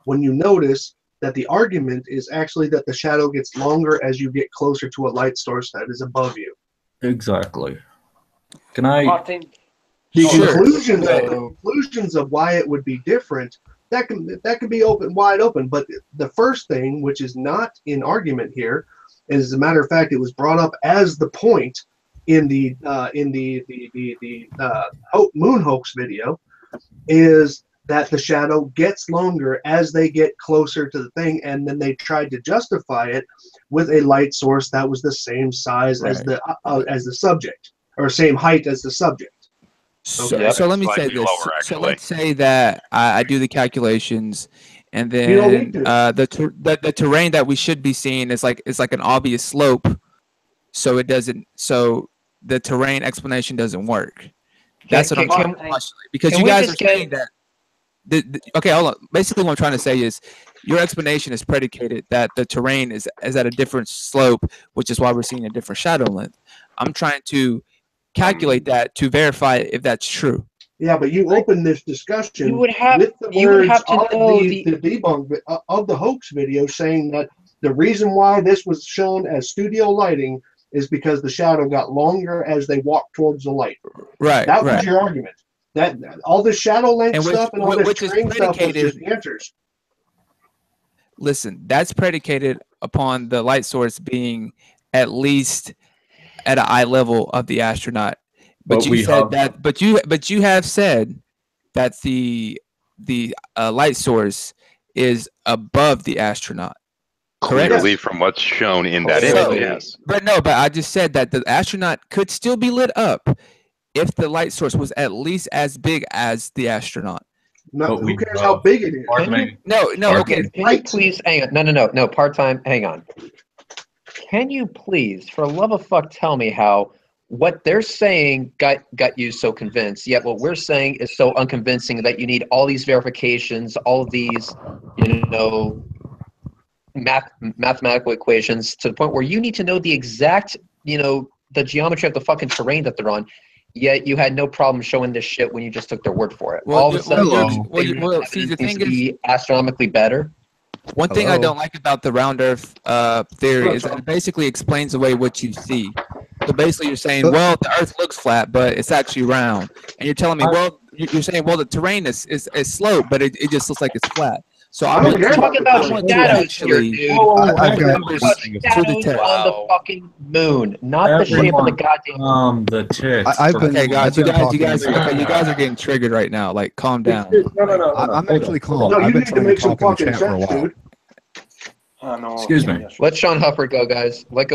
When you notice that the argument is actually that the shadow gets longer as you get closer to a light source that is above you. Exactly. Can I? Martin. Conclusions of why it would be different, that can be wide open. But the first thing, which is not in argument here, as a matter of fact, it was brought up as the point in the moon hoax video, is that the shadow gets longer as they get closer to the thing, and then they tried to justify it with a light source that was the same size as the subject, or same height as the subject. So let me say this. So let's say that I do the calculations, and then the terrain that we should be seeing is like an obvious slope, so it doesn't. So the terrain explanation doesn't work. That's what I'm trying to postulate, because you guys are saying that. Okay, hold on. Basically, what I'm trying to say is your explanation is predicated that the terrain is at a different slope, which is why we're seeing a different shadow length. I'm trying to calculate that to verify if that's true. Yeah, but you open this discussion with the words of the debunk of the hoax video, saying that the reason why this was shown as studio lighting is because the shadow got longer as they walked towards the light. Right. That was your argument. That all the shadow length stuff and all this terrain stuff was just answers. Listen, that's predicated upon the light source being at least at an eye level of the astronaut. But you said that. But you have said that the light source is above the astronaut. Correct. Clearly, from what's shown in that image, yes. But I just said that the astronaut could still be lit up if the light source was at least as big as the astronaut. No, who cares how big it is? No. Okay. Can you please hang on? No. Part-time. Hang on. Can you please, for the love of fuck, tell me how what they're saying got you so convinced, yet what we're saying is so unconvincing that you need all these verifications, all of these, mathematical equations, to the point where you need to know the exact, the geometry of the fucking terrain that they're on. Yet you had no problem showing this shit when you just took their word for it. All of a sudden, see, the thing is astronomically better. One thing I don't like about the round Earth theory is that it basically explains away what you see. So basically, you're saying, well, the Earth looks flat, but it's actually round, and you're telling me, well, you're saying, well, the terrain is slope, but it just looks like it's flat. So I'm talking about shadows here, dude. Shadows on the fucking moon, not the shape of the goddamn. The tick. Okay, guys, you guys are getting triggered right now. Like, calm down. No. I'm actually calm. No, I've been need to trying make to some talk in the fucking chat for a sense, while. dude. Excuse me. Let Sean Hufford go, guys. Let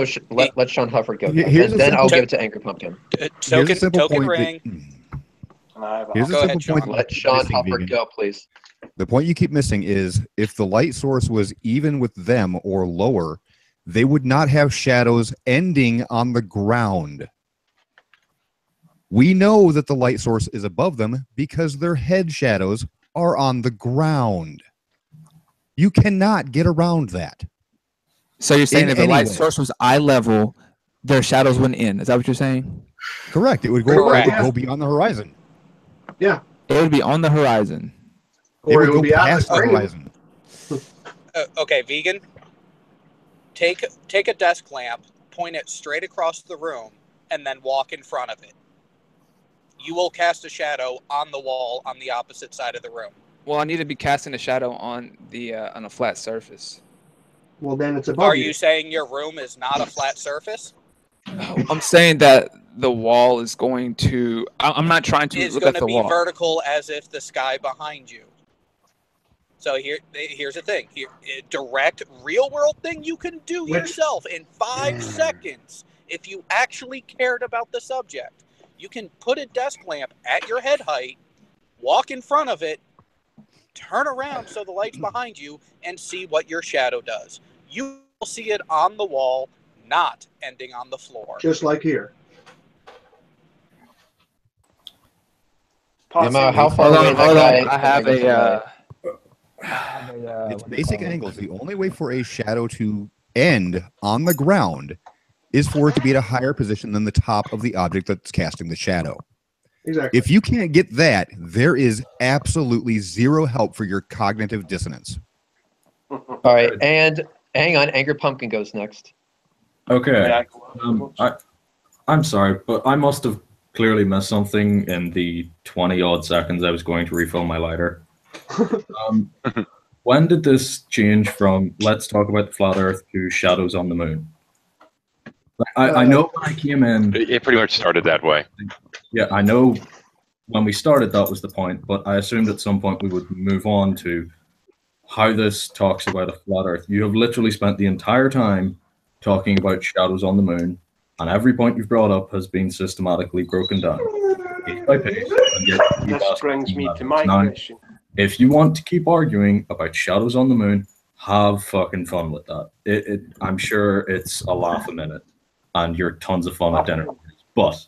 Sean Hufford go. Here's And then I'll give it to Angry Pumpkin. Here's a simple point. Here's a simple point. Let Sean Hufford go, please. The point you keep missing is if the light source was even with them or lower, they would not have shadows ending on the ground. We know that the light source is above them because their head shadows are on the ground. You cannot get around that. So you're saying if the light source was eye level, their shadows wouldn't end. Is that what you're saying? Correct. It would go beyond the horizon. Yeah. It would be on the horizon. Or it would go past the horizon. Okay, vegan. Take a desk lamp, point it straight across the room, and then walk in front of it. You will cast a shadow on the wall on the opposite side of the room. Well, I need to be casting a shadow on a flat surface. Well, then it's above. Are you saying your room is not a flat surface? I'm saying that the wall is going to. I'm not trying to look at the wall. It's going to be vertical as if the sky behind you. So here's the thing. Direct real world thing you can do yourself in 5 seconds if you actually cared about the subject. You can put a desk lamp at your head height, walk in front of it, turn around so the light's behind you, and see what your shadow does. You will see it on the wall, not ending on the floor. Just like here. Emma, how far away that guy? I have a. It's basic angles. The only way for a shadow to end on the ground is for it to be at a higher position than the top of the object that's casting the shadow. Exactly. If you can't get that, there is absolutely zero help for your cognitive dissonance. All right, and hang on, Angry Pumpkin goes next. Okay. I'm sorry, but I must have clearly missed something in the 20-odd seconds I was going to refill my lighter. When did this change from let's talk about the flat Earth to shadows on the moon? I know when I came in... It pretty much started that way. Yeah, I know when we started that was the point, but I assumed at some point we would move on to how this talks about a flat Earth. You have literally spent the entire time talking about shadows on the moon, and every point you've brought up has been systematically broken down, piece by piece. And yet This brings me to my now, question. if you want to keep arguing about shadows on the moon, have fucking fun with that. I'm sure it's a laugh a minute, and you're tons of fun at dinner. But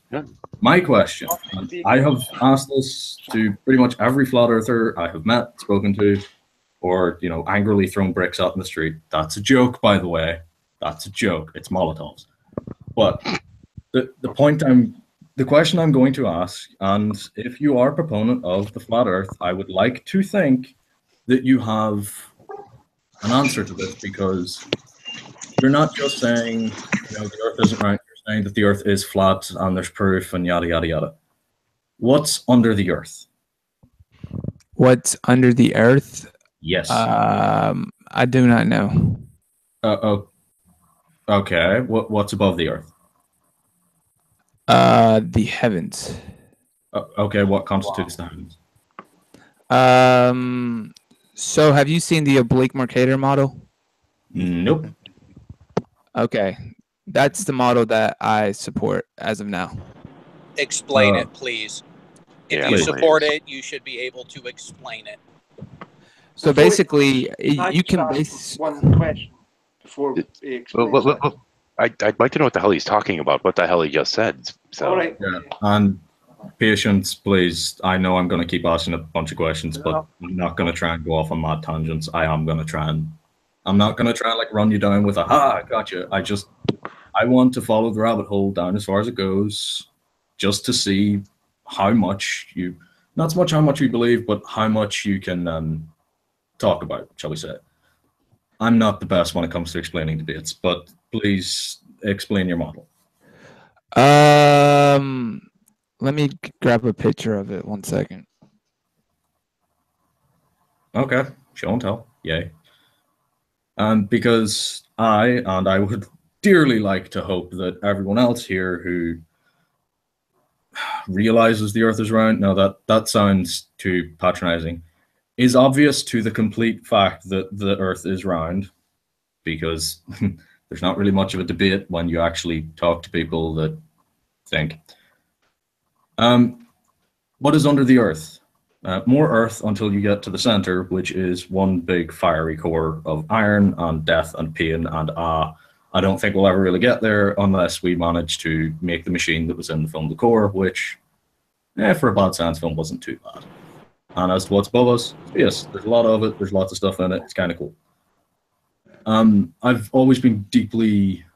my question, and I have asked this to pretty much every flat earther I have met, spoken to, or angrily thrown bricks out in the street. That's a joke, by the way. That's a joke. It's Molotovs. But the question I'm going to ask, and if you are a proponent of the flat Earth, I would like to think that you have an answer to this, because you're not just saying the Earth isn't right. You're saying that the Earth is flat and there's proof and yada yada yada. What's under the Earth? What's under the Earth? Yes. I do not know. Okay. What's above the Earth? The heavens. Okay. What constitutes the heavens? So have you seen the oblique Mercator model? Nope. Okay. That's the model that I support as of now. Explain it, please. If you support it, you should be able to explain it. So basically, you can base one question before he explains. I'd like to know what the hell he's talking about. What the hell he just said. So. All right. Yeah. And patience, please. I know I'm going to keep asking a bunch of questions, but I'm not going to try and go off on mad tangents. I'm not going to try and like run you down with a gotcha. I want to follow the rabbit hole down as far as it goes, just to see how much you, not so much how much you believe, but how much you can talk about, shall we say. I'm not the best when it comes to explaining debates, but please explain your model. Let me grab a picture of it. 1 second. Okay, show and tell. Yay. Because I would dearly like to hope that everyone else here who realizes the Earth is round, no, that sounds too patronizing, is obvious to the complete fact that the Earth is round, because there's not really much of a debate when you actually talk to people that think. What is under the Earth? More Earth until you get to the center, which is one big fiery core of iron and death and pain and I don't think we'll ever really get there unless we manage to make the machine that was in the film The Core, which, for a bad science film, wasn't too bad. And as to what's above us, yes, there's a lot of it. There's lots of stuff in it. It's kind of cool. I've always been deeply,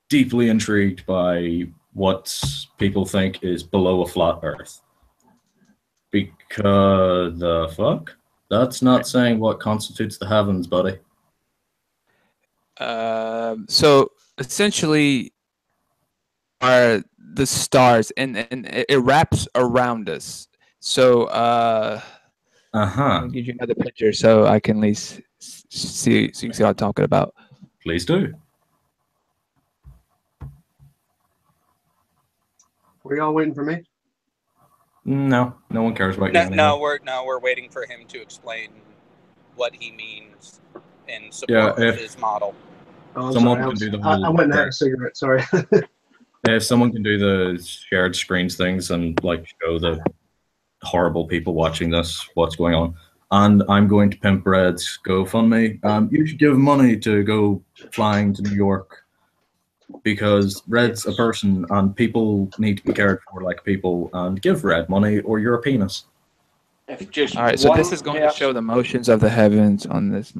deeply intrigued by what people think is below a flat Earth. Because the fuck? That's not saying what constitutes the heavens, buddy. So essentially, are the stars, and it wraps around us. So Let me give you another picture so I can at least see, so you can see what I'm talking about. Please do. Were y'all waiting for me? No one cares about you. No, we're waiting for him to explain what he means in support of his model. Oh, Someone sorry, can do the whole I went and had a cigarette. Sorry. if someone can do the shared screens things and like show the horrible people watching this what's going on, and I'm going to pimp Red's GoFundMe. You should give money to go flying to New York because Red's a person and people need to be cared for like people, and give Red money or you're a penis. If just All right, so this is going to show the motions of the heavens on this.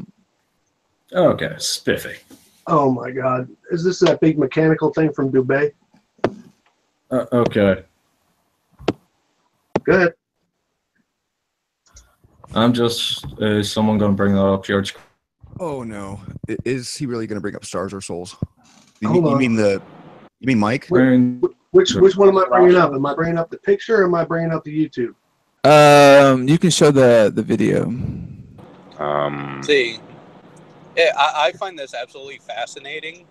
Okay, spiffy. Oh my God. Is this that big mechanical thing from Dubai? Okay. Good. I'm just, is someone going to bring that up, George? Oh no, is he really going to bring up Stars or Souls? You Hold on. mean Mike? Which one am I bringing up? Am I bringing up the picture or am I bringing up the YouTube? You can show the video. See, yeah, I find this absolutely fascinating,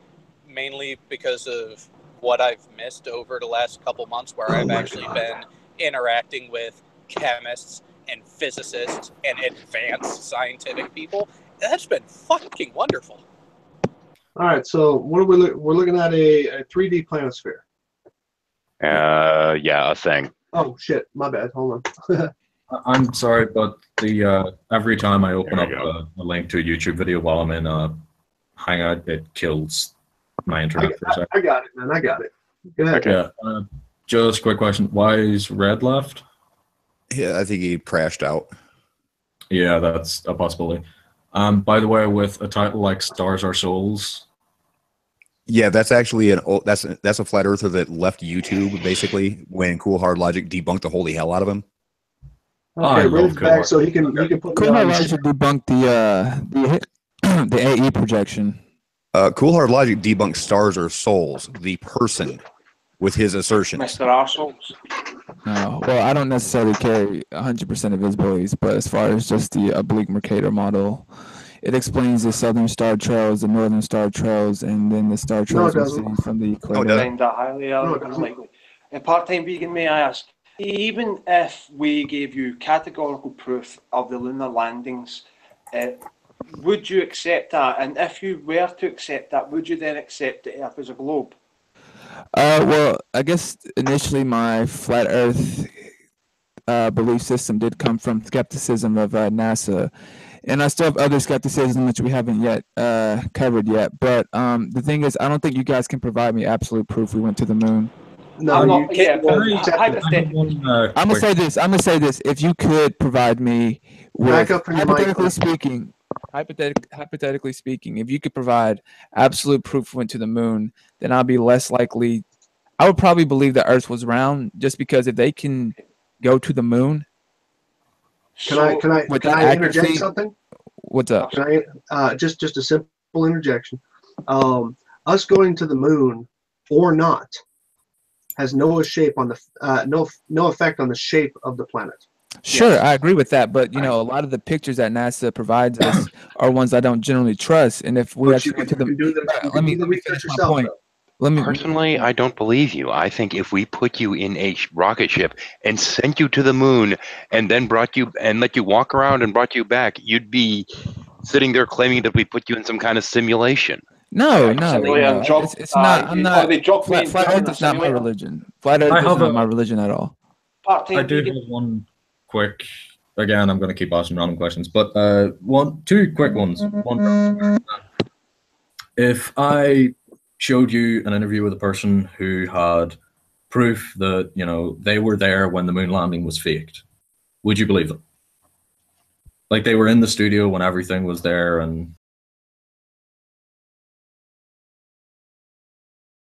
mainly because of what I've missed over the last couple months, where I've actually been interacting with chemists and physicists and advanced scientific people. That's been fucking wonderful. All right, so what are we're looking at a 3D planisphere. Yeah, a thing. Oh shit, my bad. Hold on. I'm sorry, but the every time I open up a link to a YouTube video while I'm in a Hangout, it kills my internet for a second. I got it, man. I got it. Go ahead. Yeah. Just a quick question. Why is Red left? Yeah, I think he crashed out. Yeah, that's a possibility. By the way, with a title like Stars Are Souls. Yeah, that's actually that's a flat earther that left YouTube basically when Cool Hard Logic debunked the holy hell out of him. Okay, Red's back, so he can put Cool me on. Hard Logic debunked the AE projection. Cool Hard Logic debunked Stars or Souls, the person, with his assertions. Mr. Arseholes. No, well, I don't necessarily carry 100% of his beliefs, but as far as just the oblique Mercator model, it explains the southern star trails, the northern star trails, and then the star trails we're seeing from the equator. Find that highly unlikely. And part-time vegan, may I ask, even if we gave you categorical proof of the lunar landings, would you accept that? And if you were to accept that, would you then accept the Earth as a globe? Well, I guess initially my flat Earth belief system did come from skepticism of NASA, and I still have other skepticism which we haven't yet covered yet. But the thing is, I don't think you guys can provide me absolute proof we went to the moon. No, I'm not. Yeah, I'm gonna say this. I'm gonna say this. If you could provide me with, hypothetically speaking, if you could provide absolute proof we went to the moon, then I'll be less likely. I would probably believe the Earth was round, just because if they can go to the moon, Can I interject something? What's up? Can I just a simple interjection? Us going to the moon or not has no shape on the no effect on the shape of the planet. Sure, I agree with that, but you know, a lot of the pictures that NASA provides us are ones I don't generally trust. And if we actually went to the, let me finish my point. Personally, I don't believe you. I think if we put you in a rocket ship and sent you to the moon and then brought you and let you walk around and brought you back, you'd be sitting there claiming that we put you in some kind of simulation. No. It's not. I'm not. Flat Earth is not my religion. Flat Earth is not my religion at all. I do have one quick. Again, I'm going to keep asking random questions, but two quick ones. One. If I showed you an interview with a person who had proof that they were there when the moon landing was faked, would you believe them? Like they were in the studio when everything was there, and